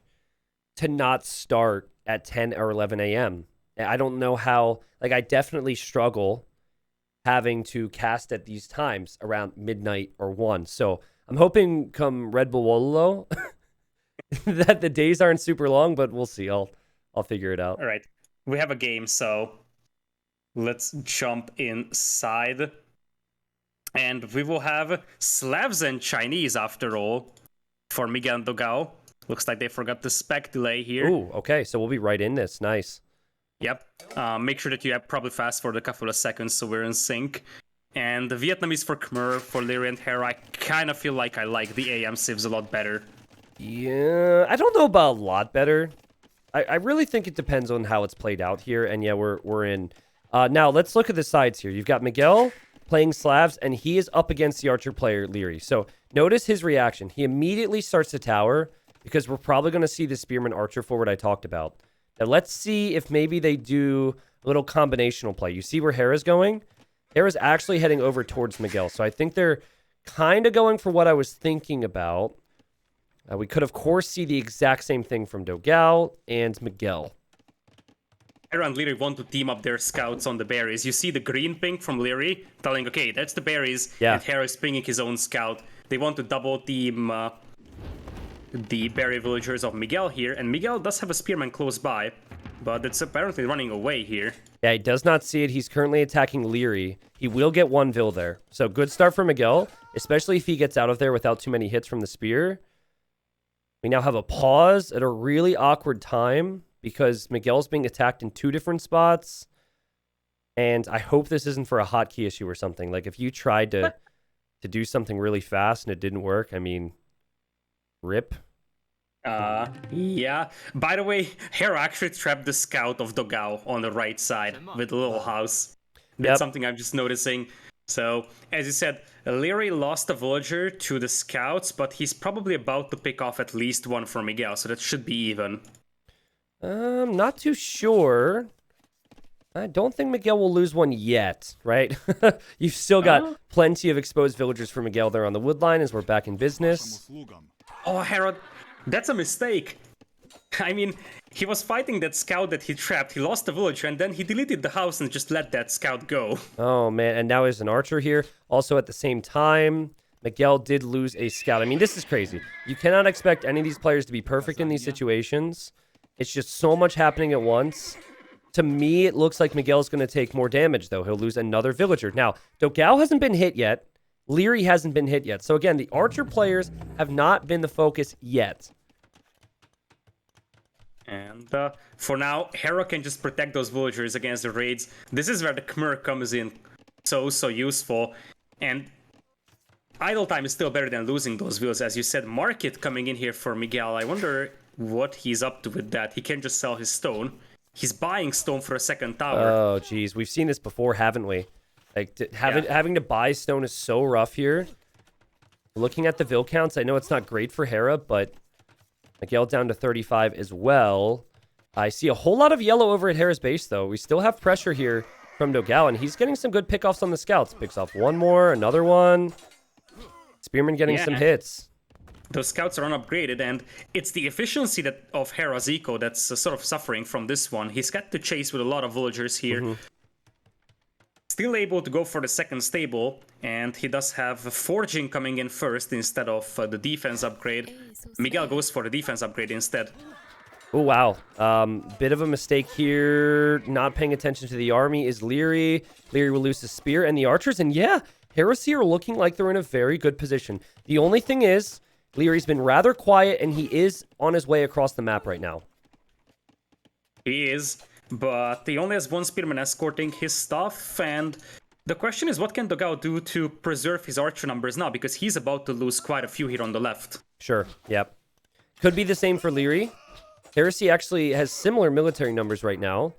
to not start at 10 or 11 a.m. I don't know how, like, I definitely struggle having to cast at these times around midnight or 1. So I'm hoping come Red Bull Wololo that the days aren't super long, but we'll see. I'll figure it out. All right. We have a game, so let's jump inside. And we will have Slavs and Chinese after all for Miguel and Dogao. Looks like they forgot the spec delay here. Ooh, okay. So we'll be right in this. Nice. Yep. Make sure that you have probably fast forward a couple of seconds so we're in sync. And the Vietnamese for Khmer, for Leary and Hera, I kind of feel like I like the AM civs a lot better. Yeah, I don't know about a lot better. I really think it depends on how it's played out here. And yeah, we're in. Now, let's look at the sides here. You've got Miguel playing Slavs, and he is up against the Archer player, Leary. So notice his reaction. He immediately starts to tower because we're probably going to see the Spearman Archer forward I talked about. Now, let's see if maybe they do a little combinational play. You see where Hera's going? Hera's actually heading over towards Miguel. So I think they're kind of going for what I was thinking about. We could, of course, see the exact same thing from Dogao and Miguel. Hera and Leary want to team up their scouts on the berries. You see the green ping from Leary telling, okay, that's the berries. Yeah. And Hera is pinging his own scout. They want to double team the berry villagers of Miguel here. And Miguel does have a spearman close by, but it's apparently running away here. Yeah, he does not see it. He's currently attacking Leary. He will get one Vil there. So good start for Miguel, especially if he gets out of there without too many hits from the spear. We now have a pause at a really awkward time because Miguel's being attacked in 2 different spots. And I hope this isn't for a hotkey issue or something. Like, if you tried to do something really fast and it didn't work, I mean, rip. Yeah. By the way, Hera actually trapped the scout of Dogao on the right side with a little house. That's something I'm just noticing. So, as you said, Leary lost a villager to the scouts, but he's probably about to pick off at least one for Miguel, so that should be even. Not too sure. I don't think Miguel will lose one yet, right? You've still got plenty of exposed villagers for Miguel there on the wood line as we're back in business. Oh, Hera That's a mistake. I mean, he was fighting that scout that he trapped, he lost the villager, and then he deleted the house and just let that scout go. Oh, man. And now there's an archer here. Also, at the same time, Miguel did lose a scout. I mean, this is crazy. You cannot expect any of these players to be perfect in these situations. It's just so much happening at once. To me, it looks like Miguel's going to take more damage, though. He'll lose another villager. Now, Dogao hasn't been hit yet. Leary hasn't been hit yet. So, again, the archer players have not been the focus yet. And for now, Hera can just protect those villagers against the raids. This is where the Khmer comes in so useful. And idle time is still better than losing those villas. As you said, market coming in here for Miguel. I wonder what he's up to with that. He can just sell his stone. He's buying stone for a second tower. Oh, geez. We've seen this before, haven't we? Like, having to buy stone is so rough here. Looking at the vill counts, I know it's not great for Hera, but Miguel down to 35 as well. I see a whole lot of yellow over at Hera's base, though. We still have pressure here from Dogao, and he's getting some good pickoffs on the scouts. Picks off one more, another one. Spearman getting some hits. Those scouts are unupgraded, and it's the efficiency of Hera's eco that's sort of suffering from this one. He's got to chase with a lot of villagers here. Still able to go for the second stable, and he does have forging coming in first instead of the defense upgrade. Miguel goes for the defense upgrade instead. Oh, wow. Bit of a mistake here. Not paying attention to the army is Leary. Leary will lose the spear and the archers. And yeah, Heresy are looking like they're in a very good position. The only thing is, Leary's been rather quiet, and he is on his way across the map right now. He is, but he only has one spearman escorting his stuff, and the question is, what can Dogao do to preserve his archer numbers now? Because he's about to lose quite a few here on the left. Sure, yep. Could be the same for Leary. Heresy actually has similar military numbers right now,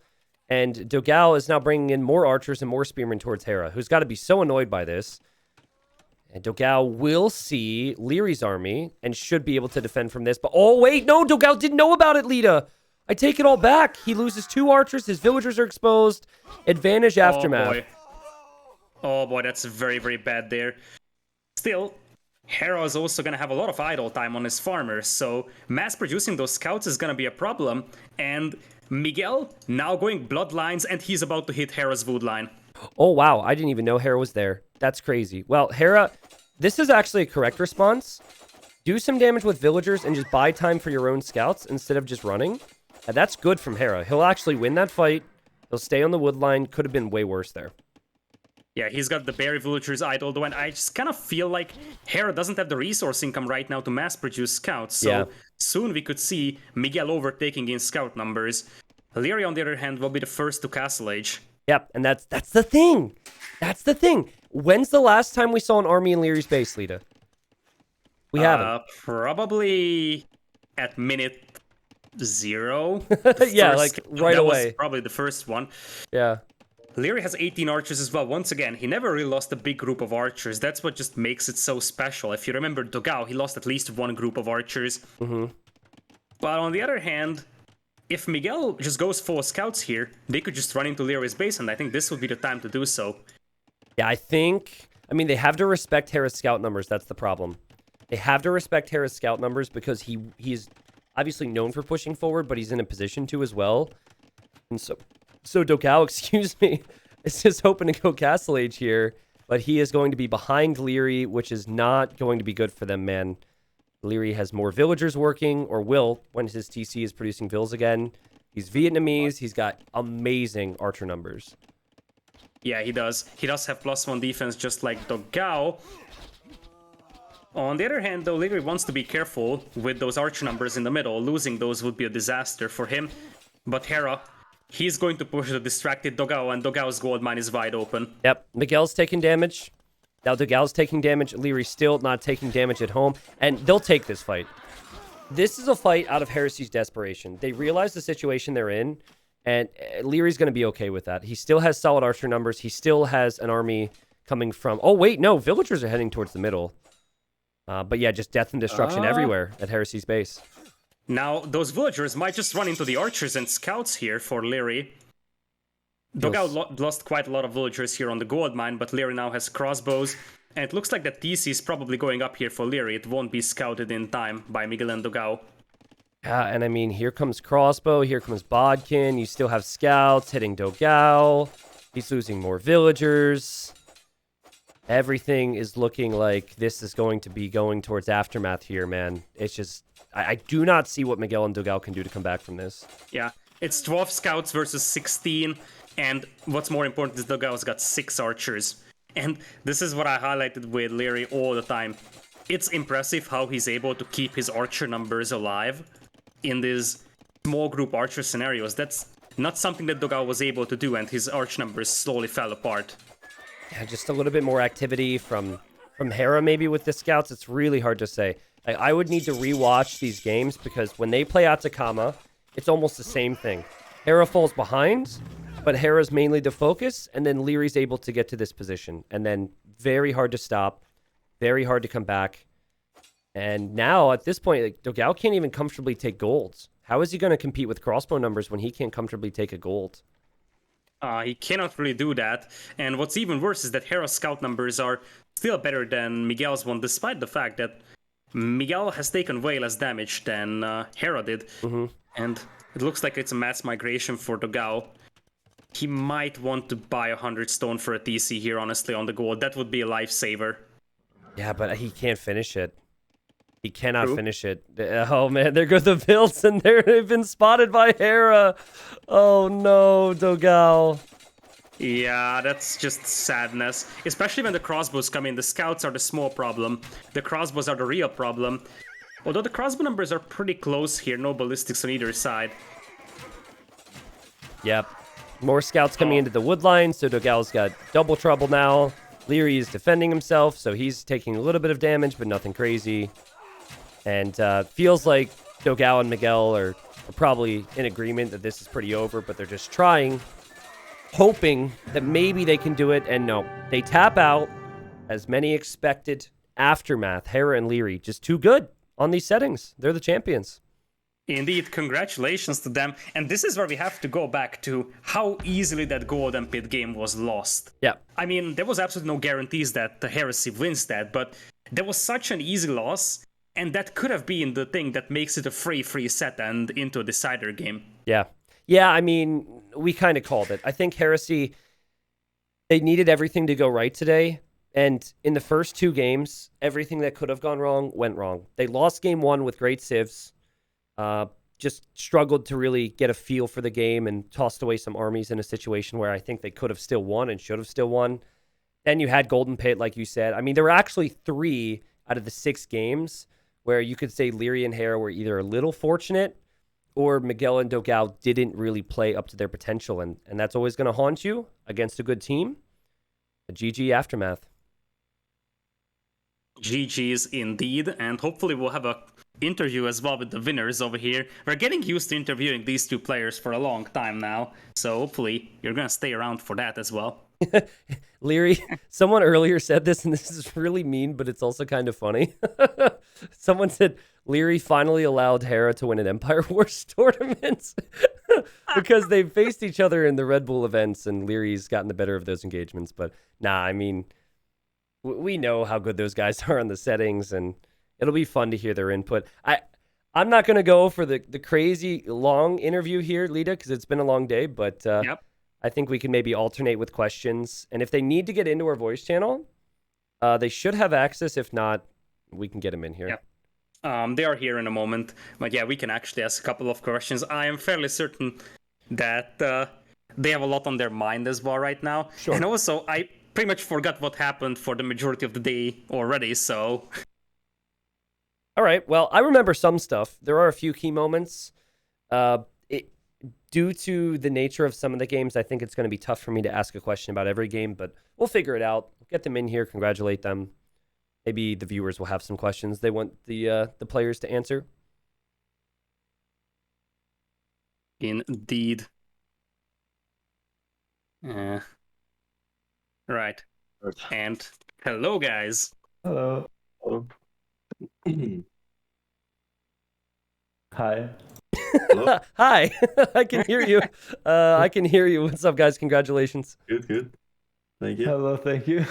and Dogao is now bringing in more archers and more spearmen towards Hera, who's got to be so annoyed by this. And Dogao will see Leary's army and should be able to defend from this. But, oh, wait, no, Dogao didn't know about it, Lita. I take it all back. He loses 2 archers. His villagers are exposed. Advantage aftermath. Oh, boy, that's very, very bad there. Still, Hera is also going to have a lot of idle time on his farmers. So mass producing those scouts is going to be a problem. And Miguel now going bloodlines, and he's about to hit Hera's wood line. Oh, wow. I didn't even know Hera was there. That's crazy. Well, Hera, this is actually a correct response. Do some damage with villagers and just buy time for your own scouts instead of just running. And that's good from Hera. He'll actually win that fight. He'll stay on the wood line. Could have been way worse there. Yeah, he's got the berry villagers idle, though, and I just kind of feel like Hera doesn't have the resource income right now to mass produce scouts. So soon we could see Miguel overtaking in scout numbers. Leary, on the other hand, will be the first to Castle Age. Yep, and that's the thing. That's the thing. When's the last time we saw an army in Leary's base, Lita? We haven't. Probably at minute 0. Yeah, like right away. That was probably the first one. Yeah. Leary has 18 archers as well. Once again, he never really lost a big group of archers. That's what just makes it so special. If you remember Dogao, he lost at least one group of archers. But on the other hand, if Miguel just goes full scouts here, they could just run into Leary's base, and I think this would be the time to do so. Yeah, I mean, they have to respect Hera's scout numbers. That's the problem. They have to respect Hera's scout numbers because he's obviously known for pushing forward, but he's in a position to as well. And so Dogao, excuse me, is just hoping to go Castle Age here, but he is going to be behind Leary, which is not going to be good for them, man. Leary has more villagers working, or will, when his TC is producing vills again. He's Vietnamese. He's got amazing archer numbers. Yeah, he does. He does have +1 defense, just like Dogao. On the other hand, though, Leary wants to be careful with those archer numbers in the middle. Losing those would be a disaster for him. But Hera, he's going to push the distracted Dogao, and Dogao's gold mine is wide open. Yep, Miguel's taking damage. Now Dogao's taking damage. Leary's still not taking damage at home, and they'll take this fight. This is a fight out of Heresy's desperation. They realize the situation they're in, and Leary's going to be okay with that. He still has solid archer numbers. He still has an army coming from... Oh, wait, no. Villagers are heading towards the middle. But yeah, just death and destruction everywhere at Heresy's base. Now, those villagers might just run into the archers and scouts here for Leary. Dogao lost quite a lot of villagers here on the gold mine, but Leary now has crossbows. And it looks like that TC is probably going up here for Leary. It won't be scouted in time by Miguel and Dogao. Yeah, and I mean, here comes Crossbow, here comes Bodkin. You still have scouts hitting Dogao. He's losing more villagers. Everything is looking like this is going to be going towards Aftermath here, man. It's just, I do not see what Miguel and Dogao can do to come back from this. Yeah, it's 12 scouts versus 16, and what's more important is Dogao's got 6 archers. And this is what I highlighted with Leary all the time. It's impressive how he's able to keep his archer numbers alive in these small group archer scenarios. That's not something that Dogao was able to do, and his arch numbers slowly fell apart. Yeah, just a little bit more activity from Hera maybe with the scouts. It's really hard to say. I would need to rewatch these games because when they play Atacama, it's almost the same thing. Hera falls behind, but Hera's mainly the focus, and then Leary's able to get to this position. And then very hard to stop, very hard to come back. And now, at this point, like, Dogao can't even comfortably take golds. How is he going to compete with crossbow numbers when he can't comfortably take a gold? He cannot really do that. And what's even worse is that Hera's scout numbers are still better than Miguel's one, despite the fact that Miguel has taken way less damage than Hera did. Mm-hmm. And it looks like it's a mass migration for Dogao. He might want to buy 100 stone for a TC here, honestly, on the gold. That would be a lifesaver. Yeah, but he can't finish it. He cannot True. finish it. Oh, man, there go the builds, and they've been spotted by Hera. Oh, no, Dogao. Yeah, that's just sadness. Especially when the crossbows come in. The scouts are the small problem. The crossbows are the real problem. Although the crossbow numbers are pretty close here. No ballistics on either side. Yep. More scouts coming into the wood line, so Dogao's got double trouble now. Leary is defending himself, so he's taking a little bit of damage, but nothing crazy. And feels like Dogao and Miguel are probably in agreement that this is pretty over, but they're just trying, hoping that maybe they can do it. And no, they tap out, as many expected. Aftermath, Hera and Leary, just too good on these settings. They're the champions. Indeed, congratulations to them. And this is where we have to go back to how easily that Golden Pit game was lost. Yeah. I mean, there was absolutely no guarantees that the Heresy wins that, but there was such an easy loss, and that could have been the thing that makes it a free set and into a decider game. Yeah. Yeah, I mean, we kind of called it. I think Heresy, they needed everything to go right today. And in the first 2 games, everything that could have gone wrong went wrong. They lost game 1 with great civs. Just struggled to really get a feel for the game and tossed away some armies in a situation where I think they could have still won and should have still won. Then you had Golden Pit, like you said. I mean, there were actually 3 out of the 6 games where you could say Leary and Hera were either a little fortunate or Miguel and Dogao didn't really play up to their potential. And that's always going to haunt you against a good team. A GG Aftermath. GG's indeed, and hopefully we'll have a interview as well with the winners over here. We're getting used to interviewing these 2 players for a long time now, so hopefully you're gonna stay around for that as well. Leary, someone earlier said this, and this is really mean, but it's also kind of funny. Someone said Leary finally allowed Hera to win an Empire Wars tournament because they faced each other in the Red Bull events, and Leary's gotten the better of those engagements. But nah, I mean, we know how good those guys are on the settings, and it'll be fun to hear their input. I'm not going to go for the crazy long interview here, Lita, because it's been a long day, but Yep. I think we can maybe alternate with questions. And if they need to get into our voice channel, they should have access. If not, we can get them in here. Yep. They are here in a moment, but yeah, we can actually ask a couple of questions. I am fairly certain that they have a lot on their mind as well right now. Sure. And also, I pretty much forgot what happened for the majority of the day already, so... All right, well, I remember some stuff. There are a few key moments. Due to the nature of some of the games, I think it's going to be tough for me to ask a question about every game, but we'll figure it out. We'll get them in here, congratulate them. Maybe the viewers will have some questions they want the players to answer. Indeed. Right. And hello, guys. Hello. Hi. Hello? Hi, I can hear you. I can hear you. What's up, guys? Congratulations. Good. Thank you. Hello, thank you.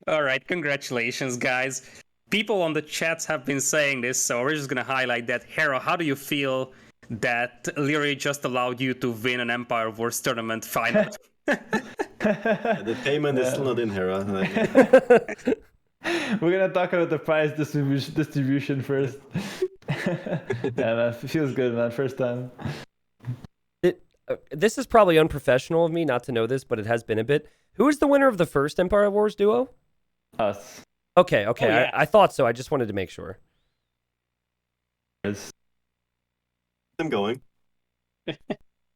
All right, congratulations, guys. people on the chats have been saying this, so we're just gonna highlight that. Hera, how do you feel that Leary just allowed you to win an Empire Wars tournament final? The payment is still not in here. We're gonna talk about the prize distribution first. Yeah, man, it feels good, man. First time. This is probably unprofessional of me not to know this, but it has been a bit. Who is the winner of the first Empire Wars duo? Us. Okay. Oh, yeah. I thought so. I just wanted to make sure. I'm going.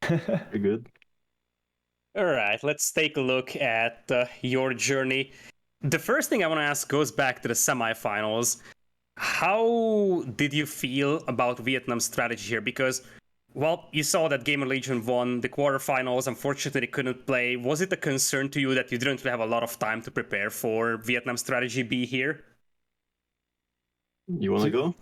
Very good. All right, let's take a look at your journey. The first thing I want to ask goes back to the semifinals. How did you feel about Vietnam's strategy here? Because, well, you saw that Gamer Legion won the quarterfinals. Unfortunately, they couldn't play. Was it a concern to you that you didn't really have a lot of time to prepare for Vietnam strategy B here? You want to go?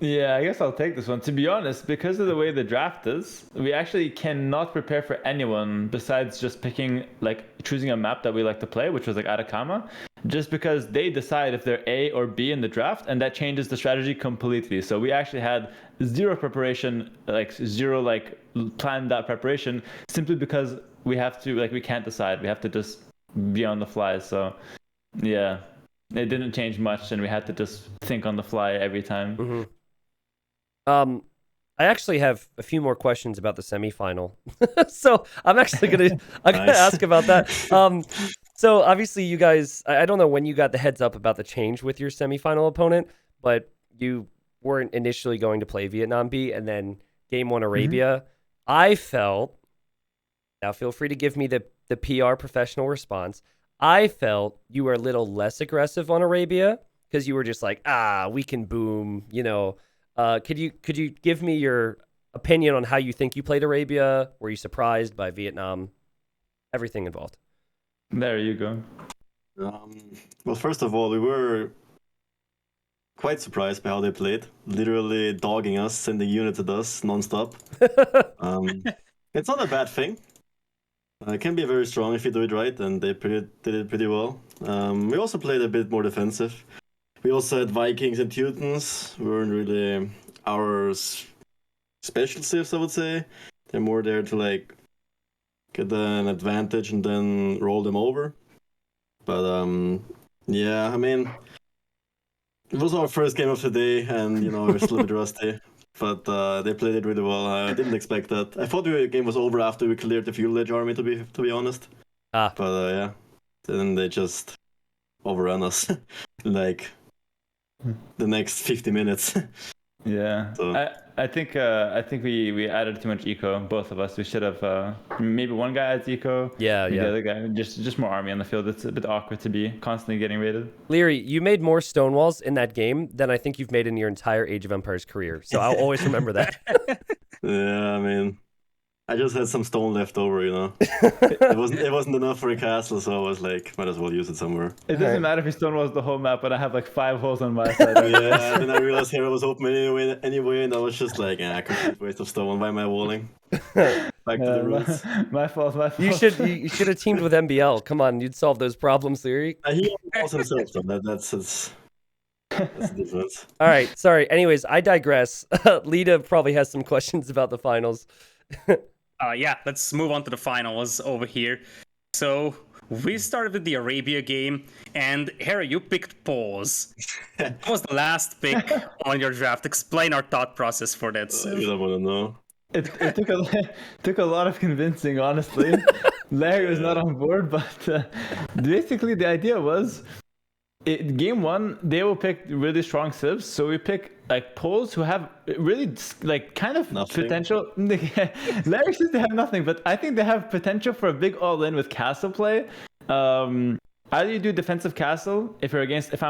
Yeah, I guess I'll take this one. To be honest, because of the way the draft is, we actually cannot prepare for anyone besides just picking, like, choosing a map that we like to play, which was like Atacama, just because they decide if they're A or B in the draft, and that changes the strategy completely. So we actually had zero preparation, like zero like planned out preparation, simply because we have to, like, we can't decide. We have to just be on the fly. So yeah, it didn't change much, and we had to just think on the fly every time. Mm-hmm. I actually have a few more questions about the semifinal. So I'm actually gonna ask about that. So obviously you guys, I don't know when you got the heads up about the change with your semifinal opponent, but you weren't initially going to play Vietnam B, and then game one Arabia. I felt, now feel free to give me the PR professional response. I felt you were a little less aggressive on Arabia because you were just like, we can boom, you know. Could you give me your opinion on how you think you played Arabia? Were you surprised by Vietnam? Everything involved. There you go. Well, first of all, we were quite surprised by how they played. Literally dogging us, sending units at us nonstop. It's not a bad thing. It can be very strong if you do it right, and they did it pretty well. We also played a bit more defensive. We also had Vikings and Teutons. Weren't really our special civs, I would say. They're more there to like get an advantage and then roll them over. But yeah, I mean, it was our first game of the day, and you know we're still a bit rusty. But they played it really well. I didn't expect that. I thought the game was over after we cleared the Fuel Edge army, to be honest. But yeah, then they just overran us like the next 50 minutes. Yeah, so. I think we added too much eco, both of us. We should have maybe one guy adds eco. Yeah. The other guy just more army on the field. It's a bit awkward to be constantly getting raided. Leary, you made more Stonewalls in that game than I think you've made in your entire Age of Empires career. So I'll always remember that. Yeah, I mean, I just had some stone left over, you know. It wasn't enough for a castle, so I was like, might as well use it somewhere. It doesn't matter if he stonewalls the whole map, but I have like 5 holes on my side. Yeah, and then I realized Hera was open anyway, and I was just like, complete waste of stone. Why am I walling? Back to the roots. My fault. You should have teamed with MBL. Come on, you'd solve those problems, Leary. He was himself, so that's the difference. All right, sorry. Anyways, I digress. Lita probably has some questions about the finals. Yeah, let's move on to the finals over here. So we started with the Arabia game, and Hera, you picked Pause. That was the last pick on your draft. Explain our thought process for that. You don't want to know. It took a lot of convincing, honestly. Larry was not on board, but basically the idea was, game one, they will pick really strong civs, so we pick like poles who have really like kind of nothing. Potential. Larry says they have nothing, but I think they have potential for a big all-in with castle play. Either you do defensive castle if I'm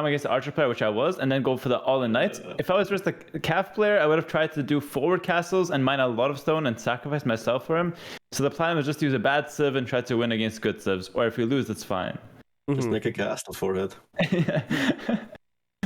against the archer player, which I was, and then go for the all-in knights. If I was just a calf player, I would have tried to do forward castles and mine a lot of stone and sacrifice myself for him. So the plan was just to use a bad civ and try to win against good civs, or if we lose, that's fine. Just make a castle for it.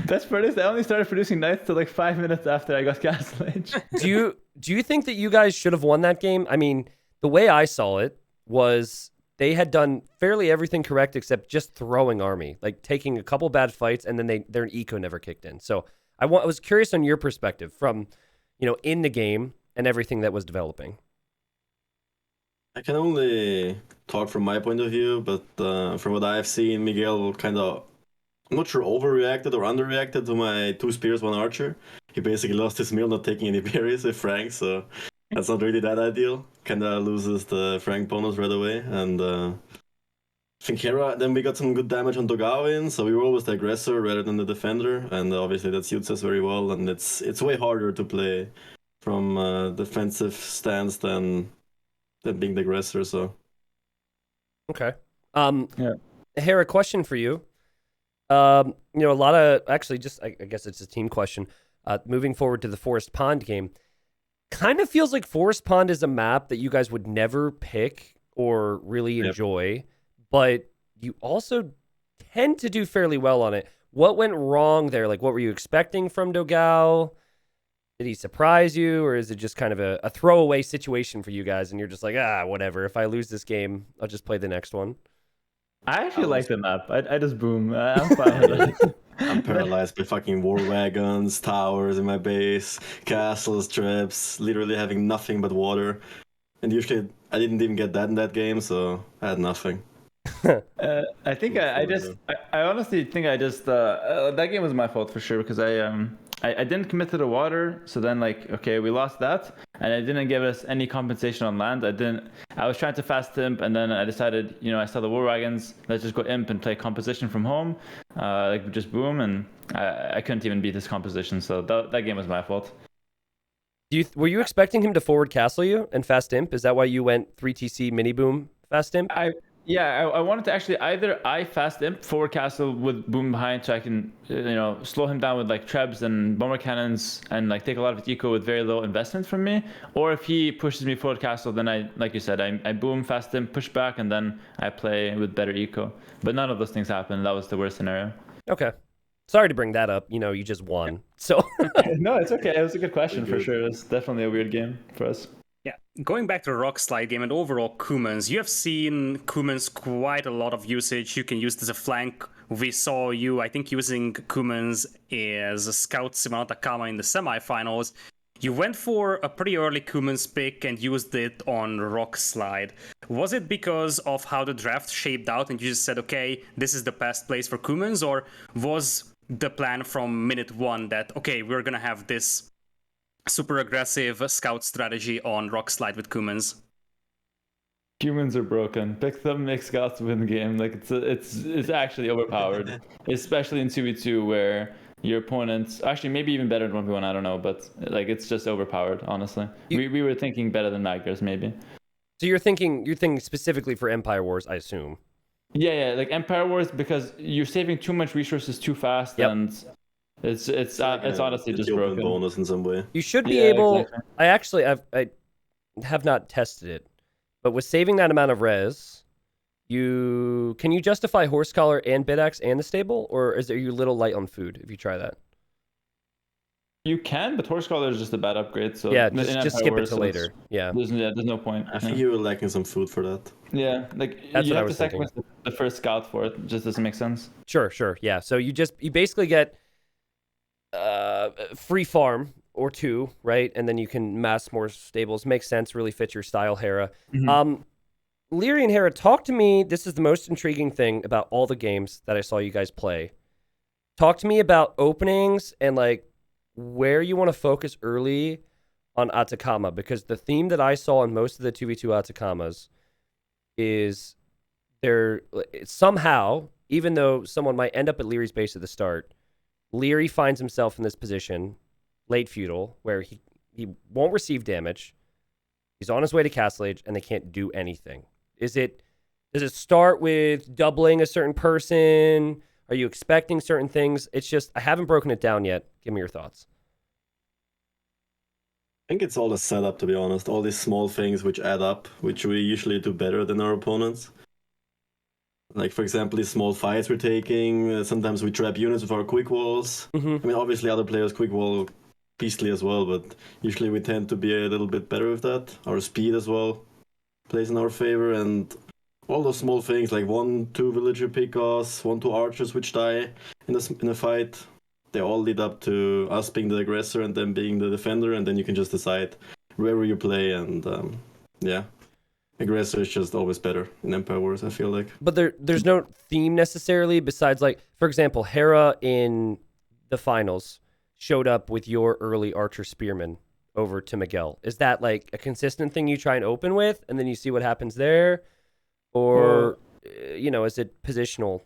Best part is I only started producing knights till like 5 minutes after I got Castle Age. Do you think that you guys should have won that game? I mean, the way I saw it was they had done fairly everything correct except just throwing army, like taking a couple bad fights, and then their eco never kicked in. So I was curious on your perspective from, in the game and everything that was developing. I can only talk from my point of view, but from what I've seen, Miguel kind of, I'm not sure, overreacted or underreacted to my 2 spears, 1 archer. He basically lost his meal not taking any berries with Frank, so that's not really that ideal. Kinda loses the Frank bonus right away, and I think Hera, then we got some good damage on Dogawin, so we were always the aggressor rather than the defender, and obviously that suits us very well, and it's way harder to play from a defensive stance than being the aggressor, so. Okay. Yeah. Hera, question for you. A lot of, actually, just, I guess it's a team question. Moving forward to the Forest Pond game, kind of feels like Forest Pond is a map that you guys would never pick or really enjoy, but you also tend to do fairly well on it. What went wrong there? Like, what were you expecting from Dogao? Did he surprise you, or is it just kind of a throwaway situation for you guys, and you're just like, whatever. If I lose this game, I'll just play the next one? I actually like the map. I just boom. I'm fine with it. I'm paralyzed by fucking war wagons, towers in my base, castles, traps, literally having nothing but water. And usually I didn't even get that in that game, so I had nothing. I think I honestly think that game was my fault for sure, because I didn't commit to the water, so then okay, we lost that, and it didn't give us any compensation on land. I was trying to fast imp, and then I decided, I saw the war wagons, let's just go imp and play composition from home, just boom, and I couldn't even beat this composition, so that game was my fault. Were you expecting him to forward castle you and fast imp? Is that why you went 3TC mini boom fast imp? I wanted to actually either I fast imp forward castle with boom behind, so I can slow him down with Trebs and bomber cannons and take a lot of his eco with very low investment from me, or if he pushes me forward castle, then I, like you said, I boom fast imp, push back, and then I play with better eco. But none of those things happened. That was the worst scenario. Okay. Sorry to bring that up. You just won. So No, it's okay. It was a good question for sure. It's definitely a weird game for us. Yeah, going back to the Rock Slide game and overall Kumans, you have seen Kumans quite a lot of usage. You can use this as a flank. We saw you, I think, using Kumans as a scout Simon Atacama in the semifinals. You went for a pretty early Kumans pick and used it on Rock Slide. Was it because of how the draft shaped out and you just said, okay, this is the best place for Kumans, or was the plan from minute 1 that, okay, we're going to have this super aggressive scout strategy on Rock Slide with Kumans? Humans are broken. Pick them, make scouts win the game. It's actually overpowered, especially in 2v2 where your opponents, actually maybe even better than 1v1, I don't know, but it's just overpowered, honestly. We were thinking better than Magners, maybe. So you're thinking specifically for Empire Wars, I assume. Yeah, Empire Wars, because you're saving too much resources too fast, and it's honestly just broken. Bonus in some way. You should be able. Exactly. I have not tested it, but with saving that amount of res, can you justify Horse Collar and Bidax and the stable, or are you a little light on food if you try that? You can, but Horse Collar is just a bad upgrade. So yeah, just skip it to later. Yeah, there's no point. I think you were lacking some food for that. Yeah, That's you what I have was to sacrifice the first scout for it. It just doesn't make sense. Sure. Yeah, so you basically get free farm or 2, right? And then you can mass more stables. Makes sense. Really fits your style, Hera. Mm-hmm. Leary and Hera, talk to me. This is the most intriguing thing about all the games that I saw you guys play. Talk to me about openings and where you want to focus early on Atacama, because the theme that I saw in most of the 2v2 Atacamas is somehow, even though someone might end up at Leary's base at the start, Leary finds himself in this position, late feudal, where he won't receive damage. He's on his way to Castle Age, and they can't do anything. Does it start with doubling a certain person? Are you expecting certain things? It's just, I haven't broken it down yet. Give me your thoughts. I think it's all a setup, to be honest. All these small things which add up, which we usually do better than our opponents. For example, these small fights we're taking. Sometimes we trap units with our quick walls. Mm-hmm. I mean, obviously other players quick wall beastly as well, but usually we tend to be a little bit better with that. Our speed as well plays in our favor, and all those small things like 1-2 villager pickoffs, 1-2 archers which die in a fight, they all lead up to us being the aggressor and them being the defender, and then you can just decide wherever you play. And yeah, aggressor is just always better in Empire Wars, I feel like. But there's no theme necessarily besides, like, for example, Hera in the finals showed up with your early Archer Spearman over to Miguel. Is that like a consistent thing you try and open with and then you see what happens there? Or, is it positional?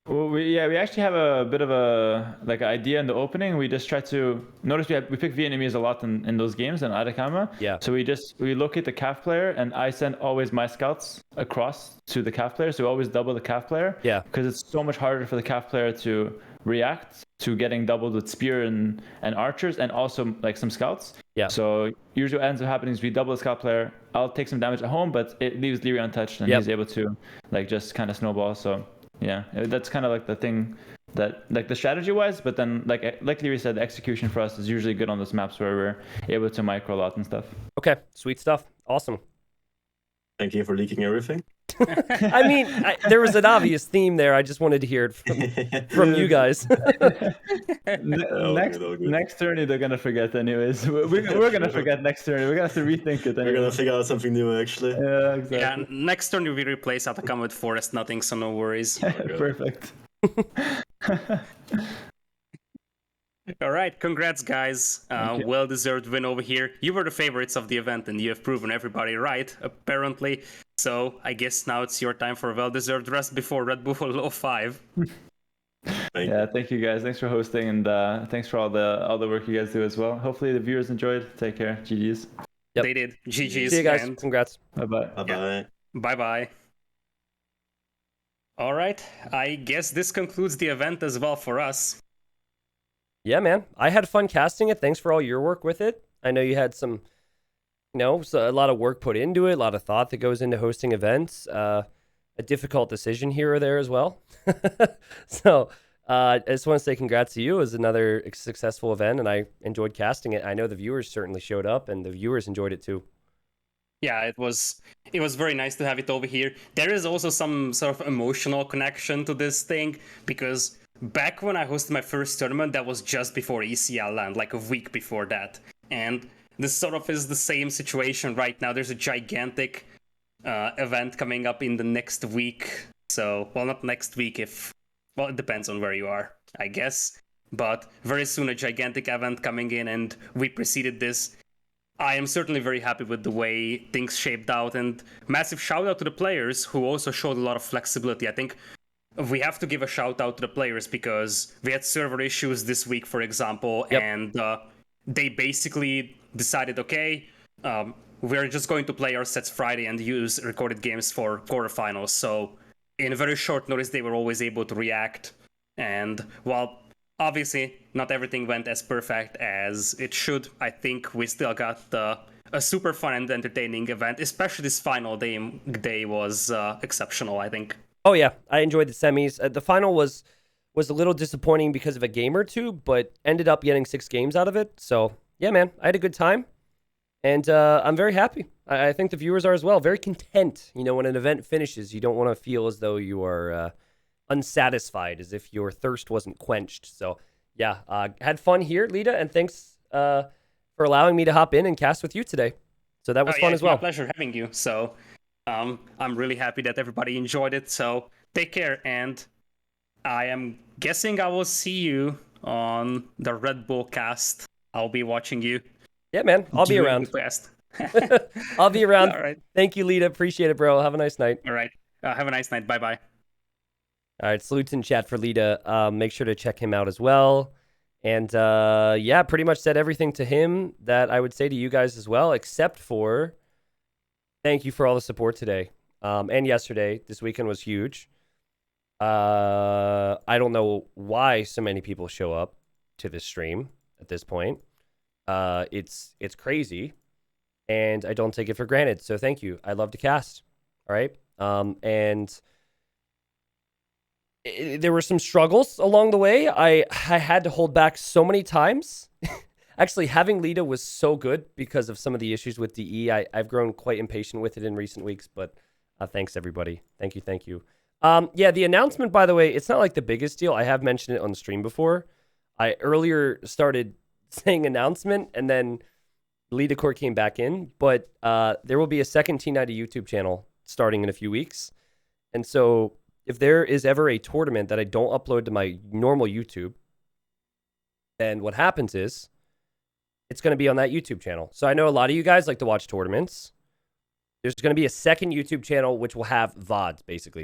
Well, we actually have a bit of a idea in the opening. We just try to notice we pick Vietnamese a lot in those games in Atacama. Yeah. So we look at the CAF player, and I send always my scouts across to the CAF player. So we always double the CAF player. Yeah. Because it's so much harder for the CAF player to react to getting doubled with spear and archers, and also like some scouts. Yeah. So usually what ends up happening is we double the scout player. I'll take some damage at home, but it leaves Leary untouched, and he's able to just kind of snowball. So. Yeah, that's kind of like the thing that, like, the strategy wise, but then like Leary said, the execution for us is usually good on those maps where we're able to micro a lot and stuff. Okay, sweet stuff. Awesome. Thank you for leaking everything. I mean, there was an obvious theme there. I just wanted to hear it from you guys. Next tourney they're gonna forget anyways. We're gonna forget next tourney. We're gonna have to rethink it. We're gonna figure out something new actually. Yeah, exactly. Yeah, next turn we replace Atacama with Forest Nothing, so no worries. Perfect. All right, congrats, guys. Well-deserved win over here. You were the favorites of the event, and you have proven everybody right, apparently. So I guess now it's your time for a well-deserved rest before Red Bull Low 5. Thank you guys. Thanks for hosting, and thanks for all the work you guys do as well. Hopefully the viewers enjoyed. Take care. GG's. Yep. They did. GG's. See you guys. And Congrats. Bye-bye. Bye-bye. Bye-bye. All right, I guess this concludes the event as well for us. Yeah, man. I had fun casting it. Thanks for all your work with it. I know you had some, so a lot of work put into it, a lot of thought that goes into hosting events. A difficult decision here or there as well. So I just want to say congrats to you. It was another successful event, and I enjoyed casting it. I know the viewers certainly showed up, and the viewers enjoyed it too. Yeah, it was very nice to have it over here. There is also some sort of emotional connection to this thing, because back when I hosted my first tournament, that was just before ECL land, like a week before that. And this sort of is the same situation right now. There's a gigantic event coming up in the next week. So, well, not next week it depends on where you are, I guess. But very soon a gigantic event coming in, and we preceded this. I am certainly very happy with the way things shaped out, and massive shout out to the players who also showed a lot of flexibility. I think we have to give a shout out to the players because we had server issues this week, for example, and they basically decided, okay, we're just going to play our sets Friday and use recorded games for quarterfinals. So in a very short notice, they were always able to react. And while obviously not everything went as perfect as it should, I think we still got a super fun and entertaining event, especially this final day was exceptional, I think. Oh, yeah. I enjoyed the semis. The final was a little disappointing because of a game or two, but ended up getting 6 games out of it. So, yeah, man, I had a good time. And I'm very happy. I think the viewers are as well. Very content. When an event finishes, you don't want to feel as though you are unsatisfied, as if your thirst wasn't quenched. So, yeah, had fun here, Lita, and thanks for allowing me to hop in and cast with you today. So that was fun as well. It's my pleasure having you. So I'm really happy that everybody enjoyed it. So take care, and I am guessing I will see you on the Red Bull cast. I'll be watching you. Yeah, man. I'll be around. I'll be around. All right. Thank you, Lita. Appreciate it, bro. Have a nice night. All right. Have a nice night. Bye-bye. All right. Salutes in chat for Lita. Make sure to check him out as well. And yeah, pretty much said everything to him that I would say to you guys as well, except for thank you for all the support today and yesterday. This weekend was huge. I don't know why so many people show up to this stream at this point. It's crazy, and I don't take it for granted. So thank you. I love to cast. All right. And there were some struggles along the way. I had to hold back so many times. Actually, having Lita was so good because of some of the issues with DE. I've grown quite impatient with it in recent weeks, but Thanks, everybody. Thank you. Thank you. Yeah, the announcement, by the way, it's not like the biggest deal. I have mentioned it on the stream before. I earlier started saying announcement, and then Lidacor came back in. But there will be a second T90 YouTube channel starting in a few weeks. And so if there is ever a tournament that I don't upload to my normal YouTube, then what happens is it's going to be on that YouTube channel. So I know a lot of you guys like to watch tournaments. There's going to be a second YouTube channel which will have VODs, basically.